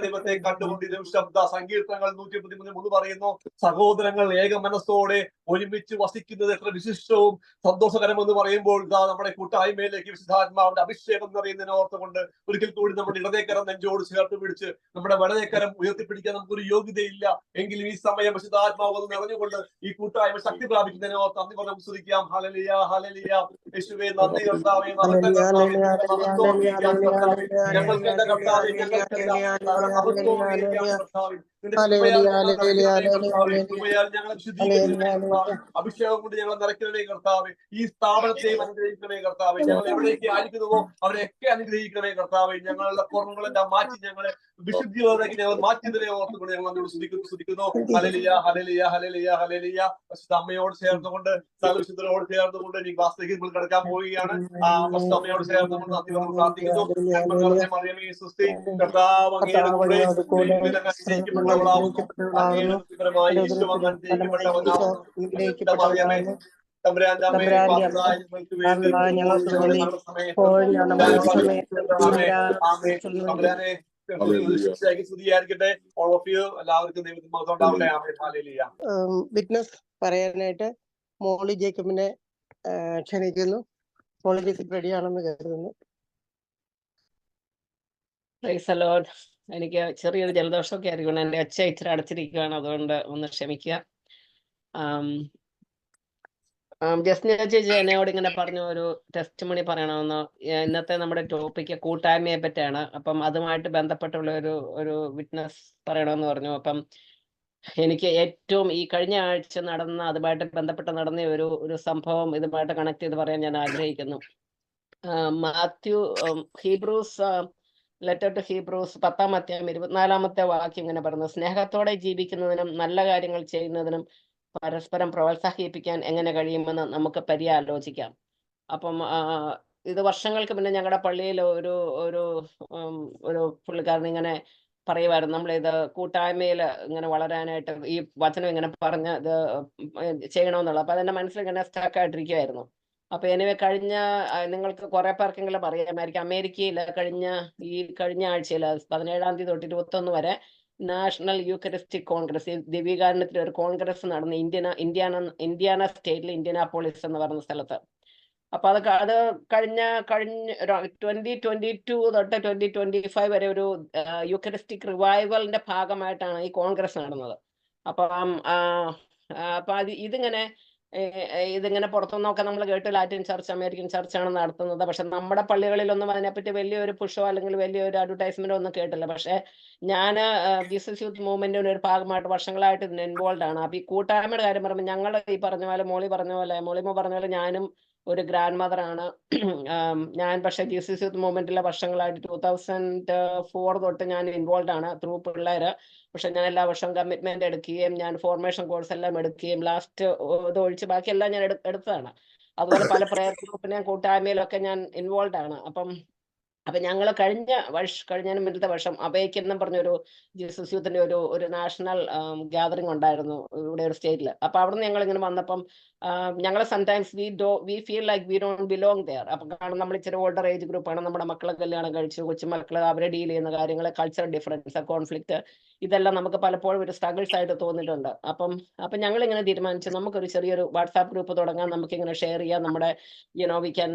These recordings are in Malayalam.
ദൈവത്തെ കണ്ടുകൊണ്ടിരും ശബ്ദ സങ്കീർത്തനങ്ങൾ 113 പറയുന്നു, സഹോദരങ്ങൾ ഏക മനസ്സോടെ ഒരുമിച്ച് വസിക്കുന്നത് എത്ര വിശിഷ്ടവും സന്തോഷകരമെന്ന് പറയുമ്പോൾ നമ്മുടെ കൂട്ടായ്മയിലേക്ക് വിശുദ്ധാത്മാവിന്റെ അഭിഷേകം നിറയുന്നതിനെ ഓർത്തുകൊണ്ട് ഒരിക്കൽ കൂടി നമ്മുടെ ഇടതേക്കരം നെഞ്ചോട് ചേർത്ത് പിടിച്ച് നമ്മുടെ വലതേക്കരം ഉയർത്തിപ്പിടിക്കാൻ നമുക്കൊരു യോഗ്യതയില്ല എങ്കിലും ഈ സമയം വിശുദ്ധാത്മാവ് നിറഞ്ഞുകൊണ്ട് ഈ കൂട്ടായ്മ ശക്തി പ്രാപിക്കുന്നതിനെ ഓർത്ത് നന്ദി പറഞ്ഞ് സ്തുതിക്കാം. Hallelujah, hallelujah. യേശുവേ നന്ദി കർത്താവേ, മഹത്വം കർത്താവേ, മഹത്വം അംഗീകരിക്കാം കർത്താവേ. ഞങ്ങൾക്ക് എന്താ കർത്താവേ, മഹത്വം അംഗീകരിക്കാം കർത്താവേ. കൃപയാൽ ഞങ്ങളെ ശുദ്ധീകരിക്കണേ കർത്താവേ. അഭിഷേകം കൊണ്ട് ഞങ്ങളെ നിറയ്ക്കണേ കർത്താവേ. ഈ സ്ഥാപനത്തെയും അനുഗ്രഹിക്കണേ കർത്താവേ. ഞങ്ങൾ എവിടേക്ക് ആയിരിക്കുന്നുവോ അവരെയൊക്കെ അനുഗ്രഹിക്കണേ കർത്താവേ. ഞങ്ങളുടെ കുറവുകളെല്ലാം മാറ്റി ഞങ്ങളെ വിശുദ്ധിയോടേക്ക് ഞങ്ങൾ മാറ്റിയതിനെ ഓർത്തുകൊണ്ട് ഞങ്ങൾ അതിനോട് സ്തുതിക്കുന്നു. Hallelujah, hallelujah, hallelujah, hallelujah. അമ്മയോട് ചേർന്നുകൊണ്ട് സകലവിശുദ്ധരോട് ചേർന്നുകൊണ്ട് ഈ ക്ലാസ്സിലേക്ക് നമ്മൾ കിടക്കാൻ പോവുകയാണ്. അമ്മയോട് ചേർന്നുകൊണ്ട് നന്ദി പറഞ്ഞു പ്രാർത്ഥിക്കുന്നു. മറിയമേ സുസ്തി, കർത്താവ് അങ്ങയുടെ കൂടെ വിറ്റ്നസ് പറയാനായിട്ട് മോളി ജേക്കബിനെ ക്ഷണിക്കുന്നു. മോളി ജേക്കബ് റെഡിയാണെന്ന് കരുതുന്നു. എനിക്ക് ചെറിയൊരു ജലദോഷമൊക്കെ ആയിരിക്കണം. എൻ്റെ ഒച്ച ഇച്ചിരി അടച്ചിരിക്കുകയാണ്, അതുകൊണ്ട് ഒന്ന് ക്ഷമിക്കുക. ജസ്ന ചേച്ചി എന്നോട് ഇങ്ങനെ പറഞ്ഞു ഒരു ടെസ്റ്റ് മണി പറയണമെന്ന്. ഇന്നത്തെ നമ്മുടെ ടോപ്പിക്ക് കൂട്ടായ്മയെ പറ്റിയാണ്. അപ്പം അതുമായിട്ട് ബന്ധപ്പെട്ടുള്ള ഒരു വിറ്റ്നസ് പറയണമെന്ന് പറഞ്ഞു. അപ്പം എനിക്ക് ഏറ്റവും ഈ കഴിഞ്ഞ ആഴ്ച അതുമായിട്ട് ബന്ധപ്പെട്ട് നടന്ന ഒരു സംഭവം ഇതുമായിട്ട് കണക്ട് ചെയ്ത് പറയാൻ ഞാൻ ആഗ്രഹിക്കുന്നു. ഹീബ്രൂസ് ലെറ്റർ ടു ഹീബ്രൂസ് 10-ാം അധ്യായം 24-ാമത്തെ വാക്യം ഇങ്ങനെ പറയുന്നു, സ്നേഹത്തോടെ ജീവിക്കുന്നതിനും നല്ല കാര്യങ്ങൾ ചെയ്യുന്നതിനും പരസ്പരം പ്രോത്സാഹിപ്പിക്കാൻ എങ്ങനെ കഴിയുമെന്ന് നമുക്ക് പര്യാലോചിക്കാം. അപ്പം ഇത് വർഷങ്ങൾക്ക് മുന്നേ ഞങ്ങളുടെ പള്ളിയിൽ ഒരു പുള്ളിക്കാരൻ ഇങ്ങനെ പറയുമായിരുന്നു, നമ്മളിത് കൂട്ടായ്മയിൽ ഇങ്ങനെ വളരാനായിട്ട് ഈ വചനം ഇങ്ങനെ പറഞ്ഞ് ഇത് ചെയ്യണമെന്നുള്ളത്. അപ്പൊ അതെന്റെ മനസ്സിൽ ഇങ്ങനെ സ്റ്റക്കായിട്ടിരിക്കുമായിരുന്നു. അപ്പൊ കഴിഞ്ഞ നിങ്ങൾക്ക് കുറെ പേർക്കെങ്കിലും അറിയാമായിരിക്കും, അമേരിക്കയിൽ കഴിഞ്ഞ ആഴ്ചയിൽ 17-ാം തീയതി തൊട്ട് 21 വരെ നാഷണൽ യൂക്കറിസ്റ്റിക് കോൺഗ്രസ്, ദിവ്യകാരുണ്യത്തിൽ ഒരു കോൺഗ്രസ് നടന്നു ഇന്ത്യാന സ്റ്റേറ്റിൽ ഇന്ത്യാനാപോളിസ് എന്ന് പറയുന്ന സ്ഥലത്ത്. അപ്പൊ അത് കഴിഞ്ഞ 2022 തൊട്ട് 2025 വരെ ഒരു യൂക്കറിസ്റ്റിക് റിവൈവലിന്റെ ഭാഗമായിട്ടാണ് ഈ കോൺഗ്രസ് നടന്നത്. അപ്പൊ ഇതിങ്ങനെ പുറത്തുനിന്നൊക്കെ നമ്മൾ കേട്ടു ലാറ്റിൻ ചർച്ച്, അമേരിക്കൻ ചർച്ചാണ് നടത്തുന്നത്. പക്ഷെ നമ്മുടെ പള്ളികളിലൊന്നും അതിനെപ്പറ്റി വലിയൊരു പുഷോ അല്ലെങ്കിൽ വലിയൊരു അഡ്വർടൈസ്മെന്റോ ഒന്നും കേട്ടില്ല. പക്ഷെ ഞാൻ ജീസസ് യൂത്ത് മൂവ്മെന്റിന്റെ ഒരു ഭാഗമായിട്ട് വർഷങ്ങളായിട്ട് ഇതിന് ഇൻവോൾവ് ആണ്. അപ്പൊ ഈ കൂട്ടായ്മയുടെ കാര്യം പറയുമ്പോൾ ഞങ്ങൾ ഈ മോളിമ പറഞ്ഞ പോലെ ഞാനും ഒരു ഗ്രാൻഡ് മദർ ആണ്. ഞാൻ പക്ഷെ ജീസസ് യൂത്ത് മൂവ്മെന്റിലെ വർഷങ്ങളായിട്ട് 2004 തൊട്ട് ഞാൻ ഇൻവോൾവ് ആണ് ത്രൂ പിള്ളേര്. പക്ഷെ ഞാൻ എല്ലാ വർഷവും കമ്മിറ്റ്മെന്റ് എടുക്കുകയും ഞാൻ ഫോർമേഷൻ കോഴ്സ് എല്ലാം എടുക്കുകയും ലാസ്റ്റ് ഇത് ഒഴിച്ച് ബാക്കിയെല്ലാം ഞാൻ എടുത്തതാണ്. അതുപോലെ പല പ്രയർ ഗ്രൂപ്പിനെയും കൂട്ടായ്മയിലൊക്കെ ഞാൻ ഇൻവോൾവ് ആണ്. അപ്പൊ ഞങ്ങൾ കഴിഞ്ഞ മുന്നത്തെ വർഷം അബേക്ക് എന്നും പറഞ്ഞൊരു ജീസസ് യൂത്തിന്റെ ഒരു നാഷണൽ ഗ്യാതറിംഗ് ഉണ്ടായിരുന്നു ഇവിടെ ഒരു സ്റ്റേറ്റിൽ. അപ്പൊ അവിടുന്ന് ഞങ്ങൾ ഇങ്ങനെ വന്നപ്പം ഞങ്ങൾ sometimes we feel like we don't belong there. അപ്പൊ കാരണം നമ്മൾ ഇച്ചിരി ഓൾഡർ ഏജ് ഗ്രൂപ്പാണ്, നമ്മുടെ മക്കളെ കല്യാണം കഴിച്ചു, കൊച്ചുമക്കള് അവരെ ഡീൽ ചെയ്യുന്ന കാര്യങ്ങൾ, കൾച്ചറൽ ഡിഫറൻസ്, കോൺഫ്ലിക്റ്റ്, ഇതെല്ലാം നമുക്ക് പലപ്പോഴും ഒരു സ്ട്രഗിൾസ് ആയിട്ട് തോന്നിയിട്ടുണ്ട്. അപ്പം ഞങ്ങൾ ഇങ്ങനെ തീരുമാനിച്ചു നമുക്കൊരു ചെറിയൊരു വാട്സാപ്പ് ഗ്രൂപ്പ് തുടങ്ങാൻ, നമുക്കിങ്ങനെ ഷെയർ ചെയ്യാം, നമ്മുടെ we can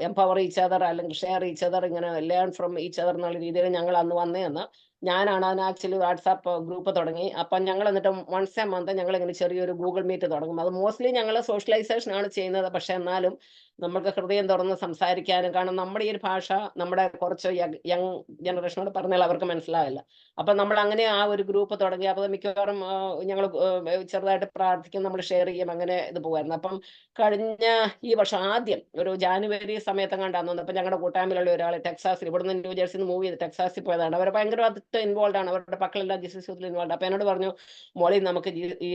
empower each other അല്ലെങ്കിൽ ഷെയർ ഈച്ച് അതർ, ഇങ്ങനെ ലേൺ ഫ്രം ഈച്ച് അതർ എന്നുള്ള രീതിയിൽ ഞങ്ങൾ അന്ന് വന്നേന്ന്. ഞാനാണ് അതിന് ആക്ച്വലി വാട്സാപ്പ് ഗ്രൂപ്പ് തുടങ്ങി. അപ്പം ഞങ്ങൾ എന്നിട്ട് വൺസ് എ മന്ത് ഞങ്ങൾ ഇങ്ങനെ ചെറിയൊരു ഗൂഗിൾ മീറ്റ് തുടങ്ങും. അത് മോസ്റ്റ്ലി ഞങ്ങൾ സോഷ്യലൈസേഷൻ ആണ് ചെയ്യുന്നത്. പക്ഷെ എന്നാലും നമുക്ക് ഹൃദയം തുറന്ന് സംസാരിക്കാനും, കാരണം നമ്മുടെ ഈ ഒരു ഭാഷ നമ്മുടെ കുറച്ച് യങ് ജനറേഷനോട് പറഞ്ഞാൽ അവർക്ക് മനസ്സിലാവില്ല. അപ്പൊ നമ്മൾ അങ്ങനെ ആ ഒരു ഗ്രൂപ്പ് തുടങ്ങി. അപ്പോൾ മിക്കവാറും ഞങ്ങൾ ചെറുതായിട്ട് പ്രാർത്ഥിക്കും, നമ്മൾ ഷെയർ ചെയ്യും, അങ്ങനെ ഇത് പോകുമായിരുന്നു. അപ്പം കഴിഞ്ഞ ഈ വർഷം ആദ്യം ഒരു ജാനുവരി സമയത്ത് കണ്ടാന്ന്. അപ്പൊ ഞങ്ങളുടെ കൂട്ടായ്മയിലുള്ള ഒരാൾ ടെക്സാസിൽ, ഇവിടുന്ന് ന്യൂജേഴ്സിൽ നിന്ന് മൂവ് ചെയ്ത് ടെക്സാസിൽ പോയതാണ്. അവർ ഭയങ്കരമായിട്ട് ഇൻവോൾവ് ആണ്, അവരുടെ മക്കളെല്ലാം ജീസസ് യൂത്തിൽ ഇൻവോൾവ്. അപ്പൊ എന്നോട് പറഞ്ഞു, മോളി നമുക്ക് ഈ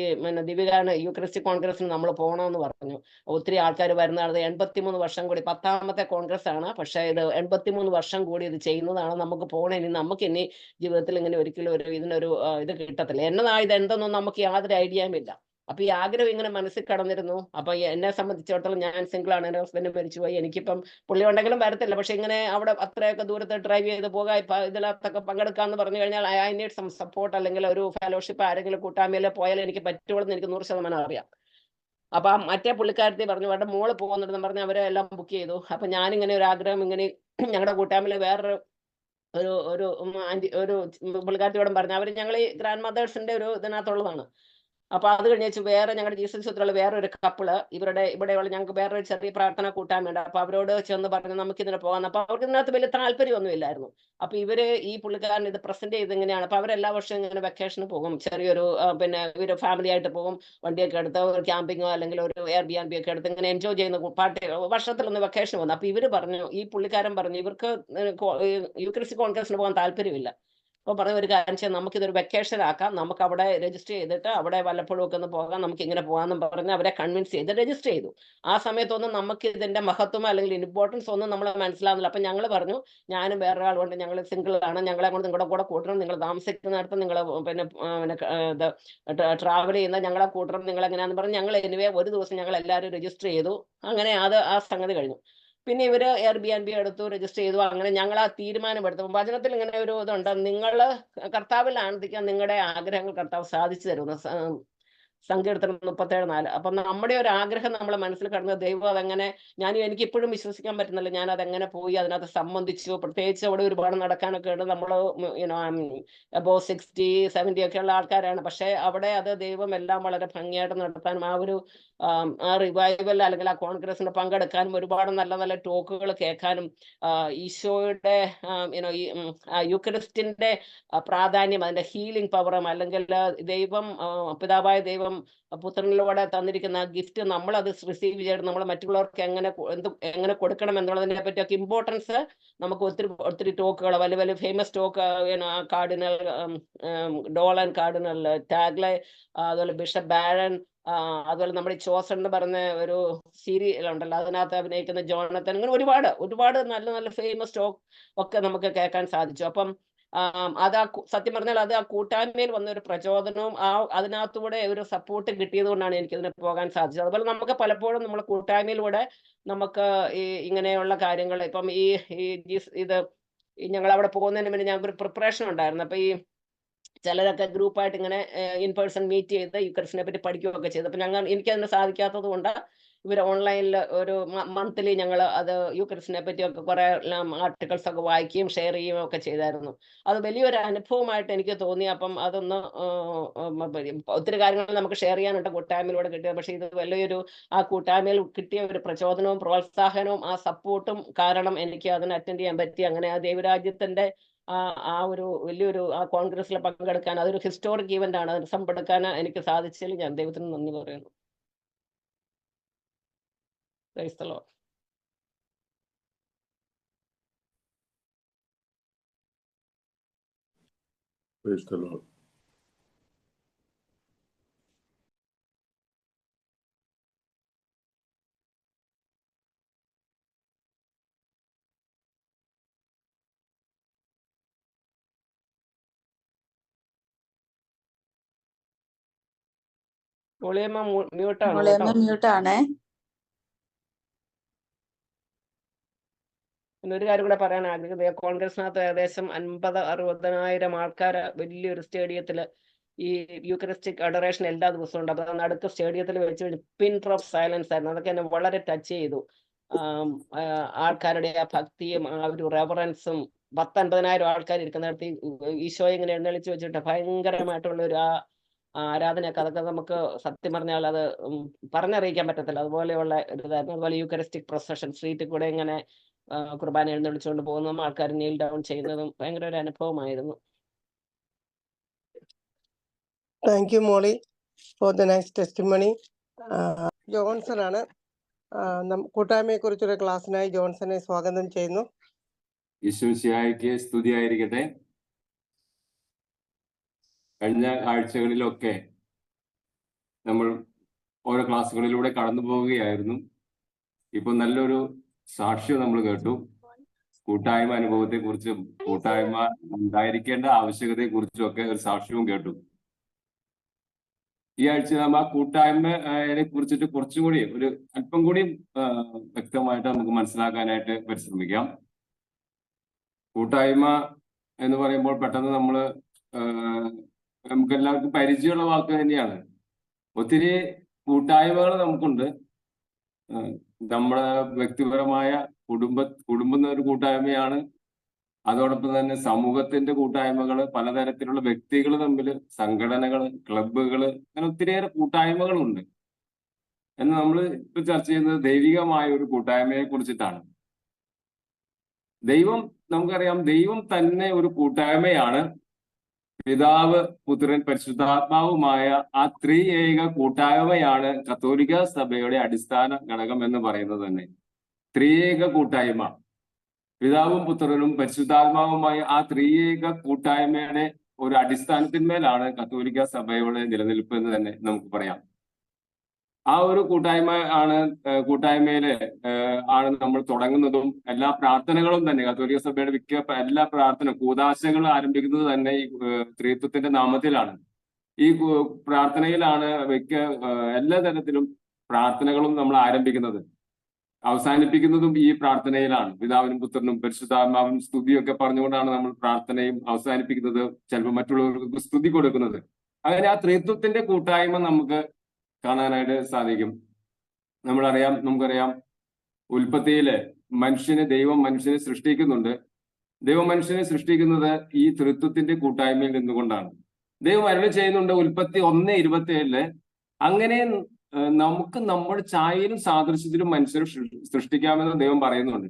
ദിവ്യകാരുണ്യ യൂക്കറിസ്റ്റിക് കോൺഗ്രസിന് നമ്മൾ പോകണമെന്ന് പറഞ്ഞു. ഒത്തിരി ആൾക്കാർ വരുന്നതാണ്. 83 വർഷം കൂടി 10ാമത്തെ കോൺഗ്രസ് ആണ്. പക്ഷെ ഇത് 83 വർഷം കൂടി ഇത് ചെയ്യുന്നതാണ്. നമുക്ക് പോകണേ, നമുക്ക് ഇനി ജീവിതത്തിൽ ഇങ്ങനെ ഒരിക്കലും ഇതിനൊരു ഇത് കിട്ടത്തില്ല. എന്നതാ ഇത് എന്തൊന്നും നമുക്ക് യാതൊരു ഐഡിയയും ഇല്ല. അപ്പൊ ഈ ആഗ്രഹം ഇങ്ങനെ മനസ്സിൽ കടന്നിരുന്നു. അപ്പൊ എന്നെ സംബന്ധിച്ചിടത്തോളം ഞാൻ സിംഗിൾ ആണ്, എന്റെ ഹസ്ബൻഡ് മരിച്ചുപോയി. എനിക്കിപ്പം പുള്ളി ഉണ്ടെങ്കിലും വരത്തില്ല. പക്ഷെ ഇങ്ങനെ അവിടെ അത്രയൊക്കെ ദൂരത്ത് ഡ്രൈവ് ചെയ്ത് പോകാൻ ഇപ്പൊ ഇതിനകത്തൊക്കെ പങ്കെടുക്കാന്ന് പറഞ്ഞു കഴിഞ്ഞാൽ ഐ നീഡ് സം സപ്പോർട്ട്, അല്ലെങ്കിൽ ഒരു ഫെലോഷിപ്പ് ആരെങ്കിലും കൂട്ടായ്മയിൽ പോയാൽ എനിക്ക് പറ്റുള്ളൂ എന്ന് എനിക്ക് 100% അറിയാം. അപ്പൊ ആ മറ്റേ പുള്ളിക്കാരത്തി പറഞ്ഞു അവരുടെ മോള് പോകുന്നുണ്ടെന്ന് പറഞ്ഞ് അവരെ എല്ലാം ബുക്ക് ചെയ്തു. അപ്പൊ ഞാനിങ്ങനെ ഒരു ആഗ്രഹം ഇങ്ങനെ ഞങ്ങളുടെ കൂട്ടായ്മയിലെ വേറൊരു ആന്റി ഒരു പുള്ളിക്കാരത്തിയോടും പറഞ്ഞു. അവര് ഞങ്ങൾ ഈ ഗ്രാൻഡ് മദേഴ്സിന്റെ ഒരു ഇതിനകത്തുള്ളതാണ്. അപ്പൊ അത് കഴിഞ്ഞ് വേറെ ഞങ്ങളുടെ ജീസസ് യൂത്തിലുള്ള വേറൊരു കപ്പിള് ഇവിടെയുള്ള ഞങ്ങൾക്ക് വേറൊരു ചെറിയ പ്രാർത്ഥന കൂട്ടായ്മയുണ്ട്. അപ്പൊ അവരോട് ചെന്ന് പറഞ്ഞു നമുക്ക് ഇതിന് പോകാൻ. അപ്പൊ അവർക്ക് ഇതിനകത്ത് വലിയ താല്പര്യമൊന്നും ഇല്ലായിരുന്നു. അപ്പൊ ഈ പുള്ളിക്കാരൻ ഇത് പ്രസന്റ് ചെയ്ത് ഇങ്ങനെയാണ്. അപ്പൊ അവരെല്ലാ വർഷവും ഇങ്ങനെ വെക്കേഷന് പോകും, ചെറിയൊരു പിന്നെ ഒരു ഫാമിലി ആയിട്ട് പോകും, വണ്ടിയൊക്കെ എടുത്ത് ഒരു ക്യാമ്പിങ്ങോ അല്ലെങ്കിൽ ഒരു Airbnb ഒക്കെ എടുത്ത് ഇങ്ങനെ എൻജോയ് ചെയ്യുന്ന പാർട്ടി വർഷത്തിലൊന്ന് വെക്കേഷൻ പോകുന്നു. അപ്പൊ ഇവര് പറഞ്ഞു, ഈ പുള്ളിക്കാരൻ പറഞ്ഞു ഇവർക്ക് യൂക്രിസ്റ്റിക് കോൺഗ്രസിന് പോകാൻ താല്പര്യമില്ല. അപ്പൊ പറഞ്ഞ ഒരു കാര്യം ചെയ്യാം, നമുക്കിതൊരു വെക്കേഷൻ ആക്കാം, നമുക്ക് അവിടെ രജിസ്റ്റർ ചെയ്തിട്ട് അവിടെ വല്ലപ്പോഴും ഒക്കെ ഒന്ന് പോകാം, നമുക്ക് ഇങ്ങനെ പോകാമെന്നും പറഞ്ഞ് അവരെ കൺവിൻസ് ചെയ്ത് രജിസ്റ്റർ ചെയ്തു. ആ സമയത്തൊന്നും നമുക്ക് ഇതിന്റെ മഹത്വം അല്ലെങ്കിൽ ഇമ്പോർട്ടൻസ് ഒന്നും നമ്മൾ മനസ്സിലാവുന്നില്ല. അപ്പൊ ഞങ്ങൾ പറഞ്ഞു ഞാനും വേറൊരാൾ കൊണ്ട് ഞങ്ങൾ സിംഗിൾ ആണ്, ഞങ്ങളെ കൊണ്ട് നിങ്ങളുടെ കൂടെ കൂട്ടണം, നിങ്ങൾ താമസിക്കുന്നിടത്ത് നിങ്ങൾ പിന്നെ ട്രാവൽ ചെയ്യുന്ന ഞങ്ങളെ കൂട്ടണം, നിങ്ങൾ എങ്ങനെയാന്ന് പറഞ്ഞ് ഞങ്ങൾ എനിവേ ഒരു ദിവസം ഞങ്ങൾ എല്ലാവരും രജിസ്റ്റർ ചെയ്തു. അങ്ങനെ ആ സംഗതി കഴിഞ്ഞു. പിന്നെ ഇവര് Airbnb എടുത്തു, രജിസ്റ്റർ ചെയ്തു. അങ്ങനെ ഞങ്ങൾ ആ തീരുമാനമെടുത്തു. വചനത്തിൽ ഇങ്ങനെ ഒരു ഇതുണ്ട്, നിങ്ങൾ കർത്താവിൽ ആനന്ദിക്കാൻ നിങ്ങളുടെ ആഗ്രഹങ്ങൾ കർത്താവ് സാധിച്ചു തരുന്നു. സങ്കീർത്തനം 37:4. അപ്പൊ നമ്മുടെ ഒരു ആഗ്രഹം നമ്മളെ മനസ്സിൽ കടന്ന ദൈവം അതെങ്ങനെ, എനിക്ക് ഇപ്പോഴും വിശ്വസിക്കാൻ പറ്റുന്നില്ല ഞാൻ അതെങ്ങനെ പോയി അതിനകത്ത് സംബന്ധിച്ചു. പ്രത്യേകിച്ച് അവിടെ ഒരുപാട് നടക്കാനൊക്കെ ഉണ്ട്. നമ്മൾ അബോവ് 60, 70 ഒക്കെ ഉള്ള ആൾക്കാരാണ്. പക്ഷെ അവിടെ അത് ദൈവം എല്ലാം വളരെ ഭംഗിയായിട്ട് നടത്താനും ആ റിവൈവൽ അല്ലെങ്കിൽ ആ കോൺഗ്രസിന് പങ്കെടുക്കാനും ഒരുപാട് നല്ല നല്ല ടോക്കുകൾ കേൾക്കാനും ഈശോയുടെ ഈ യൂക്രിസ്റ്റിന്റെ പ്രാധാന്യം, അതിന്റെ ഹീലിംഗ് പവറും അല്ലെങ്കിൽ ദൈവം പിതാവായ ദൈവം പുത്രനിലൂടെ തന്നിരിക്കുന്ന ഗിഫ്റ്റ് നമ്മളത് റിസീവ് ചെയ്ത് നമ്മൾ മറ്റുള്ളവർക്ക് എങ്ങനെ കൊടുക്കണം എന്നുള്ളതിനെ പറ്റിയൊക്കെ ഇമ്പോർട്ടൻസ് നമുക്ക് ഒത്തിരി ടോക്കുകൾ, വലിയ വലിയ famous talk cardinal Dolan, cardinal Tagle, അതുപോലെ ബിഷപ്പ് ബാരൻ, അതുപോലെ നമ്മുടെ ചോസൺ എന്ന് പറഞ്ഞ ഒരു സീരിയൽ ഉണ്ടല്ലോ അതിനകത്ത് അഭിനയിക്കുന്ന ജോണത്തൻ, അങ്ങനെ ഒരുപാട് നല്ല നല്ല ഫേമസ് ടോക്ക് ഒക്കെ നമുക്ക് കേൾക്കാൻ സാധിച്ചു. അപ്പം സത്യം പറഞ്ഞാൽ അത് ആ കൂട്ടായ്മയിൽ വന്ന ഒരു പ്രചോദനവും അതിനകത്തൂടെ ഒരു സപ്പോർട്ട് കിട്ടിയത് കൊണ്ടാണ് എനിക്കിതിന് പോകാൻ സാധിച്ചത്. അതുപോലെ നമുക്ക് പലപ്പോഴും നമ്മളെ കൂട്ടായ്മയിലൂടെ നമുക്ക് ഇങ്ങനെയുള്ള കാര്യങ്ങൾ ഇപ്പം ഞങ്ങൾ അവിടെ പോകുന്നതിന് മുന്നേ ഞങ്ങൾക്ക് ഒരു പ്രിപ്പറേഷൻ ഉണ്ടായിരുന്നു. അപ്പൊ ചിലരൊക്കെ ഗ്രൂപ്പായിട്ട് ഇങ്ങനെ ഇൻ പേഴ്സൺ മീറ്റ് ചെയ്ത് യൂക്രിസ്റ്റിനെ പറ്റി പഠിക്കുകയൊക്കെ ചെയ്തു. അപ്പൊ എനിക്കതിന് സാധിക്കാത്തത് കൊണ്ട് ഇവർ ഓൺലൈനിൽ ഒരു മന്ത്ലി ഞങ്ങൾ അത് യൂക്രിസ്റ്റിനെ പറ്റിയൊക്കെ കുറെ ആർട്ടിക്കിൾസ് ഒക്കെ വായിക്കുകയും ഷെയർ ചെയ്യുകയും ഒക്കെ ചെയ്തായിരുന്നു. അത് വലിയൊരു അനുഭവമായിട്ട് എനിക്ക് തോന്നി. അപ്പം അതൊന്ന് ഒത്തിരി കാര്യങ്ങൾ നമുക്ക് ഷെയർ ചെയ്യാനുണ്ട് കൂട്ടായ്മയിലൂടെ കിട്ടിയത്. പക്ഷെ ഇത് വലിയൊരു ആ കൂട്ടായ്മയിൽ കിട്ടിയ ഒരു പ്രചോദനവും പ്രോത്സാഹനവും ആ സപ്പോർട്ടും കാരണം എനിക്ക് അതിന് അറ്റൻഡ് ചെയ്യാൻ പറ്റി. അങ്ങനെ ആ ദൈവരാജ്യത്തിന്റെ ഒരു വലിയൊരു കോൺഗ്രസിൽ പങ്കെടുക്കാൻ, അതൊരു ഹിസ്റ്റോറിക് ഈവന്റ് ആണ്, അതിൽ പങ്കെടുക്കാൻ എനിക്ക് സാധിച്ചതിൽ ഞാൻ ദൈവത്തിന് നന്ദി പറയുന്നു. Praise the Lord. Praise the Lord. മ്യൂട്ടാണ്. ഒരു കാര്യം കൂടെ പറയാൻ ആഗ്രഹിക്കുന്നത്, കോൺഗ്രസിനകത്ത് ഏകദേശം 50,000-60,000 ആൾക്കാര് വലിയൊരു സ്റ്റേഡിയത്തില് ഈ യൂക്രിസ്റ്റിക് അഡറേഷൻ എല്ലാ ദിവസവും ഉണ്ട്. അപ്പൊ നടുക്ക് സ്റ്റേഡിയത്തിൽ വെച്ച് പിൻ ഡ്രോപ്പ് സൈലൻസ് ആയിരുന്നു. അതൊക്കെ എന്നെ വളരെ ടച്ച് ചെയ്തു. ആൾക്കാരുടെ ആ ഭക്തിയും ആ ഒരു റെവറൻസും 10,000-50,000 ആൾക്കാർ ഇരിക്കുന്നിടത്ത് ഈശോയെ ഇങ്ങനെ എഴുന്നള്ളിച്ച് വെച്ചിട്ട് ഭയങ്കരമായിട്ടുള്ള ഒരു ആരാധനയൊക്കെ, അതൊക്കെ നമുക്ക് സത്യം പറഞ്ഞാൽ അത് പറഞ്ഞറിയിക്കാൻ പറ്റത്തില്ല. അതുപോലെയുള്ള ഒരു ഇതായിരുന്നു. അതുപോലെ യൂക്രിസ്റ്റിക് പ്രൊസഷൻ സ്ട്രീറ്റിൽ കൂടെ ഇങ്ങനെ കുർബാന എഴുന്നള്ളിച്ചുകൊണ്ട് പോകുന്നതും ആൾക്കാർ നീൽ ഡൗൺ ചെയ്യുന്നതും ഭയങ്കര ഒരു അനുഭവമായിരുന്നു. Thank you Molly for the next testimony. Johnson ആണ്. കൂട്ടായ്മയെ കുറിച്ചൊരു ക്ലാസ്സിനായി ജോൺസനെ സ്വാഗതം ചെയ്യുന്നു. യേശുമിശിഹായ്ക്ക് സ്തുതിയായിരിക്കട്ടെ. കഴിഞ്ഞ ആഴ്ചകളിലൊക്കെ നമ്മൾ ഓരോ ക്ലാസ്സുകളിലൂടെ കടന്നു പോവുകയായിരുന്നു. ഇപ്പൊ നല്ലൊരു സാക്ഷ്യം നമ്മൾ കേട്ടു. കൂട്ടായ്മ അനുഭവത്തെ കുറിച്ചും കൂട്ടായ്മ ഉണ്ടായിരിക്കേണ്ട ആവശ്യകതയെ കുറിച്ചും ഒക്കെ ഒരു സാക്ഷ്യവും കേട്ടു. ഈ ആഴ്ച നാം ആ കൂട്ടായ്മയെ കുറിച്ചിട്ട് കുറച്ചും കൂടി അല്പം കൂടി വ്യക്തമായിട്ട് നമുക്ക് മനസ്സിലാക്കാനായിട്ട് പരിശ്രമിക്കാം. കൂട്ടായ്മ എന്ന് പറയുമ്പോൾ പെട്ടെന്ന് നമുക്ക് എല്ലാവർക്കും പരിചയമുള്ള വാക്ക് തന്നെയാണ്. ഒത്തിരി കൂട്ടായ്മകൾ നമുക്കുണ്ട്. നമ്മുടെ വ്യക്തിപരമായ കുടുംബം ഒരു കൂട്ടായ്മയാണ്. അതോടൊപ്പം തന്നെ സമൂഹത്തിന്റെ കൂട്ടായ്മകൾ, പലതരത്തിലുള്ള വ്യക്തികൾ തമ്മിൽ, സംഘടനകൾ, ക്ലബ്ബുകൾ, അങ്ങനെ ഒത്തിരിയേറെ കൂട്ടായ്മകളുണ്ട്. എന്ന് നമ്മൾ ഇപ്പൊ ചർച്ച ചെയ്യുന്നത് ദൈവികമായ ഒരു കൂട്ടായ്മയെ കുറിച്ചിട്ടാണ്. നമുക്കറിയാം, ദൈവം തന്നെ ഒരു കൂട്ടായ്മയാണ്. പിതാവ്, പുത്രൻ, പരിശുദ്ധാത്മാവുമായ ആ ത്രിയേക കൂട്ടായ്മയാണ് കത്തോലിക്ക സഭയുടെ അടിസ്ഥാന ഘടകം എന്ന് പറയുന്നത് തന്നെ. ത്രിയേക കൂട്ടായ്മ, പിതാവും പുത്രനും പരിശുദ്ധാത്മാവുമായ ആ ത്രിയേക കൂട്ടായ്മയുടെ ഒരു അടിസ്ഥാനത്തിന്മേലാണ് കത്തോലിക്ക സഭയുടെ നിലനിൽപ്പ് എന്ന് തന്നെ നമുക്ക് പറയാം. ആ ഒരു കൂട്ടായ്മയില് ആണ് നമ്മൾ തുടങ്ങുന്നതും എല്ലാ പ്രാർത്ഥനകളും തന്നെ. കത്തോലിക്ക സഭയുടെ എല്ലാ കൂദാശകളും ആരംഭിക്കുന്നത് തന്നെ ഈ ത്രിത്വത്തിന്റെ നാമത്തിലാണ്. ഈ പ്രാർത്ഥനയിലാണ് എല്ലാ തരത്തിലും പ്രാർത്ഥനകളും നമ്മൾ ആരംഭിക്കുന്നത്. അവസാനിപ്പിക്കുന്നതും ഈ പ്രാർത്ഥനയിലാണ്. പിതാവിനും പുത്രനും പരിശുദ്ധാത്മാവും സ്തുതിയൊക്കെ പറഞ്ഞുകൊണ്ടാണ് നമ്മൾ പ്രാർത്ഥനയും അവസാനിപ്പിക്കുന്നത്, ചിലപ്പോൾ മറ്റുള്ളവർക്ക് സ്തുതി കൊടുക്കുന്നത്. അങ്ങനെ ആ ത്രിത്വത്തിന്റെ കൂട്ടായ്മ നമുക്ക് കാണാനായിട്ട് സാധിക്കും. നമുക്കറിയാം ഉൽപ്പത്തിയില് ദൈവം മനുഷ്യനെ സൃഷ്ടിക്കുന്നുണ്ട്. ദൈവം മനുഷ്യനെ സൃഷ്ടിക്കുന്നത് ഈ ത്രിത്വത്തിന്റെ കൂട്ടായ്മയിൽ നിന്നുകൊണ്ടാണ്. ദൈവം അരുളി ചെയ്യുന്നുണ്ട് ഉൽപ്പത്തി 1:27 അങ്ങനെ നമുക്ക് നമ്മുടെ ഛായയിലും സാദൃശ്യത്തിലും മനുഷ്യരെ സൃഷ്ടിക്കാമെന്ന് ദൈവം പറയുന്നുണ്ട്.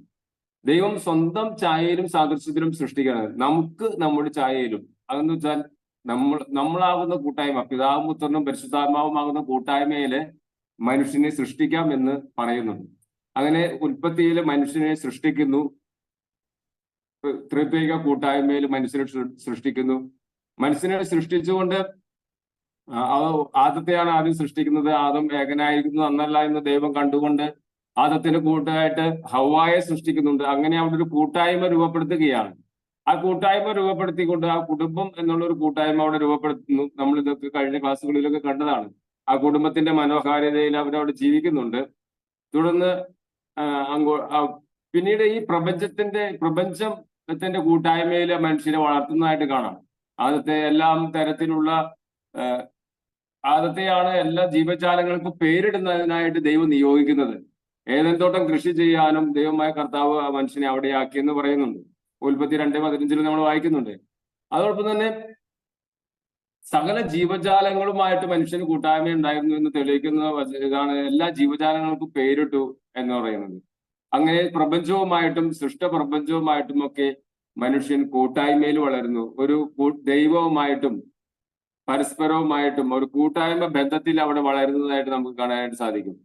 ദൈവം സ്വന്തം ഛായയിലും സാദൃശ്യത്തിലും സൃഷ്ടിക്കുന്നത്, നമുക്ക് നമ്മുടെ ഛായയിലും. അതെന്ന് വെച്ചാൽ നമ്മളാകുന്ന കൂട്ടായ്മ, പിതാവും പുത്രനും പരിശുദ്ധാത്മാവുമാകുന്ന കൂട്ടായ്മയില് മനുഷ്യനെ സൃഷ്ടിക്കാം എന്ന് പറയുന്നുണ്ട്. അങ്ങനെ ഉൽപ്പത്തിയില് മനുഷ്യനെ സൃഷ്ടിക്കുന്നു. ത്രിത്വിക കൂട്ടായ്മയിൽ മനുഷ്യനെ സൃഷ്ടിക്കുന്നു. മനുഷ്യനെ സൃഷ്ടിച്ചുകൊണ്ട് ആദത്തെയാണ് ആദ്യം സൃഷ്ടിക്കുന്നത്. ആദം ഏകനായിരിക്കുന്നു നന്നല്ല എന്ന് ദൈവം കണ്ടുകൊണ്ട് ആദത്തിന് കൂട്ടായിട്ട് ഹവ്വായെ സൃഷ്ടിക്കുന്നുണ്ട്. അങ്ങനെ അവിടെ ഒരു കൂട്ടായ്മ രൂപപ്പെടുത്തുകയാണ്. ആ കൂട്ടായ്മ രൂപപ്പെടുത്തിക്കൊണ്ട് ആ കുടുംബം എന്നുള്ള ഒരു കൂട്ടായ്മ അവിടെ രൂപപ്പെടുത്തുന്നു. നമ്മൾ ഇതൊക്കെ കഴിഞ്ഞ ക്ലാസ്സുകളിലൊക്കെ കണ്ടതാണ്. ആ കുടുംബത്തിന്റെ മനോഹാരിതയിൽ അവരവിടെ ജീവിക്കുന്നുണ്ട്. തുടർന്ന് പിന്നീട് ഈ പ്രപഞ്ചത്തിന്റെ കൂട്ടായ്മയിൽ മനുഷ്യരെ വളർത്തുന്നതായിട്ട് കാണാം. ആദത്തെയാണ് എല്ലാ ജീവജാലങ്ങൾക്കും പേരിടുന്നതിനായിട്ട് ദൈവം നിയോഗിക്കുന്നത്. ഏദൻ തോട്ടം കൃഷി ചെയ്യാനും ദൈവമായ കർത്താവ് ആ മനുഷ്യനെ അവിടെ ആക്കിയെന്ന് പറയുന്നുണ്ട്. ഉൽപ്പത്തി 2:15 നമ്മൾ വായിക്കുന്നുണ്ട്. അതോടൊപ്പം തന്നെ സകല ജീവജാലങ്ങളുമായിട്ട് മനുഷ്യന് കൂട്ടായ്മ ഉണ്ടായിരുന്നു എന്ന് തെളിയിക്കുന്ന ഇതാണ് എല്ലാ ജീവജാലങ്ങൾക്കും പേരിട്ടു എന്ന് പറയുന്നത്. അങ്ങനെ പ്രപഞ്ചവുമായിട്ടും സൃഷ്ടപ്രപഞ്ചവുമായിട്ടും ഒക്കെ മനുഷ്യൻ കൂട്ടായ്മയിൽ വളരുന്നു. ഒരു ദൈവവുമായിട്ടും പരസ്പരവുമായിട്ടും ഒരു കൂട്ടായ്മ ബന്ധത്തിൽ അവിടെ വളരുന്നതായിട്ട് നമുക്ക് കാണാനായിട്ട് സാധിക്കും.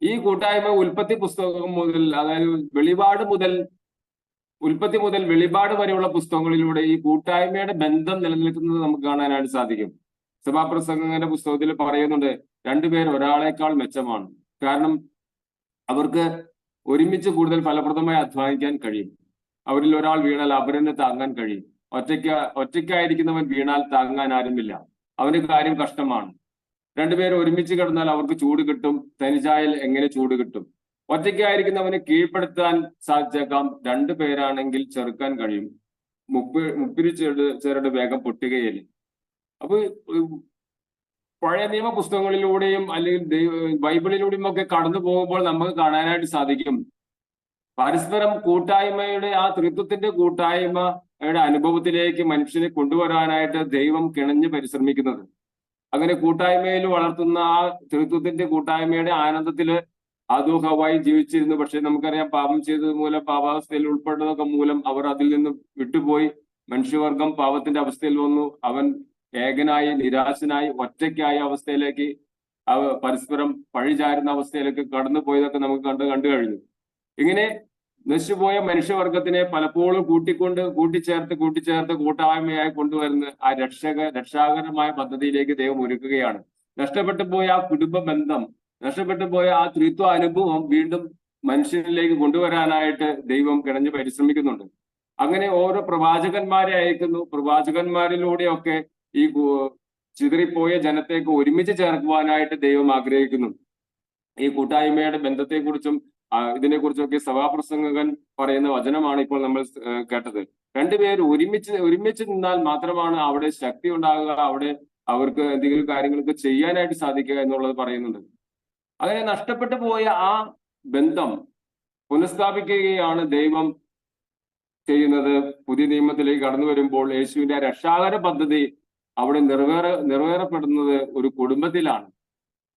ഈ കൂട്ടായ്മ ഉൽപ്പത്തി പുസ്തകം മുതൽ, അതായത് ഉൽപ്പത്തി മുതൽ വെളിപാട് വരെയുള്ള പുസ്തകങ്ങളിലൂടെ ഈ കൂട്ടായ്മയുടെ ബന്ധം നിലനിൽക്കുന്നത് നമുക്ക് കാണാനായിട്ട് സാധിക്കും. സഭാപ്രസംഗങ്ങളുടെ പുസ്തകത്തിൽ പറയുന്നുണ്ട്, രണ്ടുപേർ ഒരാളെക്കാൾ മെച്ചമാണ്. കാരണം അവർക്ക് ഒരുമിച്ച് കൂടുതൽ ഫലപ്രദമായി അധ്വാനിക്കാൻ കഴിയും. അവരിൽ ഒരാൾ വീണാൽ അവരെന്നെ താങ്ങാൻ കഴിയും. ഒറ്റയ്ക്കായിരിക്കുന്നവൻ വീണാൽ താങ്ങാൻ ആരുമില്ല, അവന് കാര്യം കഷ്ടമാണ്. രണ്ടുപേർ ഒരുമിച്ച് കിടന്നാൽ അവർക്ക് ചൂട് കിട്ടും, തനിച്ചായാൽ എങ്ങനെ ചൂട് കിട്ടും? ഒറ്റയ്ക്കായിരിക്കുന്നവന് കീഴ്പ്പെടുത്താൻ സാധിച്ചേക്കാം, രണ്ടുപേരാണെങ്കിൽ ചെറുക്കാൻ കഴിയും. മുപ്പിരി ചെറുട് വേഗം പൊട്ടുകയില്ല. അപ്പൊ പഴയ നിയമ പുസ്തകങ്ങളിലൂടെയും അല്ലെങ്കിൽ ബൈബിളിലൂടെയും ഒക്കെ കടന്നു പോകുമ്പോൾ നമുക്ക് കാണാനായിട്ട് സാധിക്കും പരസ്പരം കൂട്ടായ്മയുടെ ആ ത്രിത്വത്തിന്റെ കൂട്ടായ്മയുടെ അനുഭവത്തിലേക്ക് മനുഷ്യനെ കൊണ്ടുവരാനായിട്ട് ദൈവം കിണഞ്ഞ് പരിശ്രമിക്കുന്നത്. അങ്ങനെ കൂട്ടായ്മയിൽ വളർത്തുന്ന ആ ത്രിത്വത്തിന്റെ കൂട്ടായ്മയുടെ ആനന്ദത്തില് ആദവും ഹവ്വായും ജീവിച്ചിരുന്നു. പക്ഷെ നമുക്കറിയാം, പാപം ചെയ്തത് മൂലം, പാപാവസ്ഥയിൽ ഉൾപ്പെട്ടതൊക്കെ മൂലം അവർ അതിൽ നിന്ന് വിട്ടുപോയി. മനുഷ്യവർഗം പാപത്തിന്റെ അവസ്ഥയിൽ വന്നു. അവൻ ഏകനായി, നിരാശനായി, ഒറ്റയ്ക്കായ അവസ്ഥയിലേക്ക്, പരസ്പരം പഴിചാരുന്ന അവസ്ഥയിലേക്ക് കടന്നു പോയതൊക്കെ നമുക്ക് കണ്ടു കഴിഞ്ഞു. ഇങ്ങനെ നശിച്ചുപോയ മനുഷ്യവർഗത്തിനെ പലപ്പോഴും കൂട്ടിച്ചേർത്ത് കൂട്ടായ്മയായി കൊണ്ടുവരുന്ന ആ രക്ഷാകരമായ പദ്ധതിയിലേക്ക് ദൈവം ഒരുക്കുകയാണ്. നഷ്ടപ്പെട്ടു പോയ ആ കുടുംബ ബന്ധം, നഷ്ടപ്പെട്ടു പോയ ആ ത്രിത്വ അനുഭവം വീണ്ടും മനുഷ്യനിലേക്ക് കൊണ്ടുവരാനായിട്ട് ദൈവം കിണഞ്ഞ് പരിശ്രമിക്കുന്നുണ്ട്. അങ്ങനെ ഓരോ പ്രവാചകന്മാരെ അയക്കുന്നു. പ്രവാചകന്മാരിലൂടെയൊക്കെ ഈ ചിതറിപ്പോയ ജനത്തേക്ക് ഒരുമിച്ച് ചേർക്കുവാനായിട്ട് ദൈവം ആഗ്രഹിക്കുന്നു. ഈ കൂട്ടായ്മയുടെ ബന്ധത്തെക്കുറിച്ചും ഇതിനെക്കുറിച്ചൊക്കെ സഭാപ്രസംഗകൻ പറയുന്ന വചനമാണ് ഇപ്പോൾ നമ്മൾ കേട്ടത്. രണ്ടുപേർ ഒരുമിച്ച് നിന്നാൽ മാത്രമാണ് അവിടെ ശക്തി ഉണ്ടാകുക, അവിടെ അവർക്ക് എന്തെങ്കിലും കാര്യങ്ങളൊക്കെ ചെയ്യാനായിട്ട് സാധിക്കുക എന്നുള്ളത് പറയുന്നുണ്ട്. അങ്ങനെ നഷ്ടപ്പെട്ടു പോയ ആ ബന്ധം പുനഃസ്ഥാപിക്കുകയാണ് ദൈവം ചെയ്യുന്നത്. പുതിയ നിയമത്തിലേക്ക് കടന്നു വരുമ്പോൾ യേശുവിന്റെ രക്ഷാകര പദ്ധതി അവിടെ നിറവേറപ്പെടുന്നത് ഒരു കുടുംബത്തിലാണ്.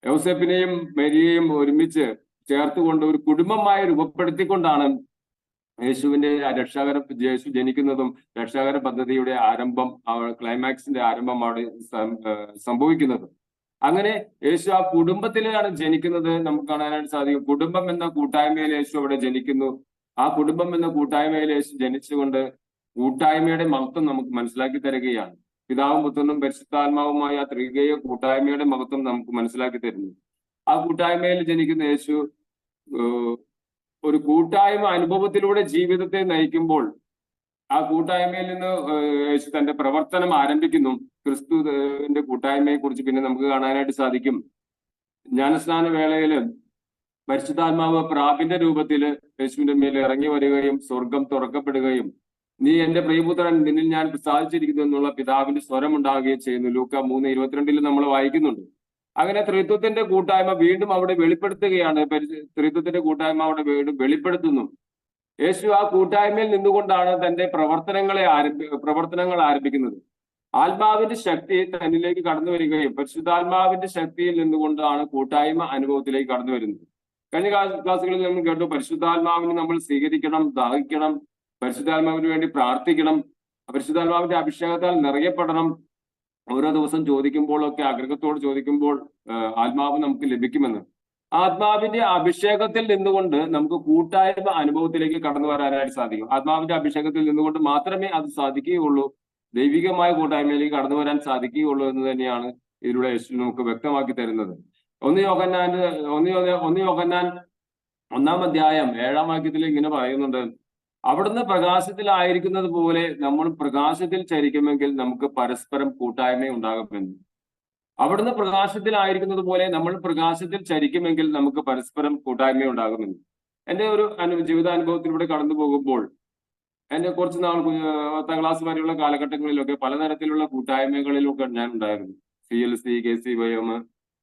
യോസേപ്പിനെയും മേരിയെയും ഒരുമിച്ച് ചേർത്തുകൊണ്ട് ഒരു കുടുംബമായി രൂപപ്പെടുത്തിക്കൊണ്ടാണ് യേശുവിന്റെ യേശു ജനിക്കുന്നതും രക്ഷാകര പദ്ധതിയുടെ ആരംഭം, ക്ലൈമാക്സിന്റെ ആരംഭം അവിടെ സംഭവിക്കുന്നത്. അങ്ങനെ യേശു ആ കുടുംബത്തിലാണ് ജനിക്കുന്നത് നമുക്ക് കാണാനായിട്ട് സാധിക്കും. കുടുംബം എന്ന കൂട്ടായ്മയിൽ യേശു അവിടെ ജനിക്കുന്നു. ആ കുടുംബം എന്ന കൂട്ടായ്മയിൽ യേശു ജനിച്ചുകൊണ്ട് കൂട്ടായ്മയുടെ മഹത്വം നമുക്ക് മനസ്സിലാക്കി തരികയാണ്. പിതാവും പുത്രനും പരിശുദ്ധാത്മാവുമായ ആ ത്രികേയ കൂട്ടായ്മയുടെ മഹത്വം നമുക്ക് മനസ്സിലാക്കി തരുന്നു. ആ കൂട്ടായ്മയിൽ ജനിക്കുന്ന യേശു ഒരു കൂട്ടായ്മ അനുഭവത്തിലൂടെ ജീവിതത്തെ നയിക്കുമ്പോൾ ആ കൂട്ടായ്മയിൽ നിന്ന് യേശു തന്റെ പ്രവർത്തനം ആരംഭിക്കുന്നു. ക്രിസ്തുവിന്റെ കൂട്ടായ്മയെ കുറിച്ച് പിന്നെ നമുക്ക് കാണാനായിട്ട് സാധിക്കും. ജ്ഞാനസ്നാന വേളയിൽ പരിശുദ്ധാത്മാവ് പ്രാപിന്റെ രൂപത്തിൽ യേശുവിന്റെ മേൽ ഇറങ്ങി വരികയും സ്വർഗം തുറക്കപ്പെടുകയും നീ എന്റെ പ്രിയപുത്രൻ, നിന്നിൽ ഞാൻ പ്രസാദിച്ചിരിക്കുന്നു എന്നുള്ള പിതാവിന്റെ സ്വരം ഉണ്ടാകുകയും ചെയ്യുന്നു. ലൂക്ക 3:22 നമ്മൾ വായിക്കുന്നുണ്ട്. അങ്ങനെ ത്രിത്വത്തിന്റെ കൂട്ടായ്മ വീണ്ടും അവിടെ വെളിപ്പെടുത്തുകയാണ്. ത്രിത്വത്തിന്റെ കൂട്ടായ്മ അവിടെ വീണ്ടും വെളിപ്പെടുത്തുന്നു. യേശു ആ കൂട്ടായ്മയിൽ നിന്നുകൊണ്ടാണ് തന്റെ പ്രവർത്തനങ്ങൾ ആരംഭിക്കുന്നത്. ആത്മാവിന്റെ ശക്തി തന്നിലേക്ക് കടന്നു വരികയും പരിശുദ്ധാത്മാവിന്റെ ശക്തിയിൽ നിന്നുകൊണ്ടാണ് കൂട്ടായ്മ അനുഭവത്തിലേക്ക് കടന്നു വരുന്നത്. കഴിഞ്ഞ ക്ലാസ്സുകളിൽ നമ്മൾ കേട്ടു, പരിശുദ്ധാത്മാവിനെ നമ്മൾ സ്വീകരിക്കണം, ദാഹിക്കണം, പരിശുദ്ധാത്മാവിന് വേണ്ടി പ്രാർത്ഥിക്കണം, പരിശുദ്ധാത്മാവിന്റെ അഭിഷേകത്താൽ നിറയപ്പെടണം. ഓരോ ദിവസം ചോദിക്കുമ്പോഴൊക്കെ ആഗ്രഹത്തോട് ചോദിക്കുമ്പോൾ ആത്മാവ് നമുക്ക് ലഭിക്കുമെന്ന്. ആത്മാവിന്റെ അഭിഷേകത്തിൽ നിന്നുകൊണ്ട് നമുക്ക് കൂട്ടായ്മ അനുഭവത്തിലേക്ക് കടന്നു വരാനായിട്ട് സാധിക്കും. ആത്മാവിന്റെ അഭിഷേകത്തിൽ നിന്നുകൊണ്ട് മാത്രമേ അത് സാധിക്കുകയുള്ളൂ. ദൈവികമായ കൂട്ടായ്മയിലേക്ക് കടന്നു വരാൻ സാധിക്കുകയുള്ളൂ എന്ന് തന്നെയാണ് ഇതിലൂടെ യേശു നമുക്ക് വ്യക്തമാക്കി തരുന്നത്. 1 യോഹന്നാൻ 1-ാം അധ്യായം 7-ാം വാക്യത്തിൽ ഇങ്ങനെ പറയുന്നുണ്ട്, അവിടുന്ന് പ്രകാശത്തിലായിരിക്കുന്നത് പോലെ നമ്മൾ പ്രകാശത്തിൽ ചരിക്കുമെങ്കിൽ നമുക്ക് പരസ്പരം കൂട്ടായ്മ ഉണ്ടാകുമെന്ന്. അവിടുന്ന് പ്രകാശത്തിലായിരിക്കുന്നത് പോലെ നമ്മൾ പ്രകാശത്തിൽ ചരിക്കുമെങ്കിൽ നമുക്ക് പരസ്പരം കൂട്ടായ്മ ഉണ്ടാകുമെന്ന്. എൻ്റെ ഒരു ജീവിതാനുഭവത്തിലൂടെ കടന്നു പോകുമ്പോൾ എൻ്റെ കുറച്ച് നാൾ 10ാം ക്ലാസ് വരെയുള്ള കാലഘട്ടങ്ങളിലൊക്കെ പലതരത്തിലുള്ള കൂട്ടായ്മകളിലൊക്കെ ഞാൻ ഉണ്ടായിരുന്നു. CLC, KCYM,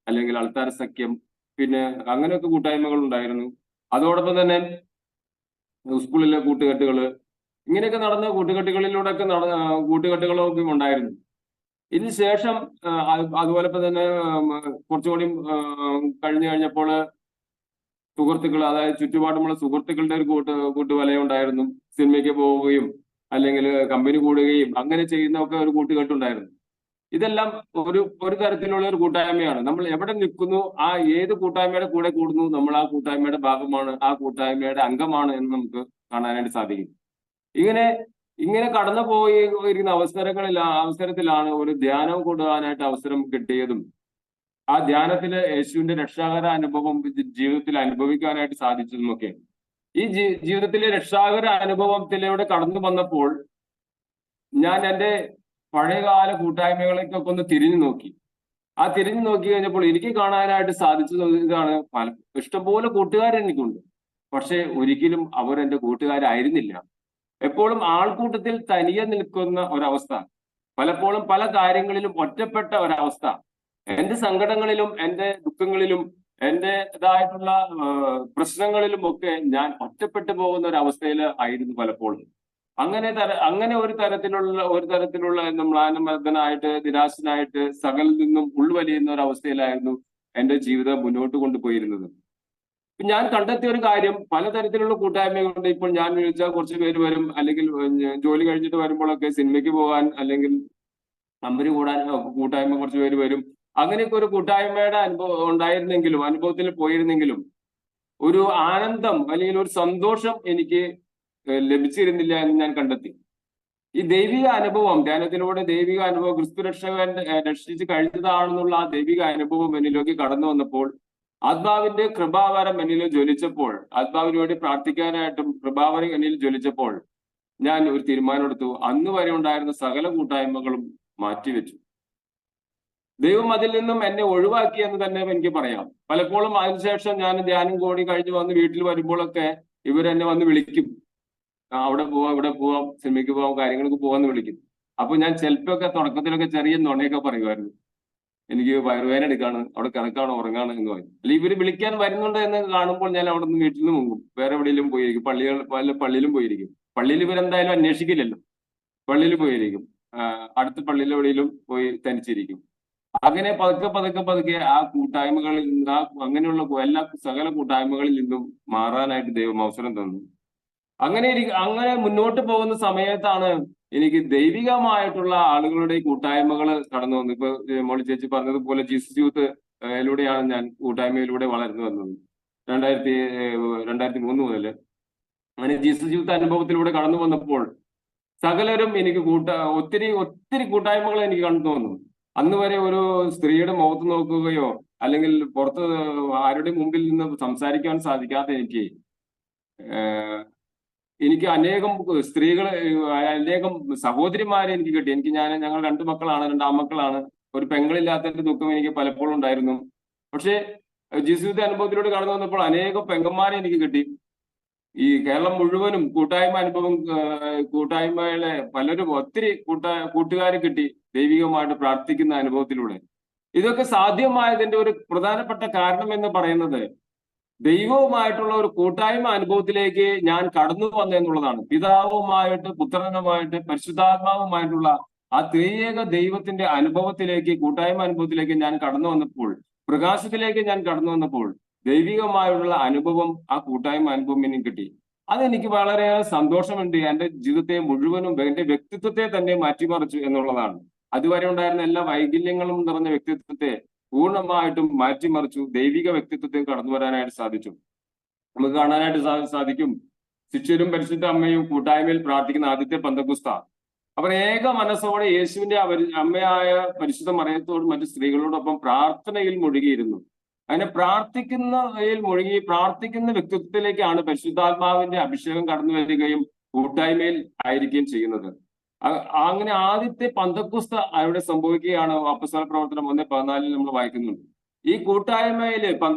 അല്ലെങ്കിൽ അൾത്താര സഖ്യം, പിന്നെ അങ്ങനെയൊക്കെ കൂട്ടായ്മകൾ ഉണ്ടായിരുന്നു. അതോടൊപ്പം തന്നെ സ്കൂളിലെ കൂട്ടുകെട്ടുകള്, ഇങ്ങനെയൊക്കെ നടന്ന കൂട്ടുകെട്ടുകളൊക്കെ ഉണ്ടായിരുന്നു. ഇതിന് ശേഷം അതുപോലെ തന്നെ കുറച്ചുകൂടി കഴിഞ്ഞപ്പോൾ സുഹൃത്തുക്കൾ, അതായത് ചുറ്റുപാടുമുള്ള സുഹൃത്തുക്കളുടെ ഒരു കൂട്ടുവലയം ഉണ്ടായിരുന്നു. സിനിമയ്ക്ക് പോവുകയും അല്ലെങ്കിൽ കമ്പനി കൂടുകയും അങ്ങനെ ചെയ്യുന്നതൊക്കെ ഒരു കൂട്ടുകെട്ടുണ്ടായിരുന്നു. ഇതെല്ലാം ഒരു തരത്തിലുള്ള ഒരു കൂട്ടായ്മയാണ്. നമ്മൾ എവിടെ നിൽക്കുന്നു, ആ ഏത് കൂട്ടായ്മയുടെ കൂടെ കൂടുന്നു, നമ്മൾ ആ കൂട്ടായ്മയുടെ ഭാഗമാണ്, ആ കൂട്ടായ്മയുടെ അംഗമാണ് എന്ന് നമുക്ക് കാണാനായിട്ട് സാധിക്കും. ഇങ്ങനെ കടന്നു പോയിരിക്കുന്ന അവസരത്തിലാണ് ഒരു ധ്യാനം കൂടുവാനായിട്ട് അവസരം കിട്ടിയതും ആ ധ്യാനത്തില് യേശുവിന്റെ രക്ഷാകര അനുഭവം ജീവിതത്തിൽ അനുഭവിക്കാനായിട്ട് സാധിച്ചതുമൊക്കെ. ഈ ജീവിതത്തിലെ രക്ഷാകര അനുഭവത്തിലൂടെ കടന്നു വന്നപ്പോൾ ഞാൻ എൻ്റെ പഴയകാല കൂട്ടായ്മകളേക്കൊക്കെ ഒന്ന് തിരിഞ്ഞു നോക്കി. ആ തിരിഞ്ഞു നോക്കി കഴിഞ്ഞപ്പോൾ എനിക്ക് കാണാനായിട്ട് സാധിച്ചത് ഇതാണ്: ഇഷ്ടംപോലെ കൂട്ടുകാരെനിക്കുണ്ട്, പക്ഷെ ഒരിക്കലും അവർ എൻ്റെ കൂട്ടുകാരായിരുന്നില്ല. എപ്പോഴും ആൾക്കൂട്ടത്തിൽ തനിയെ നിൽക്കുന്ന ഒരവസ്ഥ, പലപ്പോഴും പല കാര്യങ്ങളിലും ഒറ്റപ്പെട്ട ഒരവസ്ഥ. എന്റെ സങ്കടങ്ങളിലും എന്റെ ദുഃഖങ്ങളിലും എന്റേതായിട്ടുള്ള പ്രശ്നങ്ങളിലും ഒക്കെ ഞാൻ ഒറ്റപ്പെട്ടു പോകുന്ന ഒരു അവസ്ഥയിൽ ആയിരുന്നു പലപ്പോഴും. അങ്ങനെ ഒരു തരത്തിലുള്ള മ്ലാനമർദ്ദനായിട്ട്, നിരാശനായിട്ട്, സകലിൽ നിന്നും ഉൾവലിയുന്ന ഒരു അവസ്ഥയിലായിരുന്നു എന്റെ ജീവിതം മുന്നോട്ട് കൊണ്ടുപോയിരുന്നത്. ഞാൻ കണ്ടെത്തിയ ഒരു കാര്യം, പലതരത്തിലുള്ള കൂട്ടായ്മകളുണ്ട്. ഇപ്പോൾ ഞാൻ വിളിച്ചാൽ കുറച്ച് പേര് വരും, അല്ലെങ്കിൽ ജോലി കഴിഞ്ഞിട്ട് വരുമ്പോഴൊക്കെ സിനിമയ്ക്ക് പോകാൻ അല്ലെങ്കിൽ കമ്പനി കൂടാൻ കൂട്ടായ്മ കുറച്ച് പേര് വരും. അങ്ങനെയൊക്കെ ഒരു കൂട്ടായ്മയുടെ അനുഭവത്തിൽ പോയിരുന്നെങ്കിലും ഒരു ആനന്ദം അല്ലെങ്കിൽ ഒരു സന്തോഷം എനിക്ക് ലഭിച്ചിരുന്നില്ല എന്ന് ഞാൻ കണ്ടെത്തി. ഈ ദൈവിക അനുഭവം, ധ്യാനത്തിലൂടെ ദൈവിക അനുഭവം, ക്രിസ്തു രക്ഷിച്ച് കഴിഞ്ഞതാണെന്നുള്ള ആ ദൈവിക അനുഭവം എന്നിലേക്ക് കടന്നു വന്നപ്പോൾ, ആത്മാവിന്റെ കൃപാവരം എന്നിൽ ജ്വലിച്ചപ്പോൾ, ആത്മാവിന് വേണ്ടി പ്രാർത്ഥിക്കാനായിട്ടും കൃപാവരം എന്നിൽ ജ്വലിച്ചപ്പോൾ ഞാൻ ഒരു തീരുമാനം എടുത്തു. അന്ന് വരെ ഉണ്ടായിരുന്ന സകല കൂട്ടായ്മകളും മാറ്റിവെച്ചു. ദൈവം അതിൽ നിന്നും എന്നെ ഒഴിവാക്കി എന്ന് തന്നെ എനിക്ക് പറയാം. പലപ്പോഴും അതിനുശേഷം ഞാൻ ധ്യാനം കൂടി കഴിഞ്ഞ് വന്ന് വീട്ടിൽ വരുമ്പോഴൊക്കെ ഇവരെന്നെ വന്ന് വിളിക്കും. അവിടെ പോവാം, ഇവിടെ പോവാം, സിനിമയ്ക്ക് പോവാം, കാര്യങ്ങൾക്ക് പോവാന്ന് വിളിക്കും. അപ്പൊ ഞാൻ ചിലപ്പോഴൊക്കെ തുടക്കത്തിലൊക്കെ ചെറിയ നുണയൊക്കെ പറയുമായിരുന്നു. എനിക്ക് വയറുവേദന എടുക്കാണ്, അവിടെ കിടക്കാണ്, ഉറങ്ങാണ് എന്ന് പറയും. അല്ലെങ്കിൽ ഇവര് വിളിക്കാൻ വരുന്നുണ്ട് എന്ന് കാണുമ്പോൾ ഞാൻ അവിടെ നിന്ന് വീട്ടിൽ നിന്ന് മുങ്ങും, വേറെ എവിടെയെങ്കിലും പോയിരിക്കും, പള്ളിയിലും പോയിരിക്കും. പള്ളിയിൽ ഇവരെന്തായാലും അന്വേഷിക്കില്ലല്ലോ, പള്ളിയിൽ പോയിരിക്കും, അടുത്ത പള്ളിയിൽ എവിടെയെങ്കിലും പോയി തനിച്ചിരിക്കും. അങ്ങനെ പതുക്കെ ആ കൂട്ടായ്മകളിൽ നിന്ന്, അങ്ങനെയുള്ള എല്ലാ സകല കൂട്ടായ്മകളിൽ നിന്നും മാറാനായിട്ട് ദൈവം അവസരം തന്നു. അങ്ങനെ മുന്നോട്ട് പോകുന്ന സമയത്താണ് എനിക്ക് ദൈവികമായിട്ടുള്ള ആളുകളുടെ കൂട്ടായ്മകൾ കടന്നു വന്നു. ഇപ്പൊ മോളി ചേച്ചി പറഞ്ഞതുപോലെ ജീസസ് യൂത്ത് യിലൂടെയാണ് ഞാൻ കൂട്ടായ്മയിലൂടെ വളർന്നു വന്നത്. 2003 മുതൽ അങ്ങനെ ജീസസ് യൂത്ത് അനുഭവത്തിലൂടെ കടന്നു വന്നപ്പോൾ സകലരും എനിക്ക് ഒത്തിരി കൂട്ടായ്മകൾ എനിക്ക് കണ്ടു വന്നു. അന്ന് വരെ ഒരു സ്ത്രീയുടെ മുഖത്ത് നോക്കുകയോ അല്ലെങ്കിൽ പുറത്ത് ആരുടെ മുമ്പിൽ നിന്ന് സംസാരിക്കാൻ സാധിക്കാത്ത എനിക്ക് അനേകം സ്ത്രീകളെ, അനേകം സഹോദരിമാരെ എനിക്ക് കിട്ടി. ഞങ്ങൾ 2 മക്കളാണ്, 2 ആൺമക്കളാണ്. ഒരു പെങ്ങളില്ലാത്തതിന്റെ ദുഃഖം എനിക്ക് പലപ്പോഴും ഉണ്ടായിരുന്നു. പക്ഷേ ജീസസ് അനുഭവത്തിലൂടെ കടന്നു വന്നപ്പോൾ അനേകം പെങ്ങന്മാരെ എനിക്ക് കിട്ടി. ഈ കേരളം മുഴുവനും കൂട്ടായ്മകളെ പലരും ഒത്തിരി കൂട്ടുകാരെ കിട്ടി ദൈവികമായിട്ട് പ്രാർത്ഥിക്കുന്ന അനുഭവത്തിലൂടെ. ഇതൊക്കെ സാധ്യമായതിന്റെ ഒരു പ്രധാനപ്പെട്ട കാരണം എന്ന് പറയുന്നത് ദൈവവുമായിട്ടുള്ള ഒരു കൂട്ടായ്മ അനുഭവത്തിലേക്ക് ഞാൻ കടന്നു വന്നെന്നുള്ളതാണ്. പിതാവുമായിട്ട്, പുത്രനുമായിട്ട്, പരിശുദ്ധാത്മാവുമായിട്ടുള്ള ആ ത്രിയേക ദൈവത്തിന്റെ അനുഭവത്തിലേക്ക്, കൂട്ടായ്മ അനുഭവത്തിലേക്ക് ഞാൻ കടന്നു വന്നപ്പോൾ, പ്രകാശത്തിലേക്ക് ഞാൻ കടന്നു വന്നപ്പോൾ ദൈവികമായുള്ള അനുഭവം, ആ കൂട്ടായ്മ അനുഭവം എനിക്ക് കിട്ടി. അതെനിക്ക് വളരെ സന്തോഷമുണ്ട്. എന്റെ ജീവിതത്തെ മുഴുവനും, എന്റെ വ്യക്തിത്വത്തെ തന്നെ മാറ്റിമറിച്ചു എന്നുള്ളതാണ്. അതുവരെ ഉണ്ടായിരുന്ന എല്ലാ വൈകല്യങ്ങളും നിറഞ്ഞ വ്യക്തിത്വത്തെ പൂർണ്ണമായിട്ടും മാറ്റിമറിച്ചു. ദൈവിക വ്യക്തിത്വത്തിൽ കടന്നു വരാനായിട്ട് സാധിച്ചു. നമുക്ക് കാണാനായിട്ട് സാധിക്കും, ശിഷ്യരും പരിശുദ്ധ അമ്മയും കൂട്ടായ്മയിൽ പ്രാർത്ഥിക്കുന്ന ആദ്യത്തെ പെന്തക്കോസ്ത. അവർ ഏക മനസ്സോടെ യേശുവിന്റെ അമ്മയായ പരിശുദ്ധ മറിയത്തോടും മറ്റു സ്ത്രീകളോടൊപ്പം പ്രാർത്ഥനയിൽ മുഴുകിയിരുന്നു. അങ്ങനെ പ്രാർത്ഥിക്കുന്ന വ്യക്തിത്വത്തിലേക്കാണ് പരിശുദ്ധാത്മാവിന്റെ അഭിഷേകം കടന്നു വരികയും കൂട്ടായ്മയിൽ ആയിരിക്കുകയും ചെയ്യുന്നത്. അങ്ങനെ ആദ്യത്തെ പെന്തക്കോസ്ത അവിടെ സംഭവിക്കുകയാണ്. അപ്പോസ്തല പ്രവർത്തനം 1:14 നമ്മൾ വായിക്കുന്നുണ്ട്. ഈ കൂട്ടായ്മയില്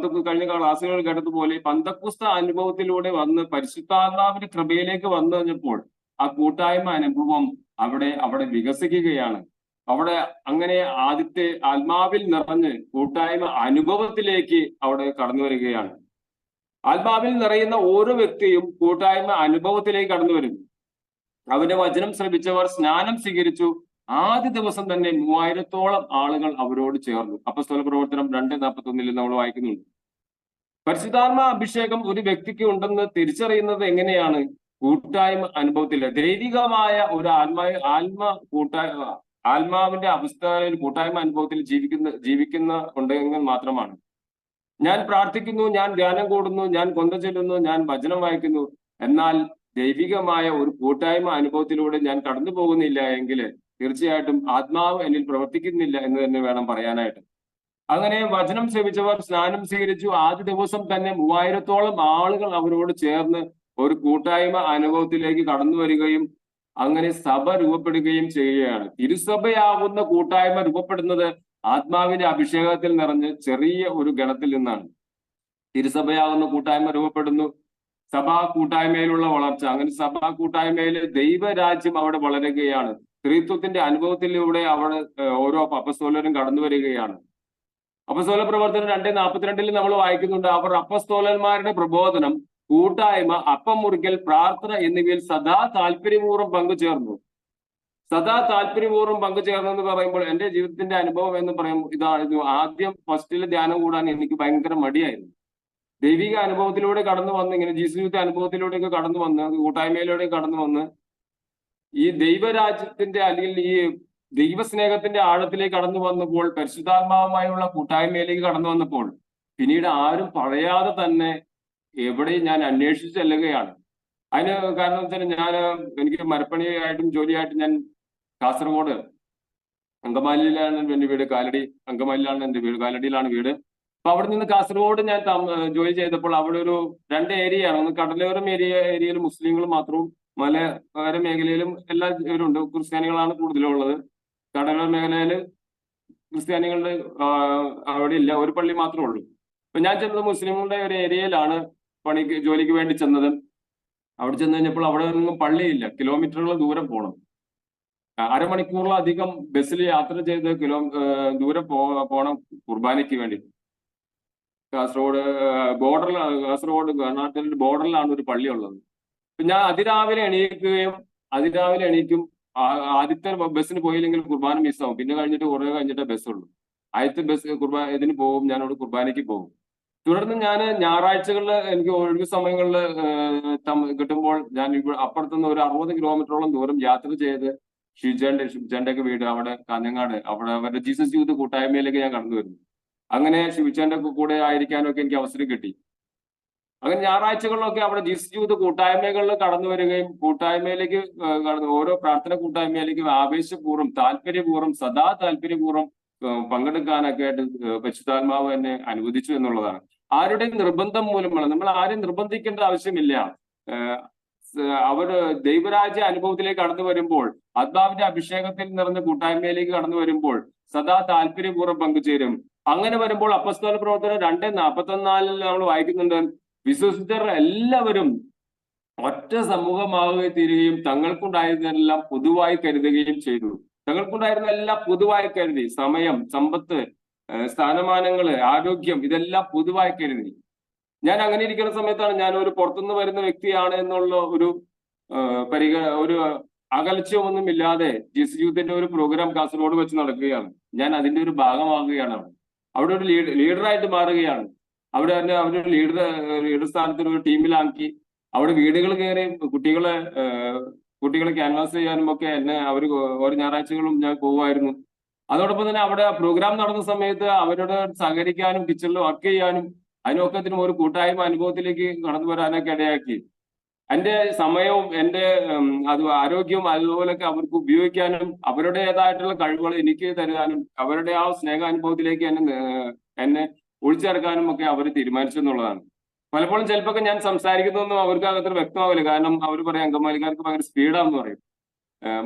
കഴിഞ്ഞ ക്ലാസ്സുകൾ കേട്ടതുപോലെ പെന്തക്കോസ്ത അനുഭവത്തിലൂടെ വന്ന് പരിശുദ്ധാത്മാവിന്റെ കൃപയിലേക്ക് വന്നു കഴിഞ്ഞപ്പോൾ ആ കൂട്ടായ്മ അനുഭവം അവിടെ വികസിക്കുകയാണ്. അവിടെ അങ്ങനെ ആദ്യത്തെ ആത്മാവിൽ നിറഞ്ഞ് കൂട്ടായ്മ അനുഭവത്തിലേക്ക് അവിടെ കടന്നു വരികയാണ്. ആത്മാവിൽ നിറയുന്ന ഓരോ വ്യക്തിയും കൂട്ടായ്മ അനുഭവത്തിലേക്ക് കടന്നു വരുന്നു. അവന്റെ വചനം ശ്രവിച്ചവർ സ്നാനം സ്വീകരിച്ചു. ആദ്യ ദിവസം തന്നെ 3000-ഓളം ആളുകൾ അവരോട് ചേർന്നു. അപ്പോസ്തല പ്രവർത്തനം 2:41 നമ്മൾ വായിക്കുന്നുണ്ട്. പരിശുദ്ധാത്മാ അഭിഷേകം ഒരു വ്യക്തിക്ക് ഉണ്ടെന്ന് തിരിച്ചറിയുന്നത് എങ്ങനെയാണ്? കൂട്ടായ്മ അനുഭവത്തില് ദൈവികമായ ഒരു ആത്മാവിന്റെ അവസ്ഥയിൽ കൂട്ടായ്മ അനുഭവത്തിൽ ജീവിക്കുന്ന ഉണ്ടെങ്കിൽ മാത്രമാണ്. ഞാൻ പ്രാർത്ഥിക്കുന്നു, ഞാൻ ധ്യാനം കൂടുന്നു, ഞാൻ കൊന്ത ചൊല്ലുന്നു, ഞാൻ വചനം വായിക്കുന്നു, എന്നാൽ ദൈവികമായ ഒരു കൂട്ടായ്മ അനുഭവത്തിലൂടെ ഞാൻ കടന്നു പോകുന്നില്ല എങ്കിൽ തീർച്ചയായിട്ടും ആത്മാവ് എന്നിൽ പ്രവർത്തിക്കുന്നില്ല എന്ന് തന്നെ വേണം പറയാനായിട്ട്. അങ്ങനെ വചനം ശ്രവിച്ചവർ സ്നാനം സ്വീകരിച്ചു. ആദ്യ ദിവസം തന്നെ 3000-ഓളം ആളുകൾ അവരോട് ചേർന്ന് ഒരു കൂട്ടായ്മ അനുഭവത്തിലേക്ക് കടന്നു വരികയും അങ്ങനെ സഭ രൂപപ്പെടുകയും ചെയ്യുകയാണ്. തിരുസഭയാവുന്ന കൂട്ടായ്മ രൂപപ്പെടുന്നത് ആത്മാവിന്റെ അഭിഷേകത്തിൽ നിറഞ്ഞ് ചെറിയ ഒരു ഗണത്തിൽ നിന്നാണ്. തിരുസഭയാവുന്ന കൂട്ടായ്മ രൂപപ്പെടുന്നു. സഭാ കൂട്ടായ്മയിലുള്ള വളർച്ച, അങ്ങനെ സഭാ കൂട്ടായ്മയിൽ ദൈവരാജ്യം അവിടെ വളരുകയാണ്. സ്ത്രീത്വത്തിന്റെ അനുഭവത്തിലൂടെ അവിടെ ഓരോ അപ്പസ്തോലരും കടന്നു വരികയാണ്. അപ്പസ്തോല പ്രവർത്തനം 2:42 നമ്മൾ വായിക്കുന്നുണ്ട്. അവർ അപ്പസ്തോലന്മാരുടെ പ്രബോധനം, കൂട്ടായ്മ, അപ്പം മുറിക്കൽ, പ്രാർത്ഥന എന്നിവയിൽ സദാ താല്പര്യപൂർവ്വം പങ്കുചേർന്നു. എന്ന് പറയുമ്പോൾ എന്റെ ജീവിതത്തിന്റെ അനുഭവം എന്ന് പറയുമ്പോൾ ഇതായിരുന്നു. ആദ്യം ഫസ്റ്റിൽ ധ്യാനം കൂടാൻ എനിക്ക് ഭയങ്കര മടിയായിരുന്നു. ദൈവിക അനുഭവത്തിലൂടെ കടന്നു വന്ന്, ഇങ്ങനെ ജീസസ് അനുഭവത്തിലൂടെയൊക്കെ കടന്നു വന്ന്, കൂട്ടായ്മയിലൂടെ കടന്നു വന്ന് ഈ ദൈവരാജ്യത്തിന്റെ അല്ലെങ്കിൽ ഈ ദൈവസ്നേഹത്തിന്റെ ആഴത്തിലേക്ക് കടന്നു വന്നപ്പോൾ, പരിശുദ്ധാത്മാവുമായുള്ള കൂട്ടായ്മയിലേക്ക് കടന്നു വന്നപ്പോൾ പിന്നീട് ആരും പറയാതെ തന്നെ എവിടെയും ഞാൻ അന്വേഷിച്ച് ചെല്ലുകയാണ്. അതിന് കാരണം വെച്ചാൽ എനിക്ക് മരപ്പണിയായിട്ടും ജോലിയായിട്ടും ഞാൻ കാസർഗോഡ് അങ്കമാലിയിലാണ് എന്റെ വീട്, അങ്കമാലിയിലാണ് എന്റെ വീട്, കാലടിയിലാണ് വീട്. അപ്പൊ അവിടെ നിന്ന് കാസർഗോഡ് ഞാൻ ജോലി ചെയ്തപ്പോൾ അവിടെ ഒരു 2 ഏരിയയാണ്. ഒന്ന് കടലോരം ഏരിയയിൽ മുസ്ലിങ്ങൾ മാത്രവും, മലയോര മേഖലയിലും എല്ലാവരും ഉണ്ട്. ക്രിസ്ത്യാനികളാണ് കൂടുതലുള്ളത്. കടലോര മേഖലയിൽ ക്രിസ്ത്യാനികളുടെ അവിടെ ഇല്ല, ഒരു പള്ളി മാത്രമേ ഉള്ളൂ. അപ്പൊ ഞാൻ ചെന്നത് മുസ്ലിങ്ങളുടെ ഒരു ഏരിയയിലാണ് ജോലിക്ക് വേണ്ടി ചെന്നത്. അവിടെ ചെന്ന് കഴിഞ്ഞപ്പോൾ അവിടെ ഒന്നും പള്ളിയില്ല, കിലോമീറ്ററുകൾ ദൂരം പോകണം. അരമണിക്കൂറിലധികം ബസ്സിൽ യാത്ര ചെയ്ത് ദൂരെ പോകണം കുർബാനയ്ക്ക് വേണ്ടി. കാസർഗോഡ് കർണാടകത്തിന്റെ ബോർഡറിലാണ് ഒരു പള്ളി ഉള്ളത്. ഞാൻ അതിരാവിലെ എണീക്കും. ആദ്യത്തെ ബസ്സിന് പോയില്ലെങ്കിൽ കുർബാന മിസ്സാവും. പിന്നെ കഴിഞ്ഞിട്ട് കുറെ കഴിഞ്ഞിട്ടേ ബസ്സുള്ളൂ. ആദ്യത്തെ ബസ് ഇതിന് പോകും, ഞാനവിടെ കുർബാനയ്ക്ക് പോകും. തുടർന്ന് ഞാൻ ഞായറാഴ്ചകളിൽ എനിക്ക് ഒഴിവ് സമയങ്ങളിൽ കിട്ടുമ്പോൾ ഞാൻ അപ്പുറത്തുനിന്ന് ഒരു 60 കിലോമീറ്ററോളം ദൂരം യാത്ര ചെയ്ത് ഷിവ്ചാന്റെ ഒക്കെ വീട് അവിടെ കാഞ്ഞങ്ങാട്, അവിടെ അവരുടെ ജീസസ് യൂത്ത് കൂട്ടായ്മയിലേക്ക് ഞാൻ കടന്നു വരുന്നു. അങ്ങനെ ഷിവ്ചാന്റെ കൂടെ ആയിരിക്കാനൊക്കെ എനിക്ക് അവസരം കിട്ടി. അങ്ങനെ ഞായറാഴ്ചകളിലൊക്കെ അവിടെ ജീസസ് യൂത്ത് കൂട്ടായ്മകളിൽ കടന്നു വരികയും കൂട്ടായ്മയിലേക്ക് ഓരോ പ്രാർത്ഥന കൂട്ടായ്മയിലേക്ക് ആവേശപൂർവ്വം സദാ താല്പര്യപൂർവ്വം പങ്കെടുക്കാനൊക്കെ ആയിട്ട് പരിശുദ്ധാത്മാവ് എന്നെ അനുവദിച്ചു എന്നുള്ളതാണ്. ആരുടെയും നിർബന്ധം മൂലമാണ്. നമ്മൾ ആരെയും നിർബന്ധിക്കേണ്ട ആവശ്യമില്ല. അവര് ദൈവരാജ്യ അനുഭവത്തിലേക്ക് കടന്നു വരുമ്പോൾ, ആത്മാവിന്റെ അഭിഷേകത്തിൽ നിറഞ്ഞ കൂട്ടായ്മയിലേക്ക് കടന്നു വരുമ്പോൾ സദാ താല്പര്യപൂർവ്വം പങ്കുചേരും. അങ്ങനെ വരുമ്പോൾ അപ്പസ്തോല പ്രവർത്തനം 2:44 നമ്മൾ വായിക്കുന്നുണ്ട്, വിശ്വസിച്ചവർ എല്ലാവരും ഒറ്റ സമൂഹമാവുകയും തീരുകയും തങ്ങൾക്കുണ്ടായിരുന്നതെല്ലാം പൊതുവായി കരുതുകയും ചെയ്തു. തങ്ങൾക്കുണ്ടായിരുന്ന എല്ലാം പൊതുവായി കരുതി. സമയം, സമ്പത്ത്, സ്ഥാനമാനങ്ങള്, ആരോഗ്യം, ഇതെല്ലാം പൊതുവായി കരുതി. ഞാൻ അങ്ങനെ ഇരിക്കുന്ന സമയത്താണ് ഞാൻ ഒരു പുറത്തുനിന്ന് വരുന്ന വ്യക്തിയാണ് എന്നുള്ള ഒരു അകൽച്ചയൊന്നും ഇല്ലാതെ ജീസസ് യൂത്തിന്റെ ഒരു പ്രോഗ്രാം കാസർഗോഡ് വെച്ച് നടക്കുകയാണ്. ഞാൻ അതിന്റെ ഒരു ഭാഗമാകുകയാണ്. അവിടെ ഒരു ലീഡറായിട്ട് മാറുകയാണ്. അവിടെ തന്നെ അവരുടെ ലീഡർ സ്ഥാനത്തിന് ഒരു ടീമിലാക്കി അവിടെ വീടുകൾ കയറി കുട്ടികളെ ക്യാൻവാസ് ചെയ്യാനും ഒക്കെ എന്നെ അവർ ഓരോ ഞായറാഴ്ചകളും ഞാൻ പോകുമായിരുന്നു. അതോടൊപ്പം തന്നെ അവിടെ പ്രോഗ്രാം നടന്ന സമയത്ത് അവരോട് സഹകരിക്കാനും കിച്ചണിൽ വർക്ക് ചെയ്യാനും അതിനൊക്കത്തിനും ഒരു കൂട്ടായ്മ അനുഭവത്തിലേക്ക് കടന്നു വരാനൊക്കെ ഇടയാക്കി. എന്റെ സമയവും എന്റെ ആരോഗ്യവും അതുപോലൊക്കെ അവർക്ക് ഉപയോഗിക്കാനും അവരുടേതായിട്ടുള്ള കഴിവുകൾ എനിക്ക് തരാനും അവരുടെ ആ സ്നേഹാനുഭവത്തിലേക്ക് എന്നെ ഒഴിച്ചേർക്കാനും ഒക്കെ അവർ തീരുമാനിച്ചു എന്നുള്ളതാണ്. പലപ്പോഴും ചിലപ്പോൾ ഞാൻ സംസാരിക്കുന്നതൊന്നും അവർക്ക് അത്ര വ്യക്തമാവില്ല. കാരണം അവർ പറയും അങ്കമാലിക്കാർക്ക് ഭയങ്കര സ്പീഡാന്ന് പറയും,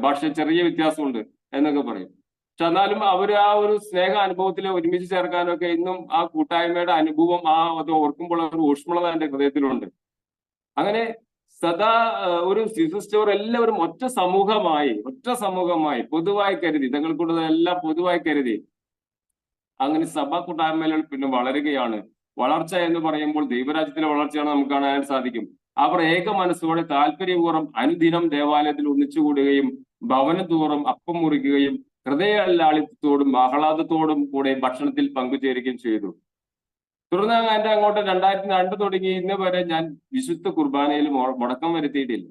ഭാഷ ചെറിയ വ്യത്യാസമുണ്ട് എന്നൊക്കെ പറയും. പക്ഷെ എന്നാലും അവർ ആ ഒരു സ്നേഹ അനുഭവത്തിൽ ഒരുമിച്ച് ചേർക്കാനൊക്കെ ഇന്നും ആ കൂട്ടായ്മയുടെ അനുഭവം അത് ഓർക്കുമ്പോൾ ഒരു ഊഷ്മളത എന്റെ ഹൃദയത്തിലുണ്ട്. അങ്ങനെ സദാ ഒരു സ്റ്റോർ എല്ലാവരും ഒറ്റ സമൂഹമായി പൊതുവായി കരുതി, തങ്ങൾക്കുള്ളതെല്ലാം പൊതുവായി കരുതി. അങ്ങനെ സഭാ കൂട്ടായ്മകൾ പിന്നെ വളരുകയാണ്. വളർച്ച എന്ന് പറയുമ്പോൾ ദൈവരാജ്യത്തിലെ വളർച്ചയാണ് നമുക്ക് കാണാൻ സാധിക്കും. അവർ ഏക മനസ്സോടെ താല്പര്യപൂർവ്വം അനുദിനം ദേവാലയത്തിൽ ഒന്നിച്ചുകൂടുകയും ഭവനം തോറും അപ്പം മുറിക്കുകയും ഹൃദയലാളിത്യത്തോടും ആഹ്ലാദത്തോടും കൂടെ ഭക്ഷണത്തിൽ പങ്കുചേരുകയും ചെയ്തു. തുടർന്ന് എന്റെ അങ്ങോട്ട് 2002 തുടങ്ങി ഇന്ന് വരെ ഞാൻ വിശുദ്ധ കുർബാനയിൽ മുടക്കം വരുത്തിയിട്ടില്ല.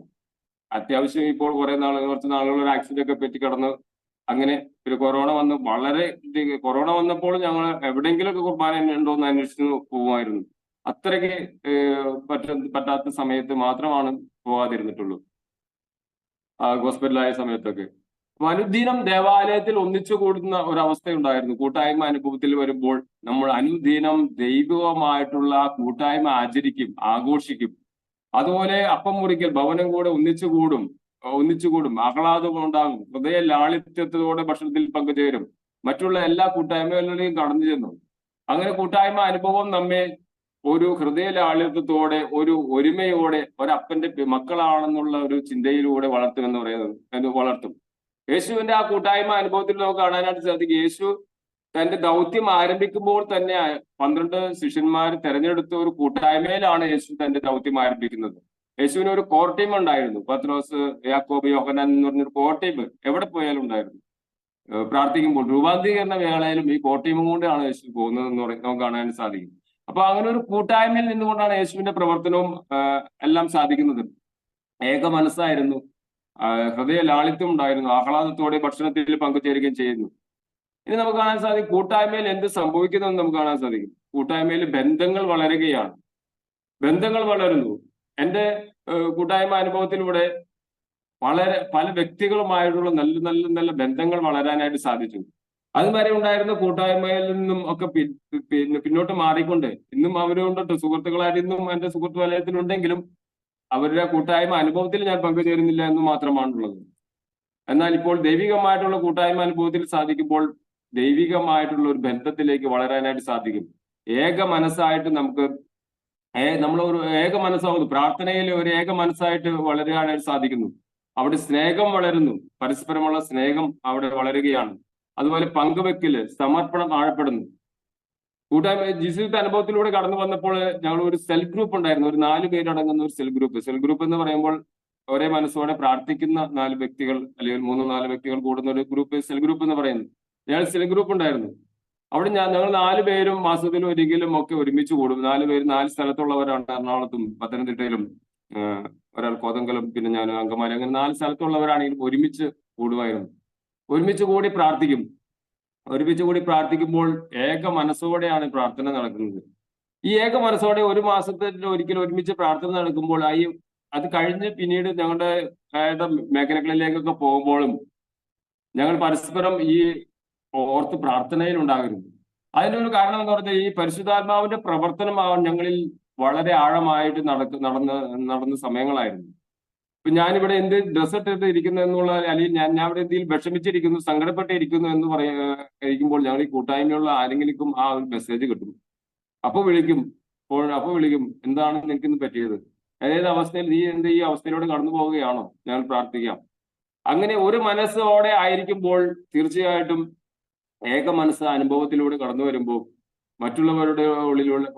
അത്യാവശ്യം ഇപ്പോൾ കുറച്ച് നാളുകൾ ഒരു ആക്സിഡന്റ് ഒക്കെ പറ്റി കടന്നു. അങ്ങനെ ഒരു കൊറോണ വന്നപ്പോൾ ഞങ്ങൾ എവിടെയെങ്കിലുമൊക്കെ കുർബാന ഉണ്ടോ എന്ന് അന്വേഷിച്ച് പോകുമായിരുന്നു. അത്രയ്ക്ക് പറ്റാത്ത സമയത്ത് മാത്രമാണ് പോകാതിരുന്നിട്ടുള്ളൂ, ഹോസ്പിറ്റലായ സമയത്തൊക്കെ. അനുദിനം ദേവാലയത്തിൽ ഒന്നിച്ചു കൂടുന്ന ഒരവസ്ഥയുണ്ടായിരുന്നു. കൂട്ടായ്മ അനുഭവത്തിൽ വരുമ്പോൾ നമ്മൾ അനുദിനം ദൈവികമായിട്ടുള്ള കൂട്ടായ്മ ആഘോഷിക്കും. അതുപോലെ അപ്പം മുറിക്കൽ, ഭവനം കൂടെ ഒന്നിച്ചുകൂടും, ആഹ്ലാദം ഉണ്ടാകും, ഹൃദയ ലാളിത്യത്തോടെ ഭക്ഷണത്തിൽ പങ്കുചേരും, മറ്റുള്ള എല്ലാ കൂട്ടായ്മകളിലേക്കും കടന്നു ചെന്നു. അങ്ങനെ കൂട്ടായ്മ അനുഭവം നമ്മെ ഒരു ഹൃദയ ലാളിത്യത്തോടെ, ഒരു ഒരുമയോടെ, ഒരപ്പന്റെ മക്കളാണെന്നുള്ള ഒരു ചിന്തയിലൂടെ വളർത്തും. യേശുവിന്റെ ആ കൂട്ടായ്മ അനുഭവത്തിൽ നമുക്ക് കാണാനായിട്ട് സാധിക്കും. യേശു തന്റെ ദൗത്യം ആരംഭിക്കുമ്പോൾ തന്നെ 12 ശിഷ്യന്മാർ തെരഞ്ഞെടുത്ത ഒരു കൂട്ടായ്മയിലാണ് യേശു തന്റെ ദൗത്യം ആരംഭിക്കുന്നത്. യേശുവിന് ഒരു കോർ ടീം ഉണ്ടായിരുന്നു. പത്രോസ്, യാക്കോബ്, യോഹന്നാൻ എന്ന് പറഞ്ഞൊരു കോർ ടീം എവിടെ പോയാലും ഉണ്ടായിരുന്നു. പ്രാർത്ഥിക്കുമ്പോൾ രൂപാന്തരീകരണ വേളയിലും ഈ കോർ ടീമും കൊണ്ടാണ് യേശു പോകുന്നതെന്ന് നമുക്ക് കാണാൻ സാധിക്കും. അപ്പൊ അങ്ങനെ ഒരു കൂട്ടായ്മയിൽ നിന്നുകൊണ്ടാണ് യേശുവിന്റെ പ്രവർത്തനവും എല്ലാം സാധിക്കുന്നത്. ഏക മനസ്സായിരുന്നു, ഹൃദയ ലാളിത്യം ഉണ്ടായിരുന്നു, ആഹ്ലാദത്തോടെ ഭക്ഷണത്തിൽ പങ്കുചേരുകയും ചെയ്യുന്നു. ഇനി നമുക്ക് കാണാൻ സാധിക്കും കൂട്ടായ്മയിൽ എന്ത് സംഭവിക്കുന്നതെന്ന് നമുക്ക് കാണാൻ സാധിക്കും. കൂട്ടായ്മയിൽ ബന്ധങ്ങൾ വളരുന്നു. എന്റെ കൂട്ടായ്മ അനുഭവത്തിലൂടെ പല വ്യക്തികളുമായിട്ടുള്ള നല്ല ബന്ധങ്ങൾ വളരാനായിട്ട് സാധിച്ചു. അതുവരെ ഉണ്ടായിരുന്ന കൂട്ടായ്മയിൽ നിന്നും ഒക്കെ പിന്നോട്ട് മാറിക്കൊണ്ട് ഇന്നും അവരുകൊണ്ട് സുഹൃത്തുക്കളായിട്ട് ഇന്നും എന്റെ സുഹൃത്ത് വലയത്തിലുണ്ടെങ്കിലും അവരുടെ കൂട്ടായ്മ അനുഭവത്തിൽ ഞാൻ പങ്കുചേരുന്നില്ല എന്ന് മാത്രമാണുള്ളത്. എന്നാൽ ഇപ്പോൾ ദൈവികമായിട്ടുള്ള കൂട്ടായ്മ അനുഭവത്തിൽ സാധിക്കുമ്പോൾ ദൈവികമായിട്ടുള്ള ഒരു ബന്ധത്തിലേക്ക് വളരാനായിട്ട് സാധിക്കും. ഏക മനസ്സായിട്ട് നമുക്ക് നമ്മൾ ഒരു ഏക മനസ്സാവുന്നു. പ്രാർത്ഥനയിൽ ഒരു ഏക മനസ്സായിട്ട് വളരാനായിട്ട് സാധിക്കുന്നു. അവിടെ സ്നേഹം വളരുന്നു, പരസ്പരമുള്ള സ്നേഹം അവിടെ വളരുകയാണ്. അതുപോലെ പങ്കുവെക്കല്, സമർപ്പണം ആഴപ്പെടുന്നു. കൂട്ടായ്മ ജീവിത അനുഭവത്തിലൂടെ കടന്നു വന്നപ്പോൾ ഞങ്ങൾ ഒരു സെൽ ഗ്രൂപ്പ് ഉണ്ടായിരുന്നു. ഒരു 4 പേരടങ്ങുന്ന ഒരു സെൽ ഗ്രൂപ്പ് എന്ന് പറയുമ്പോൾ ഒരേ മനസ്സോടെ പ്രാർത്ഥിക്കുന്ന 4 വ്യക്തികൾ അല്ലെങ്കിൽ 3-4 വ്യക്തികൾ കൂടുന്ന ഒരു ഗ്രൂപ്പ് സെൽ ഗ്രൂപ്പ് എന്ന് പറയുന്നത്. ഞങ്ങൾ സെൽ ഗ്രൂപ്പ് ഉണ്ടായിരുന്നു. അവിടെ ഞങ്ങൾ 4 പേരും മാസത്തിൽ ഒരിക്കലും ഒക്കെ ഒരുമിച്ച് കൂടും. 4 പേര് 4 സ്ഥലത്തുള്ളവരാണ്. എറണാകുളത്തും പത്തനംതിട്ടയിലും, ഒരാൾ കോതങ്കലം, പിന്നെ ഞാൻ അങ്കമാലി, അങ്ങനെ 4 സ്ഥലത്തുള്ളവരാണെങ്കിലും ഒരുമിച്ച് കൂടുമായിരുന്നു. ഒരുമിച്ച് കൂടി പ്രാർത്ഥിക്കും. ഒരുമിച്ച് കൂടി പ്രാർത്ഥിക്കുമ്പോൾ ഏക മനസ്സോടെയാണ് പ്രാർത്ഥന നടക്കുന്നത്. ഈ ഏക മനസ്സോടെ ഒരു മാസത്തിൽ ഒരിക്കൽ ഒരുമിച്ച് പ്രാർത്ഥന നടക്കുമ്പോൾ അത് കഴിഞ്ഞ് പിന്നീട് ഞങ്ങളുടെ മേഖലകളിലേക്കൊക്കെ പോകുമ്പോഴും ഞങ്ങൾ പരസ്പരം ഈ ഓർത്ത് പ്രാർത്ഥനയിൽ ഉണ്ടാകരുത്. അതിന്റെ ഒരു കാരണം എന്ന് പറഞ്ഞാൽ ഈ പരിശുദ്ധാത്മാവിന്റെ പ്രവർത്തനമാവാൻ ഞങ്ങളിൽ വളരെ ആഴമായിട്ട് നടന്ന സമയങ്ങളായിരുന്നു. ഇപ്പൊ ഞാനിവിടെ എന്ത് ഡ്രസ് ഇട്ടിട്ട് ഇരിക്കുന്നു എന്നുള്ള, അല്ലെങ്കിൽ ഞാൻ ഇവിടെ എന്തെങ്കിലും വിഷമിച്ചിരിക്കുന്നു, സങ്കടപ്പെട്ടിരിക്കുന്നു എന്ന് ഇരിക്കുമ്പോൾ ഞങ്ങൾ ഈ കൂട്ടായ്മയുള്ള ആരെങ്കിലും ആ ഒരു മെസ്സേജ് കിട്ടും. അപ്പൊ വിളിക്കും എന്താണ് നിനക്കിന്ന് പറ്റിയത്, ഏത് അവസ്ഥയിൽ നീ ഈ അവസ്ഥയിലൂടെ കടന്നു പോവുകയാണോ, ഞങ്ങൾ പ്രാർത്ഥിക്കാം. അങ്ങനെ ഒരു മനസ്സോടെ ആയിരിക്കുമ്പോൾ തീർച്ചയായിട്ടും ഏക മനസ്സ് അനുഭവത്തിലൂടെ കടന്നു വരുമ്പോൾ മറ്റുള്ളവരുടെ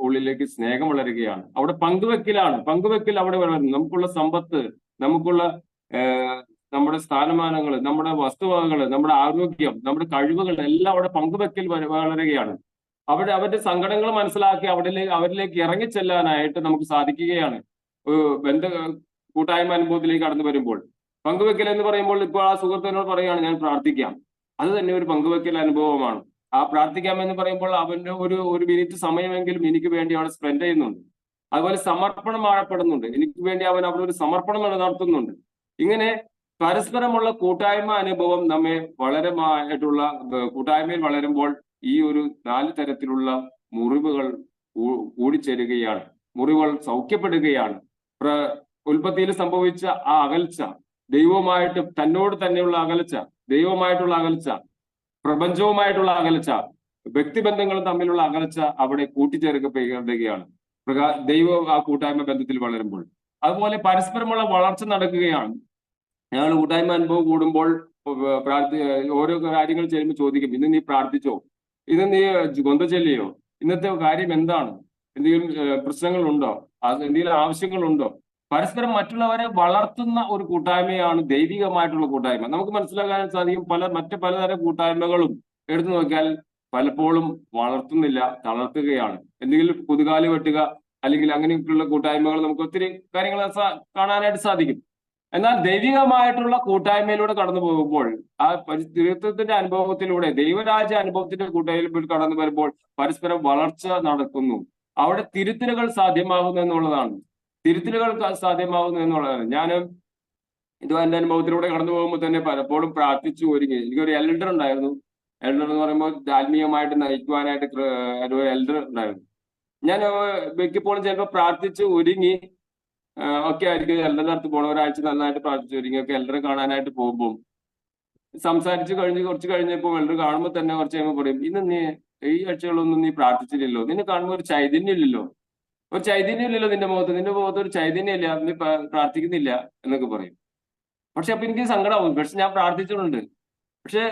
ഉള്ളിലേക്ക് സ്നേഹം വളരുകയാണ്. അവിടെ പങ്കുവെക്കൽ അവിടെ വളരുന്നു. നമുക്കുള്ള സമ്പത്ത്, നമുക്കുള്ള നമ്മുടെ സ്ഥാനമാനങ്ങൾ, നമ്മുടെ വസ്തുവകകൾ, നമ്മുടെ ആരോഗ്യം, നമ്മുടെ കഴിവുകൾ എല്ലാം അവിടെ പങ്കുവെക്കൽ വളരുകയാണ്. അവരുടെ സങ്കടങ്ങൾ മനസ്സിലാക്കി അവരിലേക്ക് ഇറങ്ങിച്ചെല്ലാനായിട്ട് നമുക്ക് സാധിക്കുകയാണ്. കൂട്ടായ്മ അനുഭവത്തിലേക്ക് കടന്നു വരുമ്പോൾ പങ്കുവെക്കൽ എന്ന് പറയുമ്പോൾ ഇപ്പോൾ ആ സുഹൃത്തിനോട് പറയുകയാണ് ഞാൻ പ്രാർത്ഥിക്കാം, അത് തന്നെ ഒരു പങ്കുവെക്കൽ അനുഭവമാണ്. ആ പ്രാർത്ഥിക്കാം എന്ന് പറയുമ്പോൾ അവന്റെ ഒരു മിനിറ്റ് സമയമെങ്കിലും എനിക്ക് വേണ്ടി അവിടെ സ്പെൻഡ് ചെയ്യുന്നുണ്ട്. അതുപോലെ സമർപ്പണം ആഴപ്പെടുന്നുണ്ട്. എനിക്ക് വേണ്ടി അവൻ അവിടെ ഒരു സമർപ്പണം നടത്തുന്നുണ്ട്. ഇങ്ങനെ പരസ്പരമുള്ള കൂട്ടായ്മ അനുഭവം നമ്മെ വളരെയായിട്ടുള്ള കൂട്ടായ്മയിൽ വളരുമ്പോൾ ഈ ഒരു 4 തരത്തിലുള്ള മുറിവുകൾ കൂടിച്ചേരുകയാണ്, മുറിവുകൾ സൗഖ്യപ്പെടുകയാണ്. ഉൽപ്പത്തിയിൽ സംഭവിച്ച ആ അകൽച്ച, ദൈവവുമായിട്ട് തന്നോട് തന്നെയുള്ള അകൽച്ച, ദൈവവുമായിട്ടുള്ള അകൽച്ച, പ്രപഞ്ചവുമായിട്ടുള്ള അകൽച്ച, വ്യക്തിബന്ധങ്ങൾ തമ്മിലുള്ള അകൽച്ച അവിടെ കൂട്ടിച്ചേർക്കപ്പെടുകയാണ് ദൈവം ആ കൂട്ടായ്മ ബന്ധത്തിൽ വളരുമ്പോൾ. അതുപോലെ പരസ്പരമുള്ള വളർച്ച നടക്കുകയാണ്. ഞങ്ങൾ കൂട്ടായ്മ അനുഭവം കൂടുമ്പോൾ ഓരോ കാര്യങ്ങൾ ചെയ്യുമ്പോൾ ചോദിക്കും, ഇന്ന് നീ പ്രാർത്ഥിച്ചോ, ഇന്ന് നീ കൊന്ത ചൊല്ലിയോ, ഇന്നത്തെ കാര്യം എന്താണ്, എന്തെങ്കിലും പ്രശ്നങ്ങളുണ്ടോ, എന്തെങ്കിലും ആവശ്യങ്ങളുണ്ടോ. പരസ്പരം മറ്റുള്ളവരെ വളർത്തുന്ന ഒരു കൂട്ടായ്മയാണ് ദൈവികമായിട്ടുള്ള കൂട്ടായ്മ. നമുക്ക് മനസ്സിലാക്കാൻ സാധിക്കും മറ്റ് പലതരം കൂട്ടായ്മകളും എടുത്തു നോക്കിയാൽ പലപ്പോഴും വളർത്തുന്നില്ല, തളർത്തുകയാണ്. എന്തെങ്കിലും പുതുകാല് വെട്ടുക അല്ലെങ്കിൽ അങ്ങനെയൊക്കെയുള്ള കൂട്ടായ്മകൾ നമുക്ക് ഒത്തിരി കാര്യങ്ങൾ കാണാനായിട്ട് സാധിക്കും. എന്നാൽ ദൈവികമായിട്ടുള്ള കൂട്ടായ്മയിലൂടെ കടന്നു പോകുമ്പോൾ ആ ദൈവത്വത്തിന്റെ അനുഭവത്തിലൂടെ, ദൈവരാജ്യ അനുഭവത്തിന്റെ കൂട്ടായ്മയിൽ കടന്നു വരുമ്പോൾ പരസ്പരം വളർച്ച നടക്കുന്നു. അവിടെ തിരുത്തലുകൾ സാധ്യമാകുന്നു എന്നുള്ളതാണ്. ഞാൻ ഇത് എന്റെ അനുഭവത്തിലൂടെ കടന്നു പോകുമ്പോൾ തന്നെ പലപ്പോഴും പ്രാർത്ഥിച്ചു ഒരുങ്ങി. എനിക്കൊരു എൽഡർ ഉണ്ടായിരുന്നു. എൽഡർ എന്ന് പറയുമ്പോൾ ആത്മീയമായിട്ട് നയിക്കുവാനായിട്ട് ഒരു എൽഡർ ഉണ്ടായിരുന്നു. ഞാൻ മിക്കപ്പോഴും ചിലപ്പോൾ പ്രാർത്ഥിച്ച് ഒരുങ്ങി ഒക്കെ ആയിരിക്കും എൽഡറിന്റെ അടുത്ത് പോകണം. ഒരാഴ്ച നന്നായിട്ട് പ്രാർത്ഥിച്ചു ഒരുങ്ങി ഒക്കെ എൽഡറെ കാണാനായിട്ട് പോകുമ്പോൾ സംസാരിച്ച് കുറച്ച് കഴിഞ്ഞപ്പോൾ എൽഡർ കാണുമ്പോൾ തന്നെ കുറച്ച് കഴിയുമ്പോൾ പറയും, ഇന്ന് നീ ഈ ആഴ്ചകളൊന്നും നീ പ്രാർത്ഥിച്ചില്ലല്ലോ, നിന്നെ കാണുമ്പോൾ ഒരു ചൈതന്യം ഇല്ലല്ലോ നിന്റെ മുഖത്ത് ഒരു ചൈതന്യം ഇല്ല, നീ പ്രാർത്ഥിക്കുന്നില്ല എന്നൊക്കെ പറയും. പക്ഷെ അപ്പൊ എനിക്ക് സങ്കടമാവും. പക്ഷെ ഞാൻ പ്രാർത്ഥിച്ചിട്ടുണ്ട്. പക്ഷെ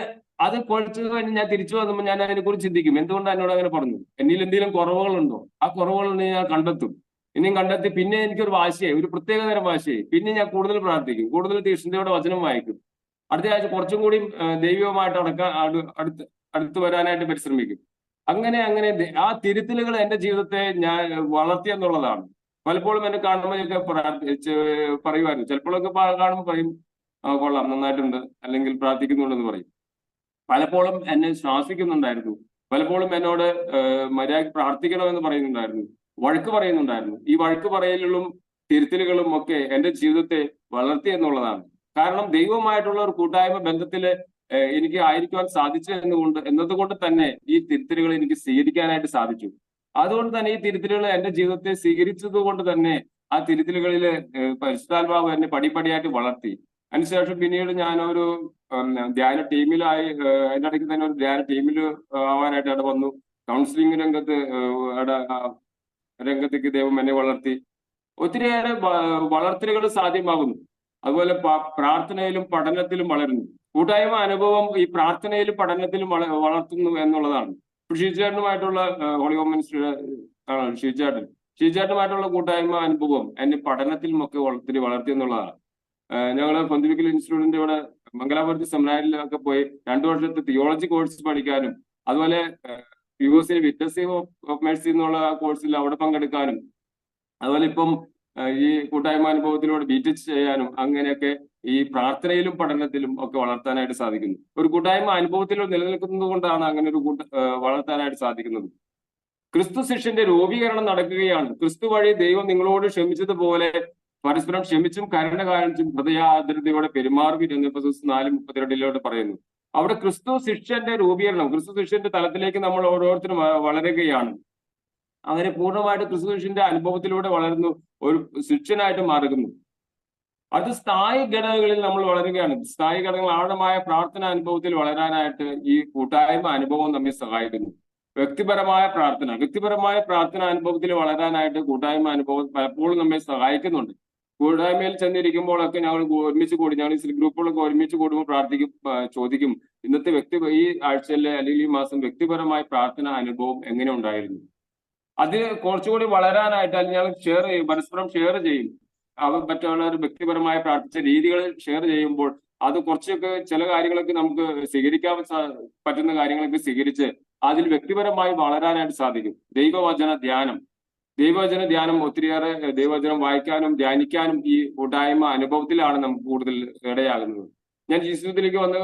അത് കുറച്ച് കഴിഞ്ഞ് ഞാൻ തിരിച്ചു വന്നപ്പോൾ ഞാൻ അതിനെക്കുറിച്ച് ചിന്തിക്കും, എന്തുകൊണ്ട് എന്നോട് അങ്ങനെ പറഞ്ഞു, എന്നിൽ എന്തെങ്കിലും കുറവുകളുണ്ടോ, ആ കുറവുകളുണ്ടെങ്കിൽ ഞാൻ കണ്ടെത്തും. ഇനിയും കണ്ടെത്തി പിന്നെ എനിക്കൊരു വാശിയായി, ഒരു പ്രത്യേക തരം വാശിയായി. പിന്നെ ഞാൻ കൂടുതൽ പ്രാർത്ഥിക്കും, കൂടുതൽ തീക്ഷ്ണതയോടെ വചനം വായിക്കും. അടുത്ത ആഴ്ച കുറച്ചും കൂടി ദൈവികമായിട്ട് അടുത്ത് വരാനായിട്ട് പരിശ്രമിക്കും. അങ്ങനെ ആ തിരുത്തലുകൾ എന്റെ ജീവിതത്തെ ഞാൻ വളർത്തിയെന്നുള്ളതാണ്. പലപ്പോഴും എന്നെ കാണുമ്പോഴൊക്കെ പറയുമായിരുന്നു. ചിലപ്പോഴൊക്കെ കാണുമ്പോൾ പറയും, കൊള്ളാം, നന്നായിട്ടുണ്ട്, അല്ലെങ്കിൽ പ്രാർത്ഥിക്കുന്നുണ്ടെന്ന് പറയും. പലപ്പോഴും എന്നെ ശ്വാസിക്കുന്നുണ്ടായിരുന്നു. പലപ്പോഴും എന്നോട് മര്യാദ പ്രാർത്ഥിക്കണമെന്ന് പറയുന്നുണ്ടായിരുന്നു, വഴക്ക് പറയുന്നുണ്ടായിരുന്നു. ഈ വഴക്ക് പറയലുകളും തിരുത്തലുകളും ഒക്കെ എന്റെ ജീവിതത്തെ വളർത്തി എന്നുള്ളതാണ്. കാരണം ദൈവമായിട്ടുള്ള ഒരു കൂട്ടായ്മ ബന്ധത്തില് എനിക്ക് ആയിരിക്കുവാൻ സാധിച്ചു എന്നതുകൊണ്ട് തന്നെ ഈ തിരുത്തലുകൾ എനിക്ക് സ്വീകരിക്കാനായിട്ട് സാധിച്ചു. അതുകൊണ്ട് തന്നെ ഈ തിരുത്തലുകൾ എന്റെ ജീവിതത്തെ സ്വീകരിച്ചത് കൊണ്ട് തന്നെ ആ തിരുത്തലുകളിൽ പരിശുദ്ധാത്മാവ് എന്നെ പടിപടിയായിട്ട് വളർത്തി. അതിനുശേഷം പിന്നീട് ഞാനൊരു ധ്യാന ടീമിലായി. അതിൻ്റെ ഇടയ്ക്ക് തന്നെ ഒരു ധ്യാന ടീമിൽ ആവാനായിട്ട് അവിടെ വന്നു. കൗൺസിലിംഗ് രംഗത്തേക്ക് ദൈവം എന്നെ വളർത്തി. ഒത്തിരിയേറെ വളർത്തലുകൾ സാധ്യമാകുന്നു. അതുപോലെ പ്രാർത്ഥനയിലും പഠനത്തിലും വളരുന്നു. കൂട്ടായ്മ അനുഭവം ഈ പ്രാർത്ഥനയിലും പഠനത്തിലും വളർത്തുന്നു എന്നുള്ളതാണ്. ഷീജേട്ടനുമായിട്ടുള്ള ഹോളി ഹോം മിനിസ്ട്രിയുടെ ഷീജേട്ടനുമായിട്ടുള്ള കൂട്ടായ്മ അനുഭവം എന്നെ പഠനത്തിലും ഒക്കെ ഒത്തിരി വളർത്തി എന്നുള്ളതാണ്. ഞങ്ങൾ പൊന്തിവിക്കൽ ഇൻസ്റ്റിറ്റ്യൂട്ടിന്റെ ഇവിടെ മംഗലാപുരത്ത് സെമിനാരിലൊക്കെ പോയി 2 വർഷത്തെ തിയോളജി കോഴ്സ് പഠിക്കാനും, അതുപോലെ യുഎസിലെ വിറ്റ്നസ് ഓഫ് മെഴ്സി എന്നുള്ള കോഴ്സിൽ അവിടെ പങ്കെടുക്കാനും, അതുപോലെ ഇപ്പം ഈ കൂട്ടായ്മ അനുഭവത്തിലൂടെ ബിടെക് ചെയ്യാനും, അങ്ങനെയൊക്കെ ഈ പ്രാർത്ഥനയിലും പഠനത്തിലും ഒക്കെ വളർത്താനായിട്ട് സാധിക്കുന്നു. ഒരു കൂട്ടായ്മ അനുഭവത്തിൽ നിലനിൽക്കുന്നത് കൊണ്ടാണ് അങ്ങനെ ഒരു വളർത്താനായിട്ട് സാധിക്കുന്നത്. ക്രിസ്തു ശിഷ്യന്റെ രൂപീകരണം നടക്കുകയാണ്. ക്രിസ്തു വഴി ദൈവം നിങ്ങളോട് ക്ഷമിച്ചതുപോലെ പരസ്പരം ക്ഷമിച്ചും കരുണ കാണിച്ചും ഹൃദയാർദ്രതയോടെ പെരുമാറുവിൻ എന്ന് Efesos 4:32 പറയുന്നു. അവിടെ ക്രിസ്തു ശിഷ്യന്റെ രൂപീകരണം, ക്രിസ്തു ശിഷ്യന്റെ തലത്തിലേക്ക് നമ്മൾ ഓരോരുത്തരും വളരുകയാണ്. അങ്ങനെ പൂർണ്ണമായിട്ട് ക്രിസ്തു ശിഷ്യന്റെ അനുഭവത്തിലൂടെ വളരുന്നു, ഒരു ശിഷ്യനായിട്ട് മാറുന്നു. അത് സ്ഥായി ഘടകങ്ങളിൽ നമ്മൾ വളരുകയാണ്. സ്ഥായി ഘടകങ്ങൾ ആഴമായ പ്രാർത്ഥന അനുഭവത്തിൽ വളരാനായിട്ട് ഈ കൂട്ടായ്മ അനുഭവം നമ്മെ സഹായിക്കുന്നു. വ്യക്തിപരമായ പ്രാർത്ഥന അനുഭവത്തിൽ വളരാനായിട്ട് കൂട്ടായ്മ അനുഭവം പലപ്പോഴും നമ്മെ സഹായിക്കുന്നുണ്ട്. കൂട്ടായ്മയിൽ ചെന്നിരിക്കുമ്പോഴൊക്കെ ഞങ്ങൾ ഒരുമിച്ച് കൂടി, ഞങ്ങൾ ഈ ഗ്രൂപ്പുകളൊക്കെ ഒരുമിച്ച് കൂടുമ്പോൾ ചോദിക്കും, ഇന്നത്തെ ഈ ആഴ്ചയിലെ അല്ലെങ്കിൽ ഈ മാസം വ്യക്തിപരമായ പ്രാർത്ഥന അനുഭവം എങ്ങനെ ഉണ്ടായിരുന്നു? അത് കുറച്ചുകൂടി വളരാനായിട്ട് അല്ലെങ്കിൽ ഞങ്ങൾ പരസ്പരം ഷെയർ ചെയ്യും. മറ്റുള്ളവർ വ്യക്തിപരമായി പ്രാർത്ഥിച്ച രീതികൾ ഷെയർ ചെയ്യുമ്പോൾ അത് കുറച്ചൊക്കെ ചില കാര്യങ്ങളൊക്കെ നമുക്ക് സ്വീകരിക്കാൻ പറ്റുന്ന കാര്യങ്ങളൊക്കെ സ്വീകരിച്ച് അതിൽ വ്യക്തിപരമായി വളരാനായിട്ട് സാധിക്കും. ദൈവവചന ധ്യാനം ഒത്തിരിയേറെ ദൈവവചനം വായിക്കാനും ധ്യാനിക്കാനും ഈ കൂട്ടായ്മ അനുഭവത്തിലാണ് നമുക്ക് കൂടുതൽ ഇടയാകുന്നത്. ഞാൻ ജീവിതത്തിലേക്ക് വന്ന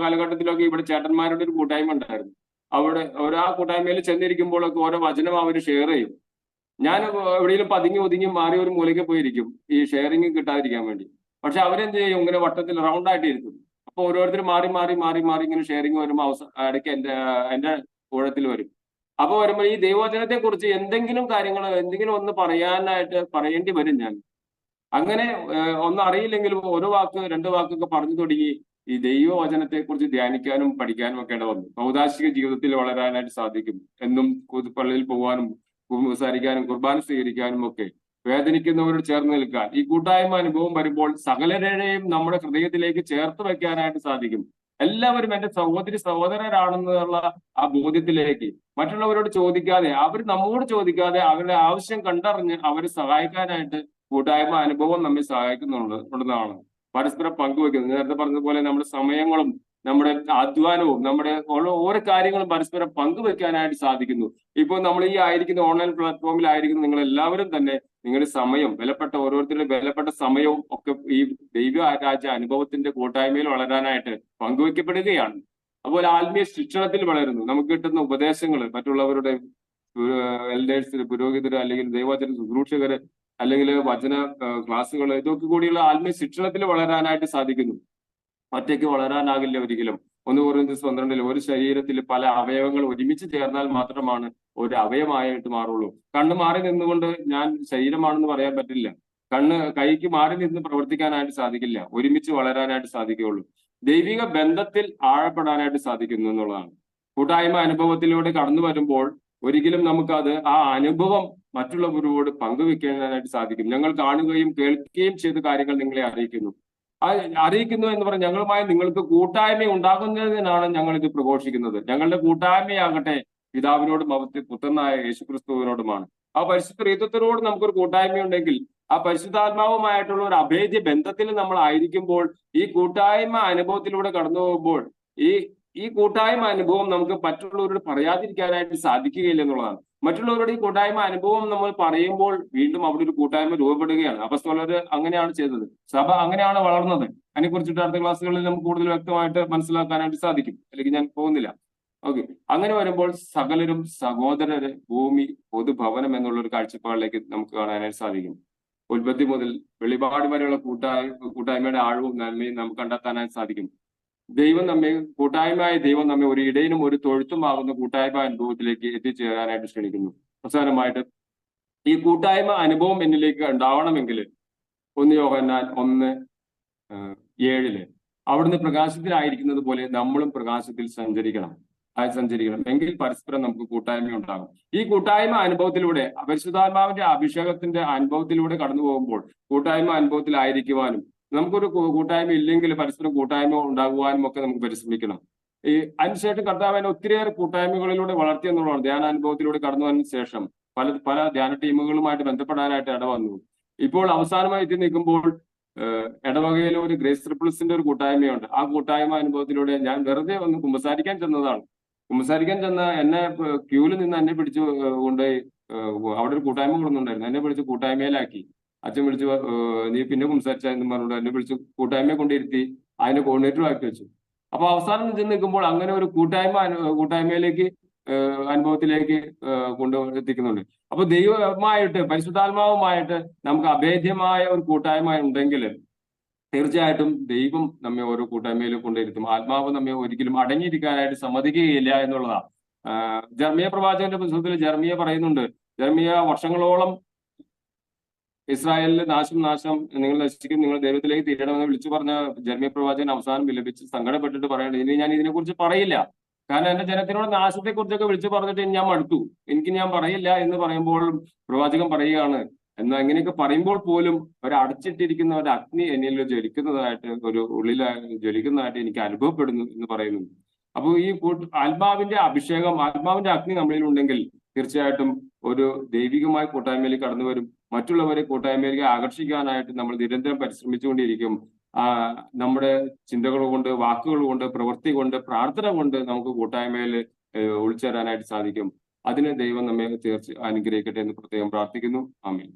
കാലഘട്ടത്തിലൊക്കെ ഇവിടെ ചേട്ടന്മാരുടെ ഒരു കൂട്ടായ്മ ഉണ്ടായിരുന്നു. അവിടെ ആ കൂട്ടായ്മയിൽ ചെന്നിരിക്കുമ്പോഴൊക്കെ ഓരോ വചനം അവർ ഷെയർ ചെയ്യും. ഞാൻ എവിടെയെങ്കിലും പതുങ്ങി ഒതുങ്ങി മാറി ഒരു മൂലയ്ക്ക് പോയിരിക്കും ഈ ഷെയറിങ് കിട്ടാതിരിക്കാൻ വേണ്ടി. പക്ഷെ അവരെന്ത് ചെയ്യും, ഇങ്ങനെ വട്ടത്തിൽ റൗണ്ടായിട്ട് ഇരിക്കും. അപ്പൊ ഓരോരുത്തർ മാറി ഇങ്ങനെ ഷെയറിങ് വരുമ്പോൾ ഇടയ്ക്ക് എന്റെ ഊഴത്തിൽ വരും. അപ്പൊ വരുമ്പോൾ ഈ ദൈവവചനത്തെ കുറിച്ച് എന്തെങ്കിലും ഒന്ന് പറയേണ്ടി വരും. ഞാൻ അങ്ങനെ ഒന്നും അറിയില്ലെങ്കിലും ഓരോ വാക്ക് 2 വാക്കൊക്കെ പറഞ്ഞു തുടങ്ങി ഈ ദൈവവചനത്തെ കുറിച്ച് ധ്യാനിക്കാനും പഠിക്കാനും ഒക്കെ വന്നു. പൗദാശിക ജീവിതത്തിൽ വളരാനായിട്ട് സാധിക്കും. എന്നും പള്ളിയിൽ പോകാനും സംസാരിക്കാനും കുർബാന സ്വീകരിക്കാനും ഒക്കെ വേദനിക്കുന്നവരോട് ചേർന്ന് നിൽക്കാൻ ഈ കൂട്ടായ്മ അനുഭവം വരുമ്പോൾ സകലരെയും നമ്മുടെ ഹൃദയത്തിലേക്ക് ചേർത്ത് വെക്കാനായിട്ട് സാധിക്കും. എല്ലാവരും എന്റെ സഹോദരരാണെന്നുള്ള ആ ബോധ്യത്തിലേക്ക് മറ്റുള്ളവരോട് ചോദിക്കാതെ, അവർ നമ്മോട് ചോദിക്കാതെ അവരുടെ ആവശ്യം കണ്ടറിഞ്ഞ് അവരെ സഹായിക്കാനായിട്ട് കൂട്ടായ്മ അനുഭവം നമ്മെ സഹായിക്കുന്നുണ്ടെന്നാണ്. പരസ്പരം പങ്കുവെക്കുന്നത്, നേരത്തെ പറഞ്ഞതുപോലെ നമ്മുടെ സമയങ്ങളും നമ്മുടെ അധ്വാനവും നമ്മുടെ ഓരോ കാര്യങ്ങളും പരസ്പരം പങ്കുവെക്കാനായിട്ട് സാധിക്കുന്നു. ഇപ്പോൾ നമ്മൾ ഈ ആയിരിക്കുന്ന ഓൺലൈൻ പ്ലാറ്റ്ഫോമിലായിരിക്കുന്ന നിങ്ങൾ എല്ലാവരും തന്നെ നിങ്ങളുടെ സമയം, ഓരോരുത്തരുടെ വിലപ്പെട്ട സമയവും ഒക്കെ ഈ ദൈവരാജ്യ അനുഭവത്തിന്റെ കൂട്ടായ്മയിൽ വളരാനായിട്ട് പങ്കുവെക്കപ്പെടുകയാണ്. അതുപോലെ ആത്മീയ ശിക്ഷണത്തിൽ വളരുന്നു. നമുക്ക് കിട്ടുന്ന ഉപദേശങ്ങൾ മറ്റുള്ളവരുടെ എൽഡേഴ്സ്, പുരോഹിതര്, അല്ലെങ്കിൽ ദൈവവചന ശുശ്രൂഷകര്, അല്ലെങ്കിൽ വചന ക്ലാസ്സുകൾ, ഇതൊക്കെ കൂടിയുള്ള ആത്മീയ ശിക്ഷണത്തിൽ വളരാനായിട്ട് സാധിക്കുന്നു. ഒറ്റയ്ക്ക് വളരാനാകില്ല ഒരിക്കലും. 1 കൊരിന്ത്യസ് 12 ഒരു ശരീരത്തിൽ പല അവയവങ്ങൾ ഒരുമിച്ച് ചേർന്നാൽ മാത്രമാണ് ഒരു അവയവമായിട്ട് മാറുള്ളൂ. കണ്ണ് മാറി നിന്നുകൊണ്ട് ഞാൻ ശരീരമാണെന്ന് പറയാൻ പറ്റില്ല. കൈക്ക് മാറി നിന്ന് പ്രവർത്തിക്കാനായിട്ട് സാധിക്കില്ല. ഒരുമിച്ച് വളരാനായിട്ട് സാധിക്കുകയുള്ളൂ. ദൈവിക ബന്ധത്തിൽ ആഴപ്പെടാനായിട്ട് സാധിക്കുന്നു എന്നുള്ളതാണ്. കൂട്ടായ്മ അനുഭവത്തിലൂടെ കടന്നു വരുമ്പോൾ ഒരിക്കലും നമുക്കത് ആ അനുഭവം മറ്റുള്ളവരോട് പങ്കുവെക്കാനായിട്ട് സാധിക്കും. ഞങ്ങൾ കാണുകയും കേൾക്കുകയും ചെയ്ത കാര്യങ്ങൾ നിങ്ങളെ അറിയിക്കുന്നു എന്ന് പറഞ്ഞ് ഞങ്ങളുമായി നിങ്ങൾക്ക് കൂട്ടായ്മ ഉണ്ടാകുന്നതിനാണ് ഞങ്ങൾ ഇത് പ്രഘോഷിക്കുന്നത്. ഞങ്ങളുടെ കൂട്ടായ്മയാകട്ടെ പിതാവിനോടും അവിടുത്തെ പുത്രനായ യേശുക്രിസ്തുവിനോടുമാണ്. ആ പരിശുദ്ധ ത്രിത്വത്തിനോട് നമുക്കൊരു കൂട്ടായ്മയുണ്ടെങ്കിൽ ആ പരിശുദ്ധാത്മാവുമായിട്ടുള്ള ഒരു അഭേദ്യ ബന്ധത്തിൽ നമ്മൾ ആയിരിക്കുമ്പോൾ ഈ കൂട്ടായ്മ അനുഭവത്തിലൂടെ കടന്നു പോകുമ്പോൾ ഈ കൂട്ടായ്മ അനുഭവം നമുക്ക് മറ്റുള്ളവരോട് പറയാതിരിക്കാനായിട്ട് സാധിക്കുകയില്ല എന്നുള്ളതാണ്. മറ്റുള്ളവരുടെ ഈ കൂട്ടായ്മ അനുഭവം നമ്മൾ പറയുമ്പോൾ വീണ്ടും അവിടെ ഒരു കൂട്ടായ്മ രൂപപ്പെടുകയാണ്. അപ്പസ്തോലർ അങ്ങനെയാണ് ചെയ്തത്. സഭ അങ്ങനെയാണ് വളർന്നത്. അതിനെക്കുറിച്ചിട്ട് അടുത്ത ക്ലാസ്സുകളിൽ നമുക്ക് കൂടുതൽ വ്യക്തമായിട്ട് മനസ്സിലാക്കാനായിട്ട് സാധിക്കും. അല്ലെങ്കിൽ ഞാൻ പോകുന്നില്ല. ഓക്കെ, അങ്ങനെ വരുമ്പോൾ സകലരും സഹോദരര്, ഭൂമി പൊതുഭവനം എന്നുള്ള ഒരു കാഴ്ചപ്പാടിലേക്ക് നമുക്ക് കാണാനായിട്ട് സാധിക്കും. ഉൽപ്പത്തി മുതൽ വെളിപാട് വരെയുള്ള കൂട്ടായ്മയുടെ ആഴവും നന്മയും നമുക്ക് കണ്ടെത്താനായിട്ട് സാധിക്കും. ദൈവം നമ്മെ ഒരു ഇടയനും ഒരു തൊഴുത്തുമാകുന്ന കൂട്ടായ്മ അനുഭവത്തിലേക്ക് എത്തിച്ചേരാനായിട്ട് ക്ഷണിക്കുന്നു. അവസാനമായിട്ട് ഈ കൂട്ടായ്മ അനുഭവം എന്നിലേക്ക് ഉണ്ടാവണമെങ്കിൽ 1 യോഹന്നാൻ 7 അവിടുന്ന് പ്രകാശത്തിലായിരിക്കുന്നത് പോലെ നമ്മളും പ്രകാശത്തിൽ സഞ്ചരിക്കണം എങ്കിൽ പരസ്പരം നമുക്ക് കൂട്ടായ്മ ഉണ്ടാകും. ഈ കൂട്ടായ്മ അനുഭവത്തിലൂടെ പരിശുദ്ധാത്മാവിന്റെ അഭിഷേകത്തിന്റെ അനുഭവത്തിലൂടെ കടന്നു പോകുമ്പോൾ കൂട്ടായ്മ അനുഭവത്തിലായിരിക്കുവാനും നമുക്കൊരു കൂട്ടായ്മ ഇല്ലെങ്കിൽ പരസ്പരം കൂട്ടായ്മ ഉണ്ടാകുവാനും ഒക്കെ നമുക്ക് പരിശ്രമിക്കണം. അതിനുശേഷം കർത്താവിനെ ഒത്തിരിയേറെ കൂട്ടായ്മകളിലൂടെ വളർത്തിയെന്നുള്ളതാണ്. ധ്യാനാനുഭവത്തിലൂടെ കടന്നു വന്നതിന് ശേഷം പല ധ്യാന ടീമുകളുമായിട്ട് ബന്ധപ്പെടാനായിട്ട് ഇടവന്നു. ഇപ്പോൾ അവസാനമായി എത്തി നിൽക്കുമ്പോൾ ഇടവകയിലെ ഒരു ഗ്രേസ് ട്രിപ്പിൾസിന്റെ ഒരു കൂട്ടായ്മയുണ്ട്. ആ കൂട്ടായ്മ അനുഭവത്തിലൂടെ ഞാൻ വെറുതെ ഒന്ന് കുമ്പസാരിക്കാൻ ചെന്നതാണ്. കുമ്പസാരിക്കാൻ ചെന്ന എന്നെ ക്യൂവിൽ നിന്ന് എന്നെ പിടിച്ചു കൊണ്ടുപോയി അവിടെ ഒരു കൂട്ടായ്മ കൊടുക്കുന്നുണ്ടായിരുന്നു. എന്നെ പിടിച്ച് കൂട്ടായ്മയിലാക്കി. അച്ഛൻ വിളിച്ചു നീ പിന്നെ കുമ്പസാരിച്ചാന്ന് പറഞ്ഞുകൊണ്ട് എന്നെ വിളിച്ച് കൂട്ടായ്മയെ കൊണ്ടിരുത്തി അതിനെ കോർഡിനേറ്ററും ആക്കി വെച്ചു. അപ്പൊ അവസാനം ചെന്ന് നിൽക്കുമ്പോൾ അങ്ങനെ ഒരു കൂട്ടായ്മയിലേക്ക് അനുഭവത്തിലേക്ക് കൊണ്ടെത്തിക്കുന്നുണ്ട്. അപ്പൊ ദൈവമായിട്ട് പരിശുദ്ധാത്മാവുമായിട്ട് നമുക്ക് അഭേദ്യമായ ഒരു കൂട്ടായ്മ ഉണ്ടെങ്കിൽ തീർച്ചയായിട്ടും ദൈവം നമ്മെ ഓരോ കൂട്ടായ്മയിൽ കൊണ്ടിരുത്തും. ആത്മാവ് നമ്മെ ഒരിക്കലും അടങ്ങിയിരിക്കാനായിട്ട് സമ്മതിക്കുകയില്ല എന്നുള്ളതാണ്. ജർമിയ പ്രവാചകന്റെ പുസ്തകത്തിൽ ജർമിയ പറയുന്നുണ്ട്. ജർമിയ വർഷങ്ങളോളം ഇസ്രായേലിലെ നാശം നിങ്ങൾ നശിക്കും, നിങ്ങൾ ദൈവത്തിലേക്ക് തിരിയണമെന്ന് വിളിച്ചു പറഞ്ഞ ജർമിയ പ്രവാചകൻ അവസാനം വിലപിച്ച് സങ്കടപ്പെട്ടിട്ട് പറയുന്നത് ഇനി ഞാൻ ഇതിനെക്കുറിച്ച് പറയില്ല, കാരണം എന്റെ ജനത്തിനോട് നാശത്തെ കുറിച്ചൊക്കെ വിളിച്ചു പറഞ്ഞിട്ട് ഞാൻ മടുത്തു, ഞാൻ പറയില്ല എന്ന് പറയുമ്പോൾ പ്രവാചകൻ പറയുകയാണ് എന്നാൽ ഇങ്ങനെയൊക്കെ പറയുമ്പോൾ പോലും അടച്ചിട്ടിരിക്കുന്ന ഒരു അഗ്നി എന്നിൽ ജ്വലിക്കുന്നതായിട്ട് ഒരു ഉള്ളിൽ ജ്വലിക്കുന്നതായിട്ട് എനിക്ക് അനുഭവപ്പെടുന്നു എന്ന് പറയുന്നു. അപ്പോൾ ഈ ആത്മാവിന്റെ അഭിഷേകം, ആത്മാവിന്റെ അഗ്നി നമ്മളിൽ ഉണ്ടെങ്കിൽ തീർച്ചയായിട്ടും ഒരു ദൈവികമായ കൂട്ടായ്മയിലേക്ക് കടന്നു വരും. മറ്റുള്ളവരെ കൂട്ടായ്മയിലേക്ക് ആകർഷിക്കാനായിട്ട് നമ്മൾ നിരന്തരം പരിശ്രമിച്ചുകൊണ്ടിരിക്കും. നമ്മുടെ ചിന്തകൾ കൊണ്ട്, വാക്കുകൾ കൊണ്ട്, പ്രവൃത്തി കൊണ്ട്, പ്രാർത്ഥന കൊണ്ട് നമുക്ക് കൂട്ടായ്മയിൽ ഉൾച്ചേരാനായിട്ട് സാധിക്കും. അതിന് ദൈവം നമ്മെ അനുഗ്രഹിക്കട്ടെ എന്ന് പ്രത്യേകം പ്രാർത്ഥിക്കുന്നു. ആമേൻ.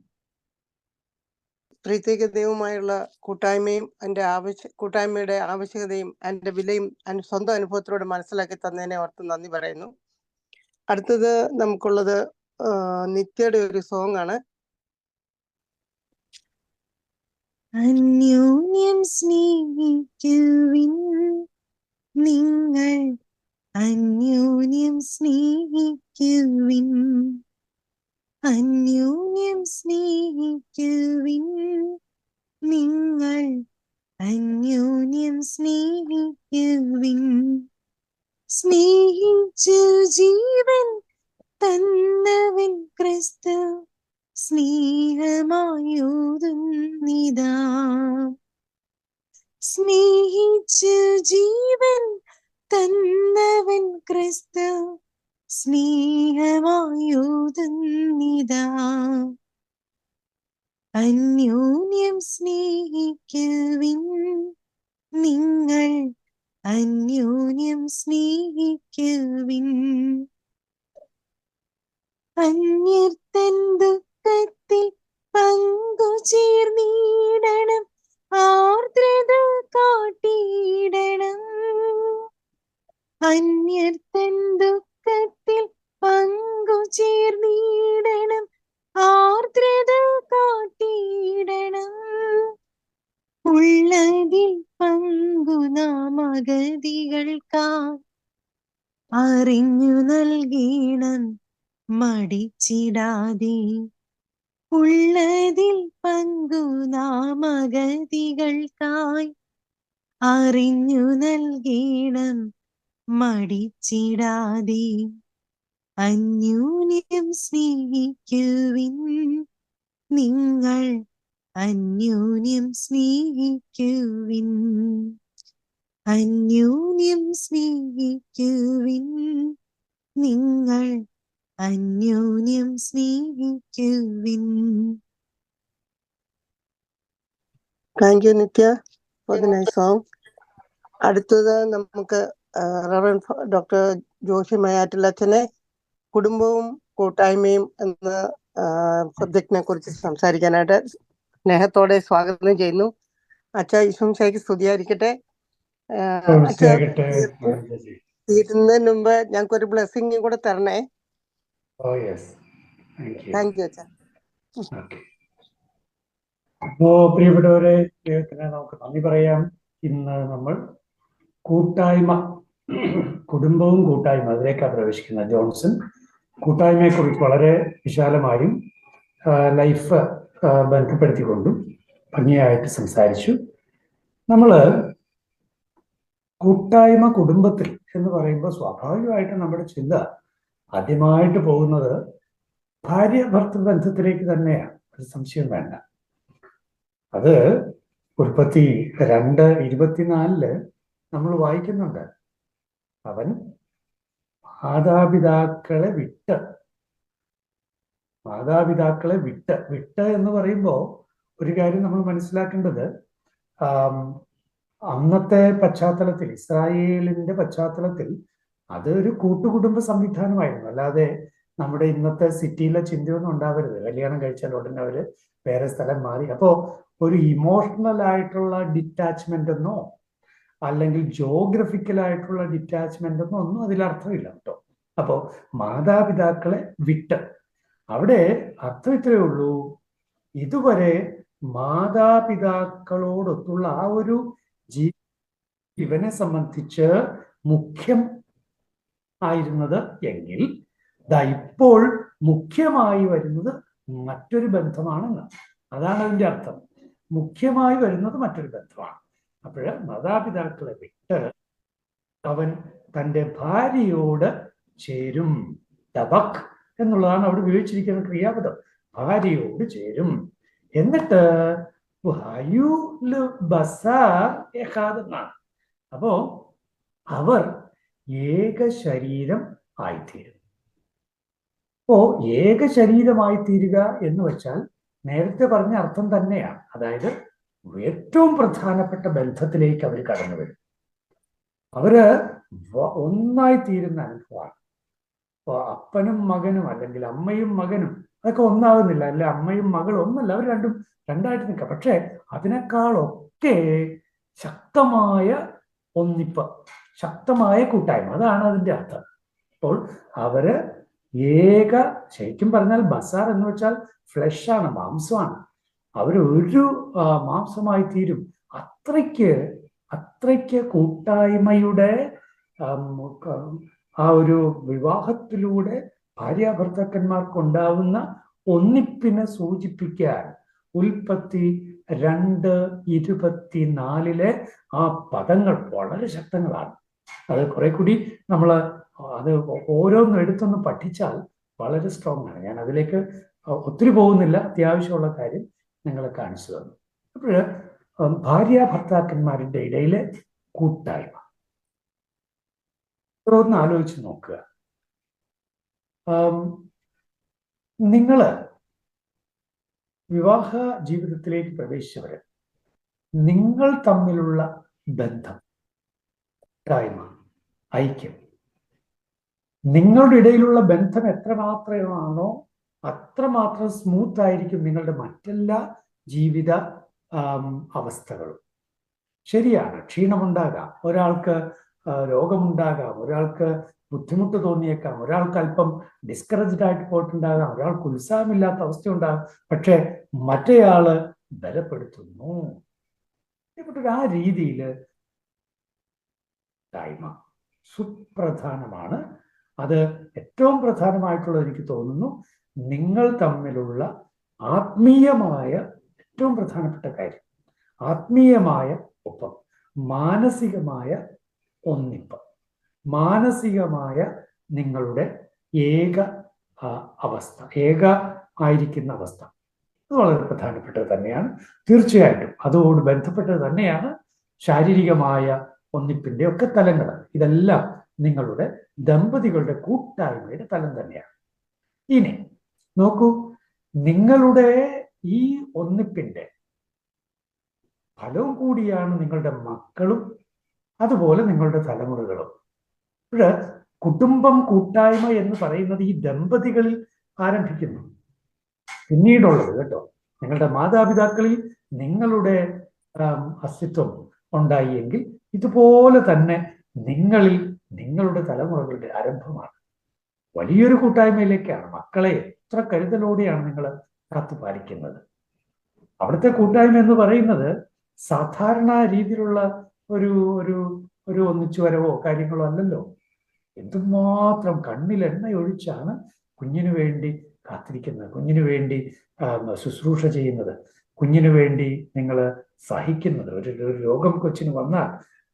ത്രിത്വിക ദൈവവുമായുള്ള കൂട്ടായ്മയും കൂട്ടായ്മയുടെ ആവശ്യകതയും അതിന്റെ വിലയും സ്വന്തം അനുഭവത്തിലൂടെ മനസ്സിലാക്കി തന്നതിനെ ഓർത്ത് നന്ദി പറയുന്നു. അടുത്തത് നമുക്കുള്ളത് നിത്യയുടെ ഒരു സോങ് ആണ്. അന്യോന്യം സ്നേഹിക്കുവിൻ നിങ്ങൾ, അന്യോന്യം സ്നേഹിക്കുവിൻ, അന്യോന്യം സ്നേഹിക്കുവിൻ നിങ്ങൾ, അന്യോന്യം സ്നേഹിക്കുവിൻ. സ്നേഹിച്ചു ജീവൻ തന്നവൻ ക്രിസ്തു സ്നേഹമായോതുന്നിതാ. സ്നേഹിച്ചു ജീവൻ തന്നവൻ ക്രിസ്തു സ്നേഹമായോതുന്നിതാ. അന്യോന്യം സ്നേഹിക്കുവിൻ നിങ്ങൾ, അന്യോന്യം സ്നേഹിക്കുവിൻ. അന്യർത്തൻ ദുഃഖത്തിൽ പങ്കുചേർന്നിടണം, ആർദ്രത കാട്ടിയിടണം. അന്യർത്തൻ ദുഃഖത്തിൽ പങ്കുചേർന്നിടണം, ആർദ്രത കാട്ടിയിടണം. ഉള്ളതിൽ പങ്കു നാം അഗതികൾക്കായി അറിഞ്ഞു നൽകണം മടിച്ചിടാതെ. ഉള്ളതിൽ പങ്കു നാം അഗതികൾക്കായി അറിഞ്ഞു നൽകണം മടിച്ചിടാതെ. അന്യോന്യം സ്നേഹിക്കുവിൻ നിങ്ങൾ, അന്യോന്യം സ്നേഹിക്കുവിൻ, അന്യോന്യം സ്നേഹിക്കുവിൻ നിങ്ങൾ, അന്യോന്യം സ്നേഹിക്കുവിൻ. Thank you Nithya for the nice song. അടുത്തത് നമുക്ക് റവറൻഡ് ഡോക്ടർ ജോഷി മയാറ്റിൽ അച്ഛനെ കുടുംബവും കൂട്ടായ്മയും എന്ന സബ്ജക്റ്റിനെ കുറിച്ച് സംസാരിക്കാനായിട്ട് സ്നേഹത്തോടെ സ്വാഗതം ചെയ്യുന്നു. അച്ഛ ഈശോമിശിഹായ്ക്ക് സ്തുതിയായിരിക്കട്ടെ. തീരുന്നതിന് മുമ്പ് ഞങ്ങൾക്ക് ഒരു ബ്ലെസ്സിംഗ് കൂടെ തരണേ. താങ്ക് യു അച്ഛ. അപ്പോ പ്രിയപ്പെട്ടവരെ, ദൈവത്തിന് നമുക്ക് നന്ദി പറയാം. ഇന്ന് നമ്മൾ കുടുംബവും കൂട്ടായ്മ അതിലേക്കാണ് പ്രവേശിക്കുന്ന ജോൺസൺ കൂട്ടായ്മയെ കുറിച്ച് വളരെ വിശാലമായും ലൈഫ് ബന്ധപ്പെടുത്തിക്കൊണ്ടും ഭംഗിയായിട്ട് സംസാരിച്ചു. നമ്മള് കൂട്ടായ്മ കുടുംബത്തിൽ എന്ന് പറയുമ്പോൾ സ്വാഭാവികമായിട്ട് നമ്മുടെ ചിന്ത ആദ്യമായിട്ട് പോകുന്നത് ഭാര്യ ഭർത്തൃ ബന്ധത്തിലേക്ക് തന്നെയാണ്, ഒരു സംശയം വേണ്ട. അത് ഉൽപ്പത്തി 2:24 നമ്മൾ വായിക്കുന്നുണ്ട്. അവൻ മാതാപിതാക്കളെ വിട്ട് എന്ന് പറയുമ്പോൾ ഒരു കാര്യം നമ്മൾ മനസ്സിലാക്കേണ്ടത്, അന്നത്തെ പശ്ചാത്തലത്തിൽ, ഇസ്രായേലിന്റെ പശ്ചാത്തലത്തിൽ അത് ഒരു കൂട്ടുകുടുംബ സംവിധാനമായിരുന്നു. അല്ലാതെ നമ്മുടെ ഇന്നത്തെ സിറ്റിയിലെ ചിന്തയൊന്നും ഉണ്ടാവരുത്. കല്യാണം കഴിച്ചാൽ ഉടനെ അവര് വേറെ സ്ഥലം മാറി. അപ്പോ ഒരു ഇമോഷണൽ ആയിട്ടുള്ള ഡിറ്റാച്ച്മെന്റ് എന്നോ അല്ലെങ്കിൽ ജോഗ്രഫിക്കൽ ആയിട്ടുള്ള ഡിറ്റാച്ച്മെന്റ് എന്നോ ഒന്നും അതിലർത്ഥമില്ല കേട്ടോ. അപ്പോ മാതാപിതാക്കളെ വിട്ട്, അവിടെ അർത്ഥം ഇത്രയേ ഉള്ളൂ, ഇതുവരെ മാതാപിതാക്കളോടൊത്തുള്ള ആ ഒരു ജീവനെ സംബന്ധിച്ച് മുഖ്യം ആയിരുന്നത് എങ്കിൽ ഇപ്പോൾ മുഖ്യമായി വരുന്നത് മറ്റൊരു ബന്ധമാണെന്ന്. അതാണ് അതിന്റെ അർത്ഥം. മുഖ്യമായി വരുന്നത് മറ്റൊരു ബന്ധമാണ്. അപ്പോഴ് മാതാപിതാക്കളെ വിട്ട് അവൻ തൻ്റെ ഭാര്യയോട് ചേരും. തബക് എന്നുള്ളതാണ് അവിടെ ഉപയോഗിച്ചിരിക്കുന്ന ക്രിയാപദം. ഭാര്യയോട് ചേരും. എന്നിട്ട് എന്നാണ്. അപ്പോ അവർ ഏക ശരീരം ആയിത്തീരും. അപ്പോ ഏക ശരീരമായി തീരുക എന്ന് വെച്ചാൽ നേരത്തെ പറഞ്ഞ അർത്ഥം തന്നെയാണ്. അതായത് ഏറ്റവും പ്രധാനപ്പെട്ട ബന്ധത്തിലേക്ക് അവർ കടന്നു വരും. അവര് ഒന്നായി തീരുന്ന അനുഭവമാണ്. അപ്പോൾ അപ്പനും മകനും അല്ലെങ്കിൽ അമ്മയും മകനും അതൊക്കെ ഒന്നാകുന്നില്ല, അല്ലെ അമ്മയും മകളും ഒന്നല്ല, അവർ രണ്ടായിട്ട് നിൽക്കാം. പക്ഷെ അതിനേക്കാളൊക്കെ ശക്തമായ ഒന്നിപ്പ്, ശക്തമായ കൂട്ടായ്മ, അതാണ് അതിന്റെ അർത്ഥം. അപ്പോൾ അവര് ശരിക്കും പറഞ്ഞാൽ ബസാർ എന്ന് വെച്ചാൽ ഫ്ലഷാണ്, മാംസമാണ്. അവരൊരു മാംസമായി തീരും. അത്രയ്ക്ക് കൂട്ടായ്മയുടെ ആ ഒരു വിവാഹത്തിലൂടെ ഭാര്യാഭർത്താക്കന്മാർക്കുണ്ടാവുന്ന ഒന്നിപ്പിനെ സൂചിപ്പിക്കാൻ ഉൽപ്പത്തി 2:24 ആ പദങ്ങൾ വളരെ ശക്തങ്ങളാണ്. അത് കുറെ കൂടി നമ്മൾ അത് ഓരോന്നും എടുത്തൊന്ന് പഠിച്ചാൽ വളരെ സ്ട്രോങ് ആണ്. ഞാൻ അതിലേക്ക് ഒത്തിരി പോകുന്നില്ല, അത്യാവശ്യമുള്ള കാര്യം നിങ്ങളെ കാണിച്ചു തന്നു. അപ്പോൾ ഭാര്യ ഭർത്താക്കന്മാരുടെ ഇടയിലെ കൂട്ടായ്മ ഒന്ന് ആലോചിച്ച് നോക്കുക. നിങ്ങള് വിവാഹ ജീവിതത്തിലേക്ക് പ്രവേശിച്ചവര്, നിങ്ങൾ തമ്മിലുള്ള ബന്ധം, കൂട്ടായ്മ, ഐക്യം, നിങ്ങളുടെ ഇടയിലുള്ള ബന്ധം എത്രമാത്രമാണോ അത്രമാത്രം സ്മൂത്ത് ആയിരിക്കും നിങ്ങളുടെ മറ്റെല്ലാ ജീവിത അവസ്ഥകളും. ശരിയാണ്, ക്ഷീണമുണ്ടാകാം, ഒരാൾക്ക് രോഗമുണ്ടാകാം, ഒരാൾക്ക് ബുദ്ധിമുട്ട് തോന്നിയേക്കാം, ഒരാൾക്ക് അല്പം ഡിസ്കറേജ്ഡ് ആയിട്ട് പോയിട്ടുണ്ടാകാം, ഒരാൾക്ക് ഉത്സാഹമില്ലാത്ത അവസ്ഥ ഉണ്ടാകാം. പക്ഷെ മറ്റേയാള് ബലപ്പെടുത്തുന്നു. ആ രീതിയിൽ കൂട്ടായ്മ സുപ്രധാനമാണ്. അത് ഏറ്റവും പ്രധാനമായിട്ടുള്ളത് എനിക്ക് തോന്നുന്നു നിങ്ങൾ തമ്മിലുള്ള ആത്മീയമായ ഏറ്റവും പ്രധാനപ്പെട്ട കാര്യം, ആത്മീയമായ ഒപ്പം മാനസികമായ ഒന്നിപ്പ്, മാനസികമായ നിങ്ങളുടെ ഏക അവസ്ഥ, ഏക ആയിരിക്കുന്ന അവസ്ഥ, അത് വളരെ പ്രധാനപ്പെട്ടത് തന്നെയാണ്. തീർച്ചയായിട്ടും അതോട് ബന്ധപ്പെട്ടത് തന്നെയാണ് ശാരീരികമായ ഒന്നിപ്പിന്റെ ഒക്കെ തലങ്ങൾ. ഇതെല്ലാം നിങ്ങളുടെ ദമ്പതികളുടെ കൂട്ടായ്മയുടെ തലം തന്നെയാണ്. ഇനി നോക്കൂ, നിങ്ങളുടെ ഈ ഒന്നിപ്പിന്റെ ഫലവും കൂടിയാണ് നിങ്ങളുടെ മക്കളും അതുപോലെ നിങ്ങളുടെ തലമുറകളും. ഇപ്പോഴ് കുടുംബം, കൂട്ടായ്മ എന്ന് പറയുന്നത് ഈ ദമ്പതികളിൽ ആരംഭിക്കുന്നു, പിന്നീടുള്ളത് കേട്ടോ. നിങ്ങളുടെ മാതാപിതാക്കളിൽ നിങ്ങളുടെ അസ്തിത്വം ഉണ്ടായി എങ്കിൽ ഇതുപോലെ തന്നെ നിങ്ങളിൽ നിങ്ങളുടെ തലമുറകളുടെ ആരംഭമാണ്. വലിയൊരു കൂട്ടായ്മയിലേക്കാണ്. മക്കളെ എത്ര കരുതലോടെയാണ് നിങ്ങൾ കാത്തുപാലിക്കുന്നത്. അവിടുത്തെ കൂട്ടായ്മ എന്ന് പറയുന്നത് സാധാരണ രീതിയിലുള്ള ഒരു ഒരു ഒരു ഒന്നിച്ചു വരവോ കാര്യങ്ങളോ അല്ലല്ലോ. എന്തുമാത്രം കണ്ണിൽ എണ്ണ ഒഴിച്ചാണ് കുഞ്ഞിനു വേണ്ടി കാത്തിരിക്കുന്നത്, കുഞ്ഞിനു വേണ്ടി ശുശ്രൂഷ ചെയ്യുന്നത്. കുഞ്ഞിന് വേണ്ടി നിങ്ങൾ സഹിക്കുന്നത്. ഒരു രോഗം കൊച്ചിന് വന്നാൽ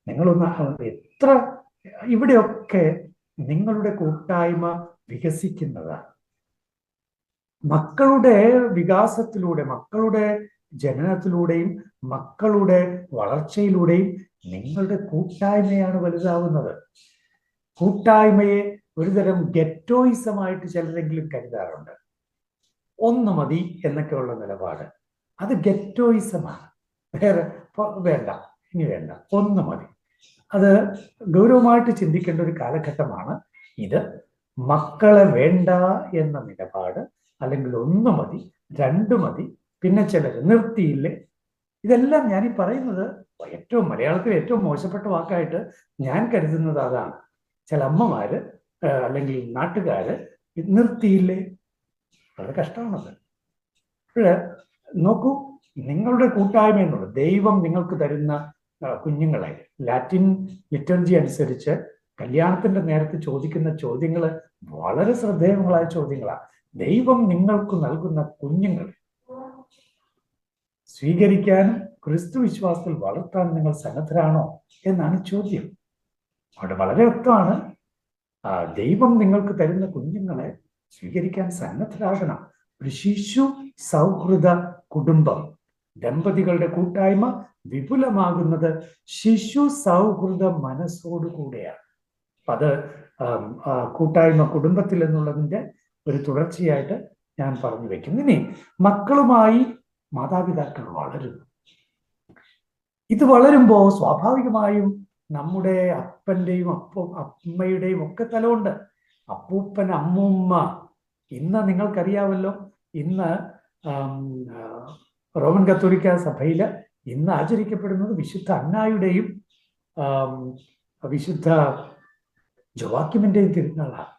നിങ്ങളൊന്ന് എത്ര ഇവിടെയൊക്കെ നിങ്ങളുടെ കൂട്ടായ്മ വികസിക്കുന്നതാണ്. മക്കളുടെ വികാസത്തിലൂടെ, മക്കളുടെ ജനനത്തിലൂടെയും മക്കളുടെ വളർച്ചയിലൂടെയും നിങ്ങളുടെ കൂട്ടായ്മയാണ് വലുതാവുന്നത്. കൂട്ടായ്മയെ ഒരുതരം ഗെറ്റോയിസമായിട്ട് ചിലരെങ്കിലും കരുതാറുണ്ട്. ഒന്ന് മതി എന്നൊക്കെയുള്ള നിലപാട്, അത് ഗെറ്റോയിസമാണ്. വേറെ വേണ്ട, ഇനി വേണ്ട, ഒന്ന് മതി. അത് ഗൗരവമായിട്ട് ചിന്തിക്കേണ്ട ഒരു കാലഘട്ടമാണ് ഇത്. മക്കളെ വേണ്ട എന്ന നിലപാട്, അല്ലെങ്കിൽ ഒന്ന് മതി, രണ്ട് മതി, പിന്നെ ചിലർ നിർത്തിയില്ലേ, ഇതെല്ലാം ഞാൻ ഈ പറയുന്നത് ഏറ്റവും മലയാളത്തിൽ ഏറ്റവും മോശപ്പെട്ട വാക്കായിട്ട് ഞാൻ കരുതുന്നത് അതാണ്. ചില അമ്മമാര് അല്ലെങ്കിൽ നാട്ടുകാര് നിർത്തിയില്ലേ, വളരെ കഷ്ടമാണത്. അപ്പോഴ് നോക്കൂ, നിങ്ങളുടെ കൂട്ടായ്മ എന്നുള്ളത് ദൈവം നിങ്ങൾക്ക് തരുന്ന കുഞ്ഞുങ്ങളെ, ലാറ്റിൻ ലിറ്റർജി അനുസരിച്ച് കല്യാണത്തിന്റെ നേരത്തെ ചോദിക്കുന്ന ചോദ്യങ്ങൾ വളരെ ശ്രദ്ധേയങ്ങളായ ചോദ്യങ്ങളാണ്. ദൈവം നിങ്ങൾക്ക് നൽകുന്ന കുഞ്ഞുങ്ങളെ സ്വീകരിക്കാനും ക്രിസ്തു വിശ്വാസത്തിൽ വളർത്താൻ നിങ്ങൾ സന്നദ്ധരാണോ എന്നാണ് ചോദ്യം. അവിടെ വളരെ വ്യക്തമാണ്, ദൈവം നിങ്ങൾക്ക് തരുന്ന കുഞ്ഞുങ്ങളെ സ്വീകരിക്കാൻ സന്നദ്ധരാകണം. ഒരു ശിശു സൗഹൃദ കുടുംബം, ദമ്പതികളുടെ കൂട്ടായ്മ വിപുലമാകുന്നത് ശിശു സൗഹൃദ മനസ്സോടുകൂടെയാണ്. അത് കൂട്ടായ്മ കുടുംബത്തിൽ എന്നുള്ളതിൻ്റെ ഒരു തുടർച്ചയായിട്ട് ഞാൻ പറഞ്ഞു വെക്കുന്നു. ഇനി മക്കളുമായി മാതാപിതാക്കൾ വളരുന്നു. ഇത് വളരുമ്പോൾ സ്വാഭാവികമായും നമ്മുടെ അപ്പൻ്റെയും അമ്മയുടെയും ഒക്കെ തലമുണ്ട്. അപ്പൂപ്പൻ, അമ്മൂമ്മ. ഇന്ന് നിങ്ങൾക്കറിയാമല്ലോ, ഇന്ന് റോമൻ കത്തോലിക്ക സഭയിൽ ഇന്ന് ആചരിക്കപ്പെടുന്നത് വിശുദ്ധ അന്നായുടെയും വിശുദ്ധ ജോവാക്യമിൻ്റെയും തിരുനാളാണ്.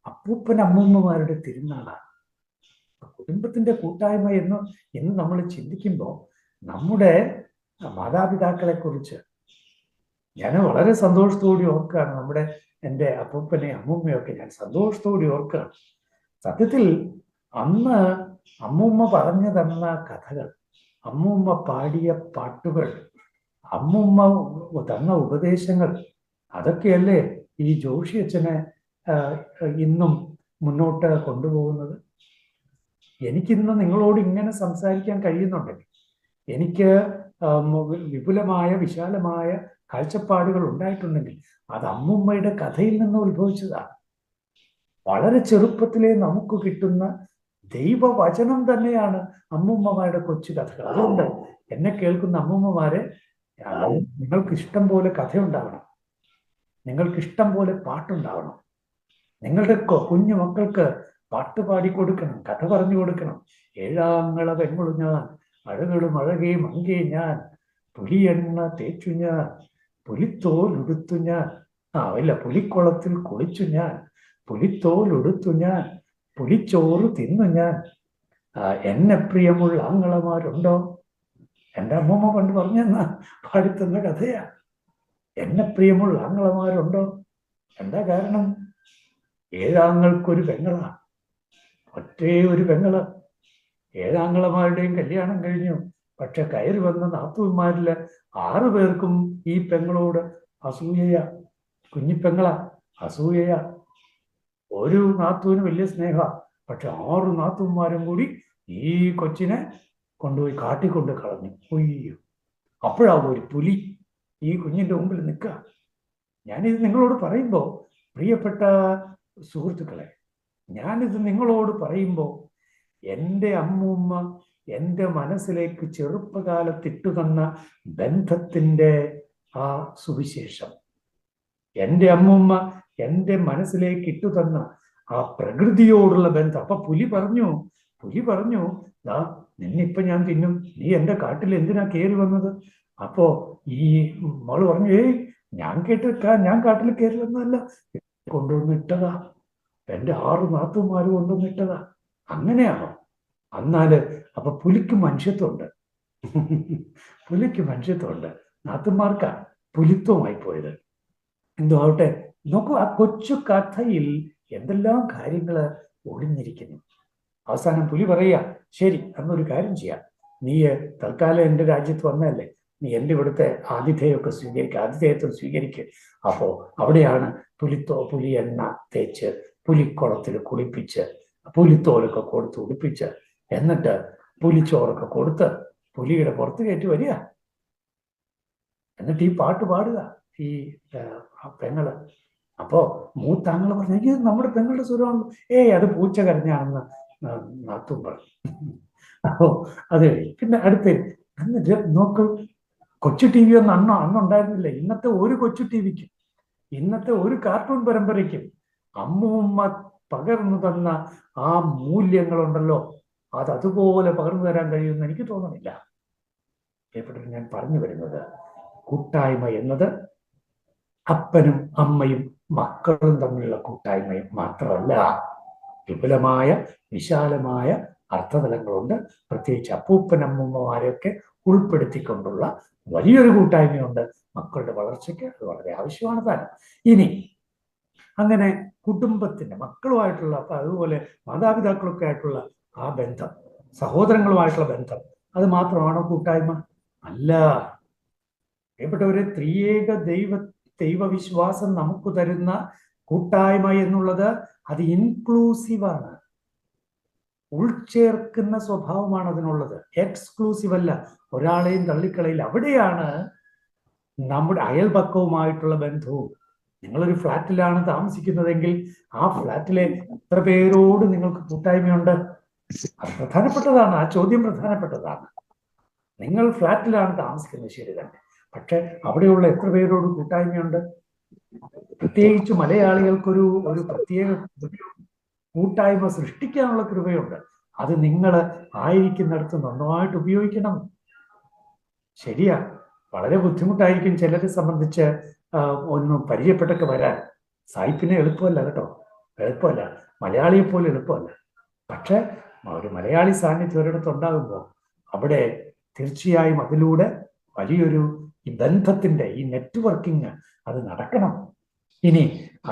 അപ്പൂപ്പൻ അമ്മൂമ്മമാരുടെ തിരുനാളാണ്. കുടുംബത്തിന്റെ കൂട്ടായ്മ എന്ന് നമ്മൾ ചിന്തിക്കുമ്പോൾ നമ്മുടെ മാതാപിതാക്കളെ കുറിച്ച് ഞാൻ വളരെ സന്തോഷത്തോടെ ഓർക്കുകയാണ്. എൻ്റെ അപ്പൂപ്പനെയും അമ്മൂമ്മയൊക്കെ ഞാൻ സന്തോഷത്തോടെ ഓർക്കുകയാണ്. സത്യത്തിൽ അന്ന് അമ്മൂമ്മ പറഞ്ഞു തന്ന കഥകൾ, അമ്മൂമ്മ പാടിയ പാട്ടുകൾ, അമ്മൂമ്മ തന്ന ഉപദേശങ്ങൾ, അതൊക്കെയല്ലേ ഈ ജോഷി അച്ഛനെ ഇന്നും മുന്നോട്ട് കൊണ്ടുപോകുന്നത്. എനിക്കിന്ന് നിങ്ങളോട് ഇങ്ങനെ സംസാരിക്കാൻ കഴിയുന്നുണ്ടെങ്കിൽ, എനിക്ക് വിപുലമായ വിശാലമായ കാഴ്ചപ്പാടുകൾ ഉണ്ടായിട്ടുണ്ടെങ്കിൽ അത് അമ്മൂമ്മയുടെ കഥയിൽ നിന്ന് ഉത്ഭവിച്ചതാണ്. വളരെ ചെറുപ്പത്തിലേ നമുക്ക് കിട്ടുന്ന ദൈവവചനം തന്നെയാണ് അമ്മൂമ്മമാരുടെ കൊച്ചു കഥകൾ. അതുകൊണ്ട് എന്നെ കേൾക്കുന്ന അമ്മൂമ്മമാരെ, നിങ്ങൾക്ക് ഇഷ്ടം പോലെ കഥയുണ്ടാവണം, നിങ്ങൾക്ക് ഇഷ്ടം പോലെ പാട്ടുണ്ടാവണം. നിങ്ങളുടെ കുഞ്ഞു മക്കൾക്ക് പാട്ട് പാടിക്കൊടുക്കണം, കഥ പറഞ്ഞു കൊടുക്കണം. ഏഴാങ്ങള പെൺകുളു ഞാൻ, അഴകളും അഴകയും അങ്കേ ഞാൻ, പുലിയെണ്ണ തേച്ചു ഞാൻ, പുലിത്തോലുടുത്തു ഞാൻ, പുലിക്കുളത്തിൽ കുളിച്ചു ഞാൻ, പുലിത്തോലുടുത്തു ഞാൻ, പുലിച്ചോറ് തിന്നു ഞാൻ, എന്നെ പ്രിയമുള്ള ആങ്ങളമാരുണ്ടോ? എൻ്റെ അമ്മൂമ്മ പണ്ട് പറഞ്ഞെന്നാ പാടിത്തന്ന കഥയാ. എന്നെ പ്രിയമുള്ള ആങ്ങളമാരുണ്ടോ? എന്താ കാരണം? ഏഴാങ്ങൾക്കൊരു പെങ്ങളാ, ഒറ്റേ ഒരു പെങ്ങള്. ഏഴാങ്ങളമാരുടെയും കല്യാണം കഴിഞ്ഞു. പക്ഷെ കയറി വന്ന നാത്തൂന്മാരില് 6 പേർക്കും ഈ പെങ്ങളോട് അസൂയയാ. കുഞ്ഞിപ്പെങ്ങളാ, അസൂയയാ. ഒരു നാത്തൂന് വലിയ സ്നേഹ, പക്ഷെ 6 നാത്തൂന്മാരും കൂടി ഈ കൊച്ചിനെ കൊണ്ടുപോയി കാട്ടിക്കൊണ്ട് കളഞ്ഞു. ഒയ്യോ, അപ്പോഴാവും ഒരു പുലി ഈ കുഞ്ഞിന്റെ മുമ്പിൽ നിൽക്കുക. ഞാനിത് നിങ്ങളോട് പറയുമ്പോൾ, പ്രിയപ്പെട്ട സുഹൃത്തുക്കളെ, ഞാനിത് നിങ്ങളോട് പറയുമ്പോൾ എൻ്റെ അമ്മൂമ്മ എൻ്റെ മനസ്സിലേക്ക് ചെറുപ്പകാലത്തിട്ടു തന്ന ബന്ധത്തിൻ്റെ ആ സുവിശേഷം, എൻ്റെ അമ്മൂമ്മ എൻ്റെ മനസ്സിലേക്ക് ഇട്ടു തന്ന ആ പ്രകൃതിയോടുള്ള ബന്ധം. അപ്പൊ പുലി പറഞ്ഞു ദാ നിന്നിപ്പൊ ഞാൻ തിന്നും, നീ എൻ്റെ കാട്ടിൽ എന്തിനാ കയറി വന്നത്? അപ്പോ ഈ മോള് പറഞ്ഞു, ഞാൻ കാട്ടിൽ കയറി വന്നതല്ല, കൊണ്ടുവന്നിട്ടതാ, എൻ്റെ 6 നാത്തുമാര് കൊണ്ടുവന്നിട്ടതാ. അങ്ങനെയാണോ? എന്നാല് അപ്പൊ പുലിക്ക് മനുഷ്യത്വമുണ്ട്. പുലിക്ക് മനുഷ്യത്വമുണ്ട്, നാത്തുമാർക്കാ പുലിത്വമായി പോയത്. എന്തോ ആവട്ടെ, നോക്കൂ, ആ കൊച്ചു കഥയിൽ എന്തെല്ലാം കാര്യങ്ങള് ഒളിഞ്ഞിരിക്കുന്നു. അവസാനം പുലി പറയാ, ശരി, അന്നൊരു കാര്യം ചെയ്യാം, നീ തൽക്കാലം എൻ്റെ രാജ്യത്ത് വന്നതല്ലേ, നീ എൻ്റെ ഇവിടുത്തെ ആതിഥേയമൊക്കെ ആതിഥേയത്വം സ്വീകരിക്കുക. അപ്പോ അവിടെയാണ് പുലി എണ്ണ തേച്ച് പുലിക്കുളത്തിൽ കുളിപ്പിച്ച് പുലിത്തോലൊക്കെ കൊടുത്ത് ഉടുപ്പിച്ച് എന്നിട്ട് പുലിച്ചോറൊക്കെ കൊടുത്ത് പുലിയുടെ പുറത്ത് കയറ്റി വരിക. എന്നിട്ട് ഈ പാട്ട് പാടുക ഈ പെങ്ങള്. അപ്പോ മൂത്താങ്ങള് പറഞ്ഞു, എനിക്ക് നമ്മുടെ പെങ്ങളുടെ സ്വരമാണല്ലോ. അത് പൂച്ച കരഞ്ഞാണെന്ന് നാത്തും പറഞ്ഞു. അപ്പോ അത് പിന്നെ അടുത്ത് എന്നിട്ട് നോക്ക്, കൊച്ചു ടി വി ഒന്നും അന്നുണ്ടായിരുന്നില്ല. ഇന്നത്തെ ഒരു കൊച്ചു ടി വിക്കും ഇന്നത്തെ ഒരു കാർട്ടൂൺ പരമ്പരയ്ക്കും അമ്മൂമ്മ പകർന്നു തന്ന ആ മൂല്യങ്ങളുണ്ടല്ലോ, അതുപോലെ പകർന്നു തരാൻ കഴിയുമെന്ന് എനിക്ക് തോന്നുന്നില്ല. എപ്പോഴും ഞാൻ പറഞ്ഞു വരുന്നത്, കൂട്ടായ്മ എന്നത് അപ്പനും അമ്മയും മക്കളും തമ്മിലുള്ള കൂട്ടായ്മയും മാത്രമല്ല, വിപുലമായ വിശാലമായ അർത്ഥതലങ്ങളുണ്ട്. പ്രത്യേകിച്ച് അപ്പൂപ്പനമ്മൂമ്മമാരെയൊക്കെ ഉൾപ്പെടുത്തിക്കൊണ്ടുള്ള വലിയൊരു കൂട്ടായ്മയുണ്ട് മക്കളുടെ വളർച്ചയ്ക്ക്. അത് വളരെ ആവശ്യമാണ് താനും. ഇനി അങ്ങനെ കുടുംബത്തിന്റെ മക്കളുമായിട്ടുള്ള, അതുപോലെ മാതാപിതാക്കളൊക്കെ ആയിട്ടുള്ള ആ ബന്ധം, സഹോദരങ്ങളുമായിട്ടുള്ള ബന്ധം, അത് മാത്രമാണോ കൂട്ടായ്മ? അല്ല. പ്രിയപ്പെട്ടവരെ, ത്രിയേക ദൈവവിശ്വാസം നമുക്ക് തരുന്ന കൂട്ടായ്മ എന്നുള്ളത് അത് ഇൻക്ലൂസീവാണ്, ഉൾച്ചേർക്കുന്ന സ്വഭാവമാണ് അതിനുള്ളത്. എക്സ്ക്ലൂസീവ് അല്ല, ഒരാളെയും തള്ളിക്കളയില്ല. അവിടെയാണ് നമ്മുടെ അയൽപക്കവുമായിട്ടുള്ള ബന്ധവും. നിങ്ങളൊരു ഫ്ലാറ്റിലാണ് താമസിക്കുന്നതെങ്കിൽ ആ ഫ്ലാറ്റിലെ എത്ര പേരോട് നിങ്ങൾക്ക് കൂട്ടായ്മയുണ്ട്? അത് പ്രധാനപ്പെട്ടതാണ്. ആ ചോദ്യം പ്രധാനപ്പെട്ടതാണ്. നിങ്ങൾ ഫ്ലാറ്റിലാണ് താമസിക്കുന്നത്, ശരി തന്നെ, പക്ഷെ അവിടെയുള്ള എത്ര പേരോട് കൂട്ടായ്മയുണ്ട്? പ്രത്യേകിച്ച് മലയാളികൾക്കൊരു പ്രത്യേക കൂട്ടായ്മ സൃഷ്ടിക്കാനുള്ള കൃപയുണ്ട്. അത് നിങ്ങൾ ആയിരിക്കുന്നിടത്ത് നന്നായിട്ട് ഉപയോഗിക്കണം. ശരിയാ, വളരെ ബുദ്ധിമുട്ടായിരിക്കും ചിലരെ സംബന്ധിച്ച് ഒന്ന് പരിചയപ്പെട്ടൊക്കെ വരാൻ. സായിപ്പിനെ എളുപ്പമല്ല കേട്ടോ, എളുപ്പമല്ല, മലയാളിയെ പോലെ എളുപ്പമല്ല. പക്ഷെ ഒരു മലയാളി സാന്നിധ്യം ഒരിടത്തുണ്ടാകുമ്പോൾ അവിടെ തീർച്ചയായും അതിലൂടെ വലിയൊരു ഈ ബന്ധത്തിന്റെ ഈ നെറ്റ്വർക്കിംഗ് അത് നടക്കണം. ഇനി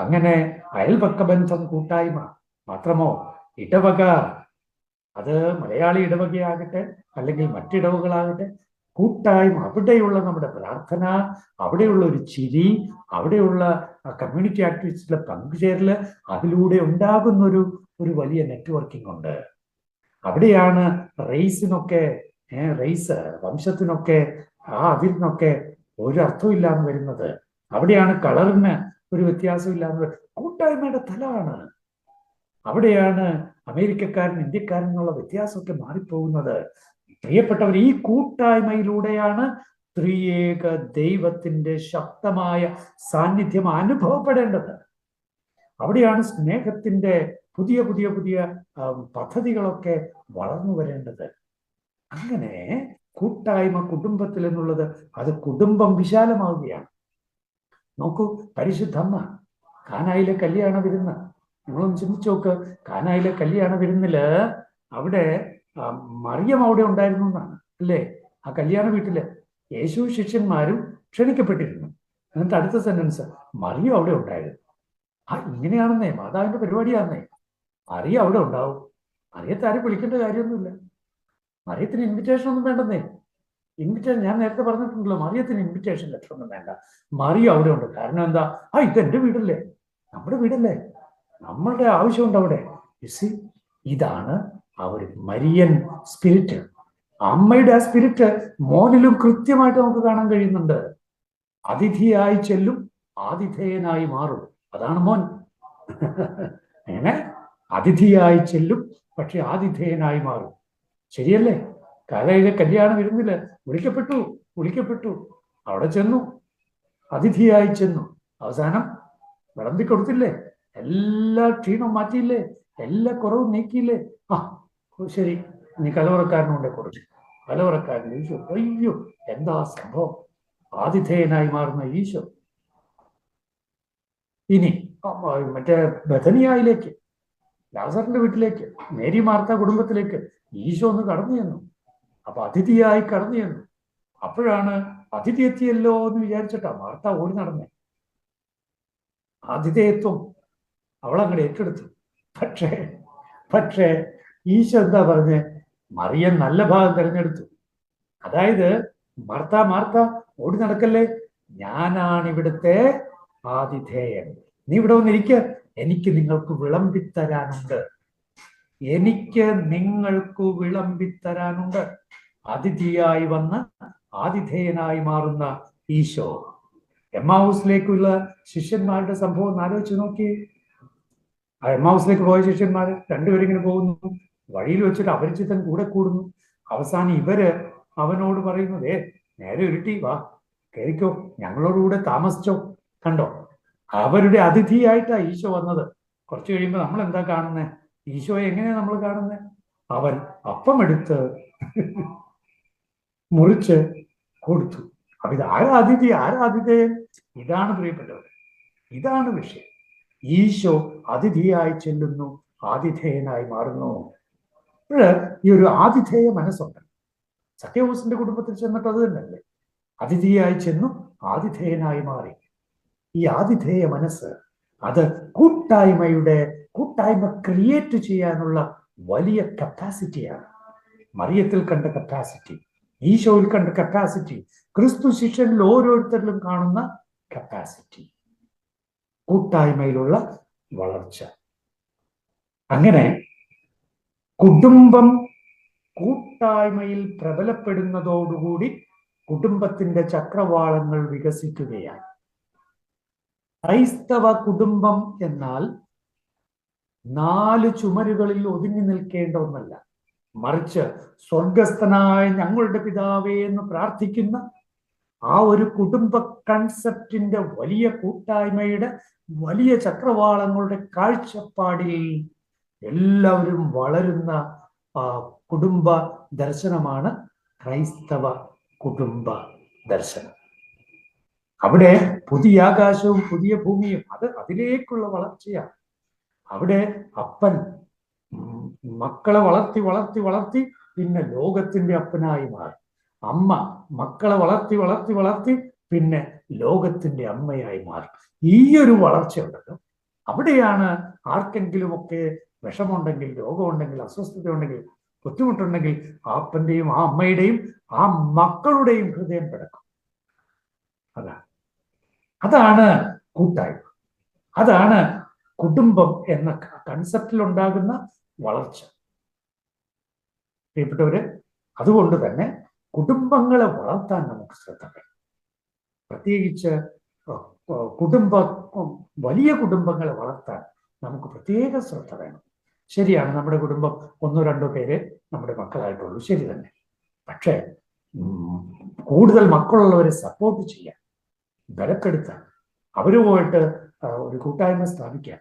അങ്ങനെ അയൽപക്ക ബന്ധം കൂട്ടായ്മ മാത്രമോ, ഇടവക, അത് മലയാളി ഇടവകയാകട്ടെ അല്ലെങ്കിൽ മറ്റിടവകളാകട്ടെ, കൂട്ടായ്മ, അവിടെയുള്ള നമ്മുടെ പ്രാർത്ഥന, അവിടെയുള്ള ഒരു ചിരി, അവിടെയുള്ള കമ്മ്യൂണിറ്റി ആക്ടിവിറ്റീസിലെ പങ്കുചേരല്, അതിലൂടെ ഉണ്ടാകുന്ന ഒരു വലിയ നെറ്റ്വർക്കിംഗ് ഉണ്ട്. അവിടെയാണ് റേസിനൊക്കെ വംശത്തിനൊക്കെ അതിനൊക്കെ ഒരു അർത്ഥമില്ലാന്ന് വരുന്നത്. അവിടെയാണ് കളറിന് ഒരു വ്യത്യാസം ഇല്ലാന്ന് കൂട്ടായ്മയുടെ തലമാണ്. അവിടെയാണ് അമേരിക്കക്കാരൻ ഇന്ത്യക്കാരൻ എന്നുള്ള വ്യത്യാസമൊക്കെ മാറിപ്പോകുന്നത്. പ്രിയപ്പെട്ടവർ, ഈ കൂട്ടായ്മയിലൂടെയാണ് ത്രിയേക ദൈവത്തിന്റെ ശക്തമായ സാന്നിധ്യം അനുഭവപ്പെടേണ്ടത്. അവിടെയാണ് സ്നേഹത്തിന്റെ പുതിയ പുതിയ പുതിയ പദ്ധതികളൊക്കെ വളർന്നു വരേണ്ടത്. അങ്ങനെ കൂട്ടായ്മ കുടുംബത്തിൽ എന്നുള്ളത് അത് കുടുംബം വിശാലമാവുകയാണ്. നോക്കൂ, പരിശുദ്ധമ്മ കാനായിലെ കല്യാണ വിരുന്ന് നിങ്ങളൊന്ന് ചിന്തിച്ചു നോക്ക്. കാനായിലെ കല്യാണ വിരുന്നില് അവിടെ മറിയം അവിടെ ഉണ്ടായിരുന്നു എന്നാണ് അല്ലേ? ആ കല്യാണ വീട്ടില് യേശു ശിഷ്യന്മാരും ക്ഷണിക്കപ്പെട്ടിരുന്നു. എന്നിട്ട് അടുത്ത സെന്റൻസ്, മറിയം അവിടെ ഉണ്ടായിരുന്നു. ഇങ്ങനെയാണെന്നേ, മാതാവിന്റെ പരിപാടിയാണെന്നേ. മറിയം അവിടെ ഉണ്ടാവും. മറിയത്തെ ആരും വിളിക്കേണ്ട കാര്യമൊന്നുമില്ല. മറിയത്തിന് ഇൻവിറ്റേഷൻ ഒന്നും വേണ്ടെന്നേ. ഇൻവിറ്റേഷൻ ഞാൻ നേരത്തെ പറഞ്ഞിട്ടുണ്ടല്ലോ, മറിയത്തിന് ഇൻവിറ്റേഷൻ ലെറ്റർ ഒന്നും വേണ്ട. മറിയം അവിടെ ഉണ്ട്. കാരണം എന്താ? ഇതെന്റെ വീടല്ലേ, നമ്മുടെ വീടല്ലേ, നമ്മളുടെ ആവശ്യമുണ്ട് അവിടെ. ഇതാണ് ആ ഒരു മരിയൻ സ്പിരിറ്റ്. അമ്മയുടെ ആ സ്പിരിറ്റ് മോനിലും കൃത്യമായിട്ട് നമുക്ക് കാണാൻ കഴിയുന്നുണ്ട്. അതിഥിയായി ചെല്ലും, ആതിഥേയനായി മാറും. അതാണ് മോൻ. അങ്ങനെ അതിഥിയായി ചെല്ലും, പക്ഷെ ആതിഥേയനായി മാറും. ശരിയല്ലേ? കാലയിലെ കല്യാണം വിരുന്നില് വിളിക്കപ്പെട്ടു, അവിടെ ചെന്നു, അതിഥിയായി ചെന്നു. അവസാനം വിളമ്പിക്കൊടുത്തില്ലേ? എല്ലാ ക്ഷീണവും മാറ്റിയില്ലേ? എല്ലാ കുറവും നീക്കിയില്ലേ? ശരി, നീ കലവറക്കാരനുണ്ടെ കൊടുത്തു. കലവറക്കാരൻ ഈശോ, അയ്യോ എന്താ സംഭവം! ആതിഥേയനായി മാറുന്ന ഈശോ. ഇനി മറ്റേ ബഥനിയായിലേക്ക്, ലാസറിന്റെ വീട്ടിലേക്ക്, മേരി മാർത്ത കുടുംബത്തിലേക്ക് ഈശോ ഒന്ന് കടന്നു ചെന്നു. അപ്പൊ അതിഥിയായി കടന്നു ചെന്നു. അപ്പോഴാണ് അതിഥി എത്തിയല്ലോ എന്ന് വിചാരിച്ചിട്ടാ മാർത്ത ഓടി നടന്നേ. ആതിഥേയത്വം അവളങ്ങടെ ഏറ്റെടുത്തു. പക്ഷേ ഈശോ എന്താ പറഞ്ഞേ? മറിയം നല്ല ഭാഗം തിരഞ്ഞെടുത്തു. അതായത് മാർത്ത ഓടി നടക്കല്ലേ, ഞാനാണ് ഇവിടുത്തെ ആതിഥേയൻ. നീ ഇവിടെ വന്നിരിക്ക, എനിക്ക് നിങ്ങൾക്ക് വിളമ്പിത്തരാനുണ്ട്. എനിക്ക് നിങ്ങൾക്ക് വിളമ്പിത്തരാനുണ്ട്. അതിഥിയായി വന്ന് ആതിഥേയനായി മാറുന്ന ഈശോ. എമ്മാവൂസിലേക്കുള്ള ശിഷ്യന്മാരുടെ സംഭവം ഒന്ന് ആലോചിച്ച് നോക്കിയേ. ആ എമ്മാവൂസിലേക്ക് പോയ ശിഷ്യന്മാർ രണ്ടുപേരിങ്ങനെ പോകുന്നു. വഴിയിൽ വെച്ചിട്ട് അപരിചിതൻ കൂടെ കൂടുന്നു. അവസാനം ഇവര് അവനോട് പറയുന്നത്, നേരെ ഉരുട്ടി വാ, കേറിക്കോ, ഞങ്ങളോടുകൂടെ താമസിച്ചോ. കണ്ടോ, അവരുടെ അതിഥിയായിട്ടാ ഈശോ വന്നത്. കുറച്ച് കഴിയുമ്പോൾ നമ്മൾ എന്താ കാണുന്നത്? ഈശോയെ എങ്ങനെയാ നമ്മൾ കാണുന്നത്? അവൻ അപ്പമെടുത്ത് മുറിച്ച് കൊടുത്തു. അപ്പൊ ഇത് ആരാതിഥേയൻ? ഇതാണ് പ്രിയപ്പെട്ടവർ, ഇതാണ് വിഷയം. ഈശോ അതിഥിയായി ചെല്ലുന്നു, ആതിഥേയനായി മാറുന്നു. ഈ ഒരു ആതിഥേയ മനസ്സുണ്ട്. സഖ്യവൂസിന്റെ കുടുംബത്തിൽ ചെന്നിട്ട് അത് തന്നെയല്ലേ, അതിഥിയായി ചെന്നു ആതിഥേയനായി മാറി. ഈ ആതിഥേയ മനസ്സ് അത് കൂട്ടായ്മ ക്രിയേറ്റ് ചെയ്യാനുള്ള വലിയ കപ്പാസിറ്റിയാണ്. മറിയത്തിൽ കണ്ട കപ്പാസിറ്റി, ഈശോയിൽ കണ്ട കപ്പാസിറ്റി, ക്രിസ്തു ശിഷ്യനിൽ ഓരോരുത്തരിലും കാണുന്ന കപ്പാസിറ്റി, കൂട്ടായ്മയിലുള്ള വളർച്ച. അങ്ങനെ കുടുംബം കൂട്ടായ്മയിൽ പ്രബലപ്പെടുന്നതോടുകൂടി കുടുംബത്തിന്റെ ചക്രവാളങ്ങൾ വികസിക്കുകയാണ്. ക്രൈസ്തവ കുടുംബം എന്നാൽ 4 ചുമരുകളിൽ ഒതുങ്ങി നിൽക്കേണ്ട ഒന്നല്ല, മറിച്ച് സ്വർഗസ്ഥനായ ഞങ്ങളുടെ പിതാവേ എന്ന് പ്രാർത്ഥിക്കുന്ന ആ ഒരു കുടുംബ കൺസെപ്റ്റിന്റെ വലിയ കൂട്ടായ്മയുടെ വലിയ ചക്രവാളങ്ങളുടെ കാഴ്ചപ്പാടിൽ എല്ലാവരും വളരുന്ന കുടുംബ ദർശനമാണ് ക്രൈസ്തവ കുടുംബ ദർശനം. അവിടെ പുതിയ ആകാശവും പുതിയ ഭൂമിയും, അതിലേക്കുള്ള വളർച്ചയാണ്. അവിടെ അപ്പൻ മക്കളെ വളർത്തി വളർത്തി വളർത്തി പിന്നെ ലോകത്തിന്റെ അപ്പനായി മാറി. അമ്മ മക്കളെ വളർത്തി വളർത്തി വളർത്തി പിന്നെ ലോകത്തിന്റെ അമ്മയായി മാറി. ഈ ഒരു വളർച്ചയുണ്ടല്ലോ, അവിടെയാണ് ആർക്കെങ്കിലുമൊക്കെ വിഷമുണ്ടെങ്കിൽ, രോഗമുണ്ടെങ്കിൽ, അസ്വസ്ഥത ഉണ്ടെങ്കിൽ, ബുദ്ധിമുട്ടുണ്ടെങ്കിൽ ആ അപ്പന്റെയും ആ അമ്മയുടെയും ആ മക്കളുടെയും ഹൃദയം പിടക്കും. അതാണ് കൂട്ടായ്മ, അതാണ് കുടുംബം എന്ന കൺസെപ്റ്റിൽ ഉണ്ടാകുന്ന വളർച്ച. പ്രിയപ്പെട്ടവര്, അതുകൊണ്ട് തന്നെ കുടുംബങ്ങളെ വളർത്താൻ നമുക്ക് ശ്രദ്ധ വേണം. പ്രത്യേകിച്ച് വലിയ കുടുംബങ്ങളെ വളർത്താൻ നമുക്ക് പ്രത്യേക ശ്രദ്ധ വേണം. ശരിയാണ്, നമ്മുടെ കുടുംബം 1-2 പേരെ നമ്മുടെ മക്കളായിട്ടുള്ളൂ, ശരി തന്നെ. പക്ഷേ കൂടുതൽ മക്കളുള്ളവരെ സപ്പോർട്ട് ചെയ്യാൻ, ബലപ്പെടുത്താൻ, അവരുമായിട്ട് ഒരു കൂട്ടായ്മ സ്ഥാപിക്കാൻ,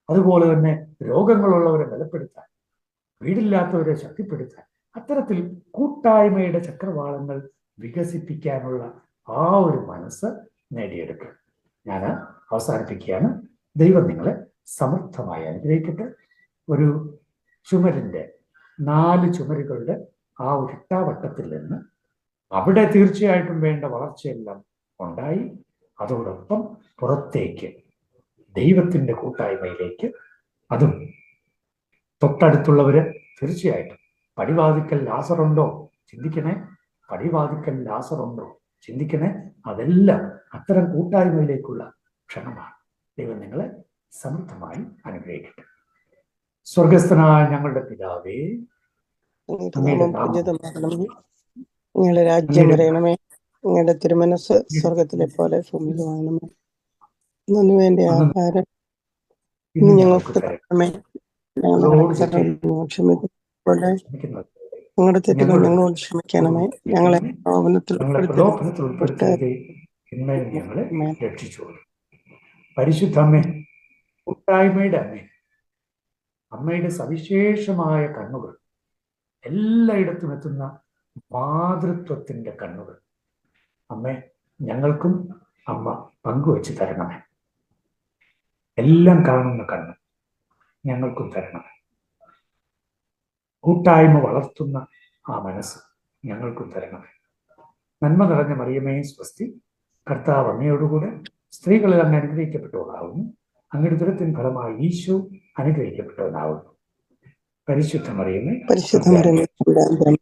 അതുപോലെ തന്നെ രോഗങ്ങളുള്ളവരെ ബലപ്പെടുത്താൻ, വീടില്ലാത്തവരെ ശക്തിപ്പെടുത്താൻ, അത്തരത്തിൽ കൂട്ടായ്മയുടെ ചക്രവാളങ്ങൾ വികസിപ്പിക്കാനുള്ള ആ ഒരു മനസ്സ് നേടിയെടുക്കുക. ഞാൻ അവസാനിപ്പിക്കുകയാണ്. ദൈവം നിങ്ങളെ സമർത്ഥമായി അനുഗ്രഹിക്കട്ടെ. ഒരു ചുമരിന്റെ 4 ചുമരുകളുടെ ആ ഒരു ഇട്ടാവട്ടത്തിൽ നിന്ന് അവിടെ തീർച്ചയായിട്ടും വേണ്ട വളർച്ചയെല്ലാം ഉണ്ടായി. അതോടൊപ്പം പുറത്തേക്ക് ദൈവത്തിന്റെ കൂട്ടായ്മയിലേക്ക്, അതും തൊട്ടടുത്തുള്ളവര് തീർച്ചയായിട്ടും പടിവാതിക്കൽ ലാസറുണ്ടോ ചിന്തിക്കണേ, പടിവാതിക്കൽ ലാസറുണ്ടോ ചിന്തിക്കണേ. അതെല്ലാം അത്തരം കൂട്ടായ്മയിലേക്കുള്ള ക്ഷണമാണ്. ദൈവം നിങ്ങളെ സമൃദ്ധമായി അനുഗ്രഹിക്കട്ടെ. സ്വർഗസ്ഥനായ ഞങ്ങളുടെ പിതാവേ, നിങ്ങളുടെ രാജ്യം വരയണമേ, നിങ്ങളുടെ തിരുമനസ് സ്വർഗത്തിലെ പോലെ ഭൂമിയിലുമാകണമേ. ഇന്നു വേണ്ട ആഹാരം ഇന്ന് ഞങ്ങൾക്ക് തരണമേ, ഞങ്ങളുടെ തെറ്റുകൾ ഞങ്ങളോട് ക്ഷമിക്കണമേ, ഞങ്ങളെ പ്രലോഭനത്തിൽ ഉൾപ്പെടുത്തരുതേ, ഞങ്ങളെ രക്ഷിച്ചോളൂ. പരിശുദ്ധമ്മേ, കൂട്ടായ്മയുടെ അമ്മേ, അമ്മയുടെ സവിശേഷമായ കണ്ണുകൾ, എല്ലായിടത്തും എത്തുന്ന മാതൃത്വത്തിന്റെ കണ്ണുകൾ അമ്മേ, ഞങ്ങൾക്കും അമ്മ പങ്കുവെച്ച് തരണമേ. എല്ലാം കാണുന്ന കണ്ണ് ഞങ്ങൾക്കും തരണമേ. കൂട്ടായ്മ വളർത്തുന്ന ആ മനസ്സ് ഞങ്ങൾക്കും തരണമേ. നന്മ നിറഞ്ഞ മറിയമേ സ്വസ്തി, കർത്താവ് അങ്ങയോടുകൂടെ സ്ത്രീകളിൽ അങ്ങ് അനുഗ്രഹിക്കപ്പെട്ടവളാവുന്നു. അങ്ങയുടെ ദുരത്തിൻ ഫലമായി ഈശോ അനുഗ്രഹിക്കപ്പെട്ടവനാവുന്നു. പരിശുദ്ധ മറിയമേ, പരിശുദ്ധമരമേ,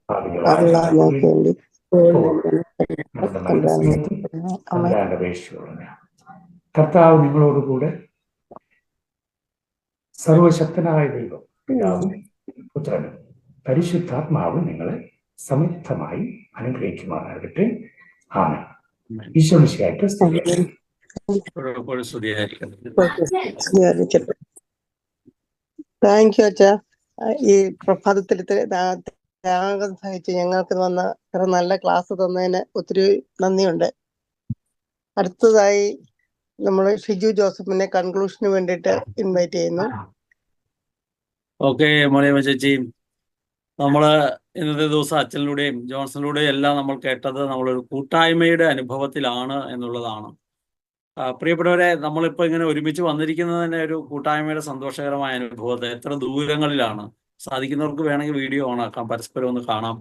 പാപികളായ ഞങ്ങൾക്ക് വേണ്ടി നമ്മുടെ മരണസമയത്തും അമ്മ. തമ്പുരാന്റെ അപേക്ഷയോടെ. കർത്താവ് നിങ്ങളോടുകൂടെ. സർവശക്തനായ ദൈവം പിതാവും പുത്രനും പരിശുദ്ധാത്മാവും നിങ്ങളെ സമൃദ്ധമായി അനുഗ്രഹിക്കുമാറാകട്ടെ. ആമേൻ. ഈശോ മിശിഹായ്ക്ക് സ്തുതി. താങ്ക് യു അച്ഛാ. ഈ പ്രഭാതത്തിൽ ത്യാഗം സഹിച്ച് ഞങ്ങൾക്ക് വന്ന ഇത്ര നല്ല ക്ലാസ് തന്നതിന് ഒത്തിരി നന്ദിയുണ്ട്. അടുത്തതായി നമ്മൾ ഷിജു ജോസഫിനെ കൺക്ലൂഷന് വേണ്ടിയിട്ട് ഇൻവൈറ്റ് ചെയ്യുന്നു. ഓക്കെ മറിയമ്മ ചേച്ചി, നമ്മള് ഇന്നത്തെ ദിവസം അച്ഛനിലൂടെയും ജോൺസണിലൂടെയും എല്ലാം നമ്മൾ കേട്ടത് നമ്മളൊരു കൂട്ടായ്മയുടെ അനുഭവത്തിലാണ് എന്നുള്ളതാണ്. പ്രിയപ്പെട്ടവരെ, നമ്മളിപ്പോൾ ഇങ്ങനെ ഒരുമിച്ച് വന്നിരിക്കുന്നത് തന്നെ ഒരു കൂട്ടായ്മയുടെ സന്തോഷകരമായ അനുഭവത്തെ. എത്ര ദൂരങ്ങളിലാണ്, സാധിക്കുന്നവർക്ക് വേണമെങ്കിൽ വീഡിയോ ഓണാക്കാം, പരസ്പരം ഒന്ന് കാണാം.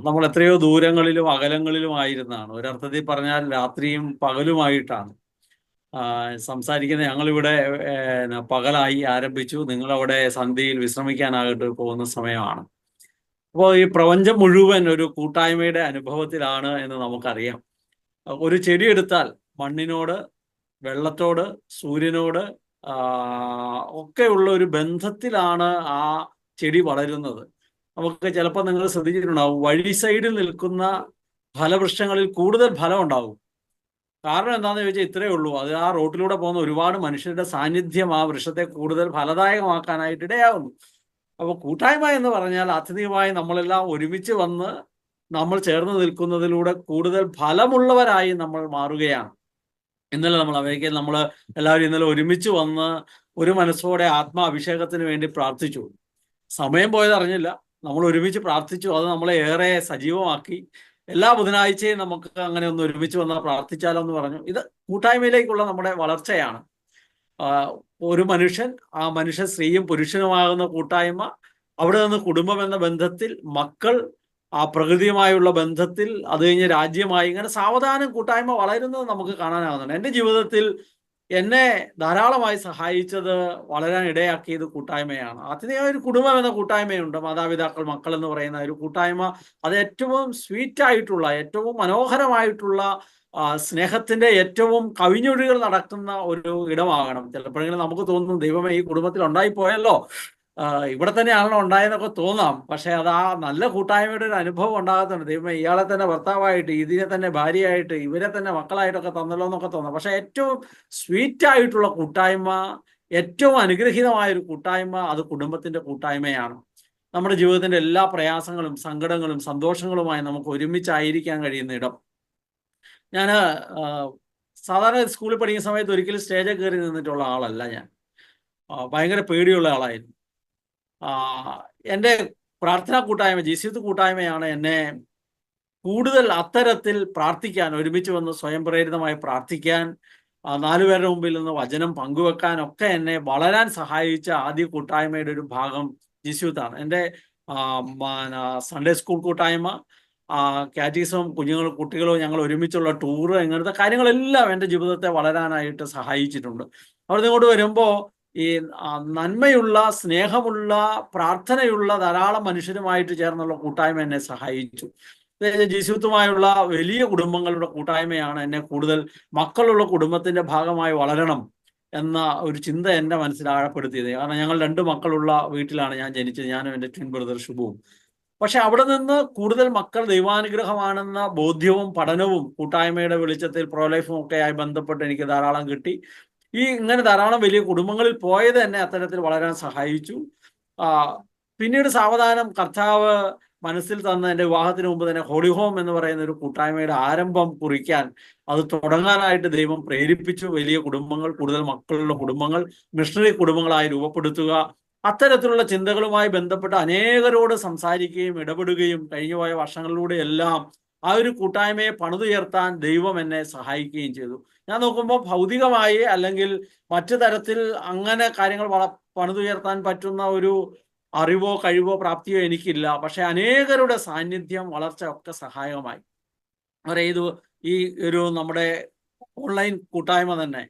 നമ്മൾ എത്രയോ ദൂരങ്ങളിലും അകലങ്ങളിലും ആയിരുന്നാണ്. ഒരർത്ഥത്തിൽ പറഞ്ഞാൽ രാത്രിയും പകലുമായിട്ടാണ് സംസാരിക്കുന്ന. ഞങ്ങളിവിടെ പകലായി ആരംഭിച്ചു, നിങ്ങളവിടെ സന്ധ്യയിൽ വിശ്രമിക്കാനായിട്ട് പോകുന്ന സമയമാണ്. അപ്പോൾ ഈ പ്രപഞ്ചം മുഴുവൻ ഒരു കൂട്ടായ്മയുടെ അനുഭവത്തിലാണ് എന്ന് നമുക്കറിയാം. ഒരു ചെടി എടുത്താൽ മണ്ണിനോട്, വെള്ളത്തോട്, സൂര്യനോട് ഒക്കെയുള്ള ഒരു ബന്ധത്തിലാണ് ആ ചെടി വളരുന്നത്. നമുക്ക് ചിലപ്പോൾ നിങ്ങൾ ശ്രദ്ധിച്ചിട്ടുണ്ടാവും, വഴി സൈഡിൽ നിൽക്കുന്ന ഫലവൃക്ഷങ്ങളിൽ കൂടുതൽ ഫലം ഉണ്ടാവും. കാരണം എന്താണെന്ന് ചോദിച്ചാൽ ഇത്രയേ ഉള്ളൂ, അത് ആ റോട്ടിലൂടെ പോകുന്ന ഒരുപാട് മനുഷ്യരുടെ സാന്നിധ്യം ആ വൃക്ഷത്തെ കൂടുതൽ ഫലദായകമാക്കാനായിട്ട് ഇടയാകുന്നു. അപ്പോൾ കൂട്ടായ്മ എന്ന് പറഞ്ഞാൽ ആത്യന്തികമായി നമ്മളെല്ലാം ഒരുമിച്ച് വന്ന് നമ്മൾ ചേർന്ന് നിൽക്കുന്നതിലൂടെ കൂടുതൽ ഫലമുള്ളവരായി നമ്മൾ മാറുകയാണ്. ഇന്നലെ നമ്മൾ അമേരിക്കയിൽ നമ്മൾ എല്ലാവരും ഇന്നലെ ഒരുമിച്ച് വന്ന് ഒരു മനസ്സോടെ ആത്മാഭിഷേകത്തിന് വേണ്ടി പ്രാർത്ഥിച്ചു. സമയം പോയത് അറിഞ്ഞില്ല, നമ്മൾ ഒരുമിച്ച് പ്രാർത്ഥിച്ചു. അത് നമ്മളെ ഏറെ സജീവമാക്കി. എല്ലാ ബുധനാഴ്ചയും നമുക്ക് അങ്ങനെ ഒന്ന് ഒരുമിച്ച് വന്നാൽ പ്രാർത്ഥിച്ചാലോ എന്ന് പറഞ്ഞു. ഇത് കൂട്ടായ്മയിലേക്കുള്ള നമ്മുടെ വളർച്ചയാണ്. ഒരു മനുഷ്യൻ, ആ മനുഷ്യൻ സ്ത്രീയും പുരുഷനുമാകുന്ന കൂട്ടായ്മ, അവിടെ നിന്ന് കുടുംബം എന്ന ബന്ധത്തിൽ, മക്കൾ ആ പ്രകൃതിയുമായുള്ള ബന്ധത്തിൽ, അത് കഴിഞ്ഞ് രാജ്യമായി, ഇങ്ങനെ സാവധാനം കൂട്ടായ്മ വളരുന്നത് നമുക്ക് കാണാനാകുന്നുണ്ട്. എൻ്റെ ജീവിതത്തിൽ എന്നെ ധാരാളമായി സഹായിച്ചത്, വളരാൻ ഇടയാക്കിയത് കൂട്ടായ്മയാണ്. അതിന് ഒരു കുടുംബം എന്ന കൂട്ടായ്മയുണ്ട്, മാതാപിതാക്കൾ, മക്കൾ എന്ന് പറയുന്ന ഒരു കൂട്ടായ്മ. അത് ഏറ്റവും സ്വീറ്റായിട്ടുള്ള, ഏറ്റവും മനോഹരമായിട്ടുള്ള, സ്നേഹത്തിന്റെ ഏറ്റവും കവിഞ്ഞൊഴികൾ നടക്കുന്ന ഒരു ഇടമാകണം. ചിലപ്പോഴെങ്കിലും നമുക്ക് തോന്നും, ദൈവമേ ഈ കുടുംബത്തിൽ ഉണ്ടായിപ്പോയല്ലോ, ഇവിടെ തന്നെയാണല്ലോ ഉണ്ടായെന്നൊക്കെ തോന്നാം. പക്ഷെ അത് ആ നല്ല കൂട്ടായ്മയുടെ ഒരു അനുഭവം ഉണ്ടാകത്തുണ്ട്. ദൈവമേ ഇയാളെ തന്നെ ഭർത്താവായിട്ട്, ഇതിനെ തന്നെ ഭാര്യയായിട്ട്, ഇവരെ തന്നെ മക്കളായിട്ടൊക്കെ തന്നല്ലോ എന്നൊക്കെ തോന്നാം. പക്ഷെ ഏറ്റവും സ്വീറ്റായിട്ടുള്ള കൂട്ടായ്മ, ഏറ്റവും അനുഗ്രഹീതമായൊരു കൂട്ടായ്മ, അത് കുടുംബത്തിന്റെ കൂട്ടായ്മയാണ്. നമ്മുടെ ജീവിതത്തിന്റെ എല്ലാ പ്രയാസങ്ങളും സങ്കടങ്ങളും സന്തോഷങ്ങളുമായി നമുക്ക് ഒരുമിച്ചായിരിക്കാൻ കഴിയുന്ന ഇടം. ഞാൻ സാധാരണ സ്കൂളിൽ പഠിക്കുന്ന സമയത്ത് ഒരിക്കലും സ്റ്റേജിൽ കയറി നിന്നിട്ടുള്ള ആളല്ല ഞാൻ. ഭയങ്കര പേടിയുള്ള ആളായിരുന്നു. എൻ്റെ പ്രാർത്ഥനാ കൂട്ടായ്മ, ജീസൂത്ത് കൂട്ടായ്മയാണ് എന്നെ കൂടുതൽ അത്തരത്തിൽ പ്രാർത്ഥിക്കാൻ, ഒരുമിച്ച് വന്ന് സ്വയം പ്രേരിതമായി പ്രാർത്ഥിക്കാൻ, 4 പേരുടെ മുമ്പിൽ നിന്ന് വചനം പങ്കുവെക്കാനൊക്കെ എന്നെ വളരാൻ സഹായിച്ച ആദ്യ കൂട്ടായ്മയുടെ ഒരു ഭാഗം ജീസൂത്താണ്. എൻ്റെ സൺഡേ സ്കൂൾ കൂട്ടായ്മ, കാറ്റീസവും കുട്ടികളും ഞങ്ങൾ ഒരുമിച്ചുള്ള ടൂറ്, ഇങ്ങനത്തെ കാര്യങ്ങളെല്ലാം എൻ്റെ ജീവിതത്തെ വളരാനായിട്ട് സഹായിച്ചിട്ടുണ്ട്. അവിടെ ഇങ്ങോട്ട് വരുമ്പോൾ ഈ നന്മയുള്ള, സ്നേഹമുള്ള, പ്രാർത്ഥനയുള്ള ധാരാളം മനുഷ്യരുമായിട്ട് ചേർന്നുള്ള കൂട്ടായ്മ എന്നെ സഹായിച്ചു. ജീസൂത്തുമായുള്ള വലിയ കുടുംബങ്ങളുടെ കൂട്ടായ്മയാണ് എന്നെ കൂടുതൽ മക്കളുള്ള കുടുംബത്തിന്റെ ഭാഗമായി വളരണം എന്ന ഒരു ചിന്ത എൻ്റെ മനസ്സിൽ ആഴപ്പെടുത്തിയത്. കാരണം ഞങ്ങൾ 2 മക്കളുള്ള വീട്ടിലാണ് ഞാൻ ജനിച്ചത്, ഞാനും എൻ്റെ ട്വിൻ ബ്രദർ ശുഭവും. പക്ഷെ അവിടെ നിന്ന് കൂടുതൽ മക്കൾ ദൈവാനുഗ്രഹമാണെന്ന ബോധ്യവും പഠനവും കൂട്ടായ്മയുടെ വെളിച്ചത്തിൽ പ്രോലൈഫും ഒക്കെ ആയി ബന്ധപ്പെട്ട് എനിക്ക് ധാരാളം കിട്ടി. ഇങ്ങനെ ധാരാളം വലിയ കുടുംബങ്ങളിൽ പോയത് എന്നെ അത്തരത്തിൽ വളരാൻ സഹായിച്ചു. പിന്നീട് സാവധാനം കർത്താവ് മനസ്സിൽ തന്ന എൻ്റെ വിവാഹത്തിന് മുമ്പ് തന്നെ ഹോളി ഹോം എന്ന് പറയുന്ന ഒരു കൂട്ടായ്മയുടെ ആരംഭം കുറിക്കാൻ, അത് തുടങ്ങാനായിട്ട് ദൈവം പ്രേരിപ്പിച്ചു. വലിയ കുടുംബങ്ങൾ, കൂടുതൽ മക്കളുള്ള കുടുംബങ്ങൾ, മിഷണറി കുടുംബങ്ങളായി രൂപപ്പെടുത്തുക. അത്തരത്തിലുള്ള ചിന്തകളുമായി ബന്ധപ്പെട്ട് അനേകരോട് സംസാരിക്കുകയും ഇടപെടുകയും കഴിഞ്ഞുപോയ വർഷങ്ങളിലൂടെ എല്ലാം ആ ഒരു കൂട്ടായ്മയെ പണിതുയർത്താൻ ദൈവം എന്നെ സഹായിക്കുകയും ചെയ്തു. ഞാൻ നോക്കുമ്പോൾ ഭൗതികമായി അല്ലെങ്കിൽ മറ്റു തരത്തിൽ അങ്ങനെ കാര്യങ്ങൾ പണിതുയർത്താൻ പറ്റുന്ന ഒരു അറിവോ കഴിവോ പ്രാപ്തിയോ എനിക്കില്ല. പക്ഷെ അനേകരുടെ സാന്നിധ്യം, വളർച്ച ഒക്കെ സഹായകമായി. ഈ ഒരു നമ്മുടെ ഓൺലൈൻ കൂട്ടായ്മ തന്നെ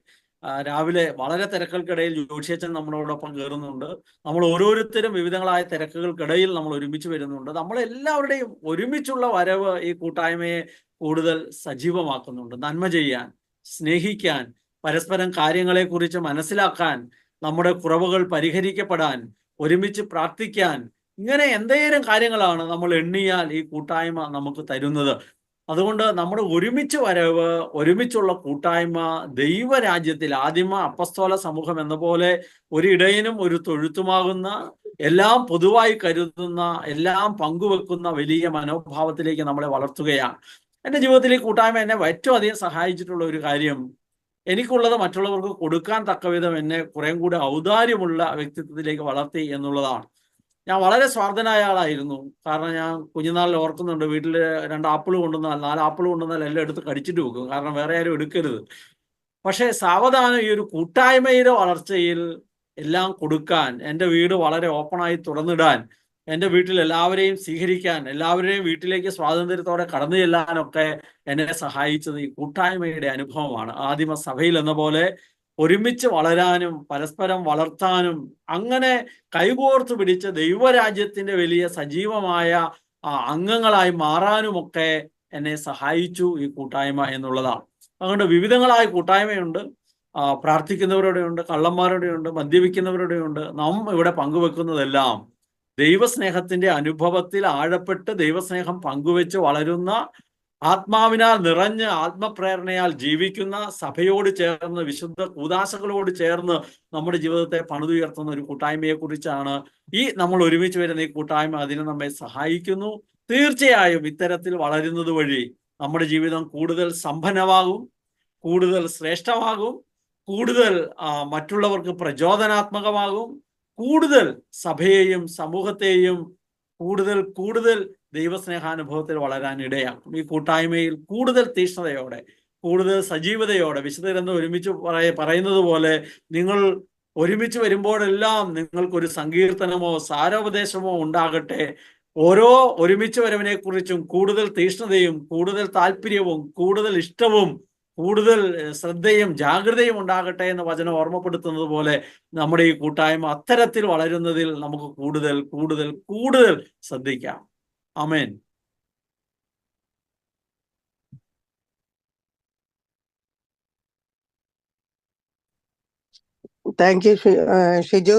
രാവിലെ വളരെ തിരക്കുകൾക്കിടയിൽ ജോഷിയച്ചൻ നമ്മളോടൊപ്പം കയറുന്നുണ്ട്. നമ്മൾ ഓരോരുത്തരും വിവിധങ്ങളായ തിരക്കുകൾക്കിടയിൽ നമ്മൾ ഒരുമിച്ച് വരുന്നുണ്ട്. നമ്മളെല്ലാവരുടെയും ഒരുമിച്ചുള്ള വരവ് ഈ കൂട്ടായ്മയെ കൂടുതൽ സജീവമാക്കുന്നുണ്ട്. നന്മ ചെയ്യാൻ, സ്നേഹിക്കാൻ, പരസ്പരം കാര്യങ്ങളെക്കുറിച്ച് മനസ്സിലാക്കാൻ, നമ്മുടെ കുറവുകൾ പരിഹരിക്കപ്പെടാൻ, ഒരുമിച്ച് പ്രാർത്ഥിക്കാൻ, ഇങ്ങനെ എന്തേലും കാര്യങ്ങളാണ് നമ്മൾ എണ്ണിയാൽ ഈ കൂട്ടായ്മ നമുക്ക് തരുന്നത്. അതുകൊണ്ട് നമ്മുടെ ഒരുമിച്ച് വരവ്, ഒരുമിച്ചുള്ള കൂട്ടായ്മ ദൈവരാജ്യത്തിൽ ആദിമ അപ്പസ്തോല സമൂഹം എന്ന പോലെ ഒരു ഇടയനും ഒരു തൊഴുത്തുമാകുന്ന, എല്ലാം പൊതുവായി കരുതുന്ന, എല്ലാം പങ്കുവെക്കുന്ന വലിയ മനോഭാവത്തിലേക്ക് നമ്മളെ വളർത്തുകയാണ്. എൻ്റെ ജീവിതത്തിൽ ഈ കൂട്ടായ്മ എന്നെ ഏറ്റവും അധികം സഹായിച്ചിട്ടുള്ള ഒരു കാര്യം, എനിക്കുള്ളത് മറ്റുള്ളവർക്ക് കൊടുക്കാൻ തക്കവിധം എന്നെ കുറേം കൂടി ഔദാര്യമുള്ള വ്യക്തിത്വത്തിലേക്ക് വളർത്തി എന്നുള്ളതാണ്. ഞാൻ വളരെ സ്വാർത്ഥനായ ആളായിരുന്നു. കാരണം ഞാൻ കുഞ്ഞുനാളിൽ ഓർക്കുന്നുണ്ട്, വീട്ടിൽ 2 ആപ്പിൾ കൊണ്ടുവന്നാൽ 4 ആപ്പിൾ കൊണ്ടുവന്നാൽ എല്ലാം എടുത്ത് കടിച്ചിട്ട് വെക്കും. കാരണം വേറെ ആരും എടുക്കരുത്. പക്ഷേ സാവധാനം ഈ ഒരു കൂട്ടായ്മയുടെ വളർച്ചയിൽ എല്ലാം കൊടുക്കാൻ, എൻ്റെ വീട് വളരെ ഓപ്പണായി തുറന്നിടാൻ, എൻ്റെ വീട്ടിൽ എല്ലാവരെയും സ്വീകരിക്കാൻ, എല്ലാവരെയും വീട്ടിലേക്ക് സ്വാതന്ത്ര്യത്തോടെ കടന്നു ചെല്ലാനൊക്കെ എന്നെ സഹായിച്ചത് ഈ കൂട്ടായ്മയുടെ അനുഭവമാണ്. ആദിമ സഭയിൽ എന്ന പോലെ ഒരുമിച്ച് വളരാനും പരസ്പരം വളർത്താനും അങ്ങനെ കൈകോർത്ത് പിടിച്ച് ദൈവരാജ്യത്തിന്റെ വലിയ സജീവമായ അംഗങ്ങളായി മാറാനുമൊക്കെ എന്നെ സഹായിച്ചു ഈ കൂട്ടായ്മ എന്നുള്ളതാണ്. അതുകൊണ്ട് വിവിധങ്ങളായ കൂട്ടായ്മയുണ്ട്. പ്രാർത്ഥിക്കുന്നവരുടെയുണ്ട്, കള്ളന്മാരുടെയുണ്ട്, മദ്യപിക്കുന്നവരുടെയുണ്ട്. നാം ഇവിടെ പങ്കുവെക്കുന്നതെല്ലാം ദൈവസ്നേഹത്തിന്റെ അനുഭവത്തിൽ ആഴപ്പെട്ട് ദൈവസ്നേഹം പങ്കുവെച്ച് വളരുന്ന, ആത്മാവിനാൽ നിറഞ്ഞ് ആത്മപ്രേരണയാൽ ജീവിക്കുന്ന, സഭയോട് ചേർന്ന് വിശുദ്ധ കൂദാശകളോട് ചേർന്ന് നമ്മുടെ ജീവിതത്തെ പണിതുയർത്തുന്ന ഒരു കൂട്ടായ്മയെക്കുറിച്ചാണ് ഈ നമ്മൾ ഒരുമിച്ച് വരുന്ന ഈ കൂട്ടായ്മ. അതിന് നമ്മെ സഹായിക്കുന്നു. തീർച്ചയായും ഇത്തരത്തിൽ വളരുന്നത് വഴി നമ്മുടെ ജീവിതം കൂടുതൽ സമ്പന്നമാകും, കൂടുതൽ ശ്രേഷ്ഠമാകും, കൂടുതൽ മറ്റുള്ളവർക്ക് പ്രചോദനാത്മകമാകും, കൂടുതൽ സഭയെയും സമൂഹത്തെയും കൂടുതൽ ദൈവസ്നേഹാനുഭവത്തിൽ വളരാൻ ഇടയാക്കും. ഈ കൂട്ടായ്മയിൽ കൂടുതൽ തീക്ഷ്ണതയോടെ, കൂടുതൽ സജീവതയോടെ, വിശുദ്ധരെന്ന് ഒരുമിച്ച് പറയുന്നത് പോലെ, നിങ്ങൾ ഒരുമിച്ച് വരുമ്പോഴെല്ലാം നിങ്ങൾക്കൊരു സങ്കീർത്തനമോ സാരോപദേശമോ ഉണ്ടാകട്ടെ. ഓരോ ഒരുമിച്ച് വരവിനെ കുറിച്ചും കൂടുതൽ തീക്ഷ്ണതയും കൂടുതൽ താല്പര്യവും കൂടുതൽ ഇഷ്ടവും കൂടുതൽ ശ്രദ്ധയും ജാഗ്രതയും ഉണ്ടാകട്ടെ എന്ന് വചനം ഓർമ്മപ്പെടുത്തുന്നത് പോലെ നമ്മുടെ ഈ കൂട്ടായ്മ അത്തരത്തിൽ വളരുന്നതിൽ നമുക്ക് കൂടുതൽ ശ്രദ്ധിക്കാം. ആമേൻ. Thank you Shiju.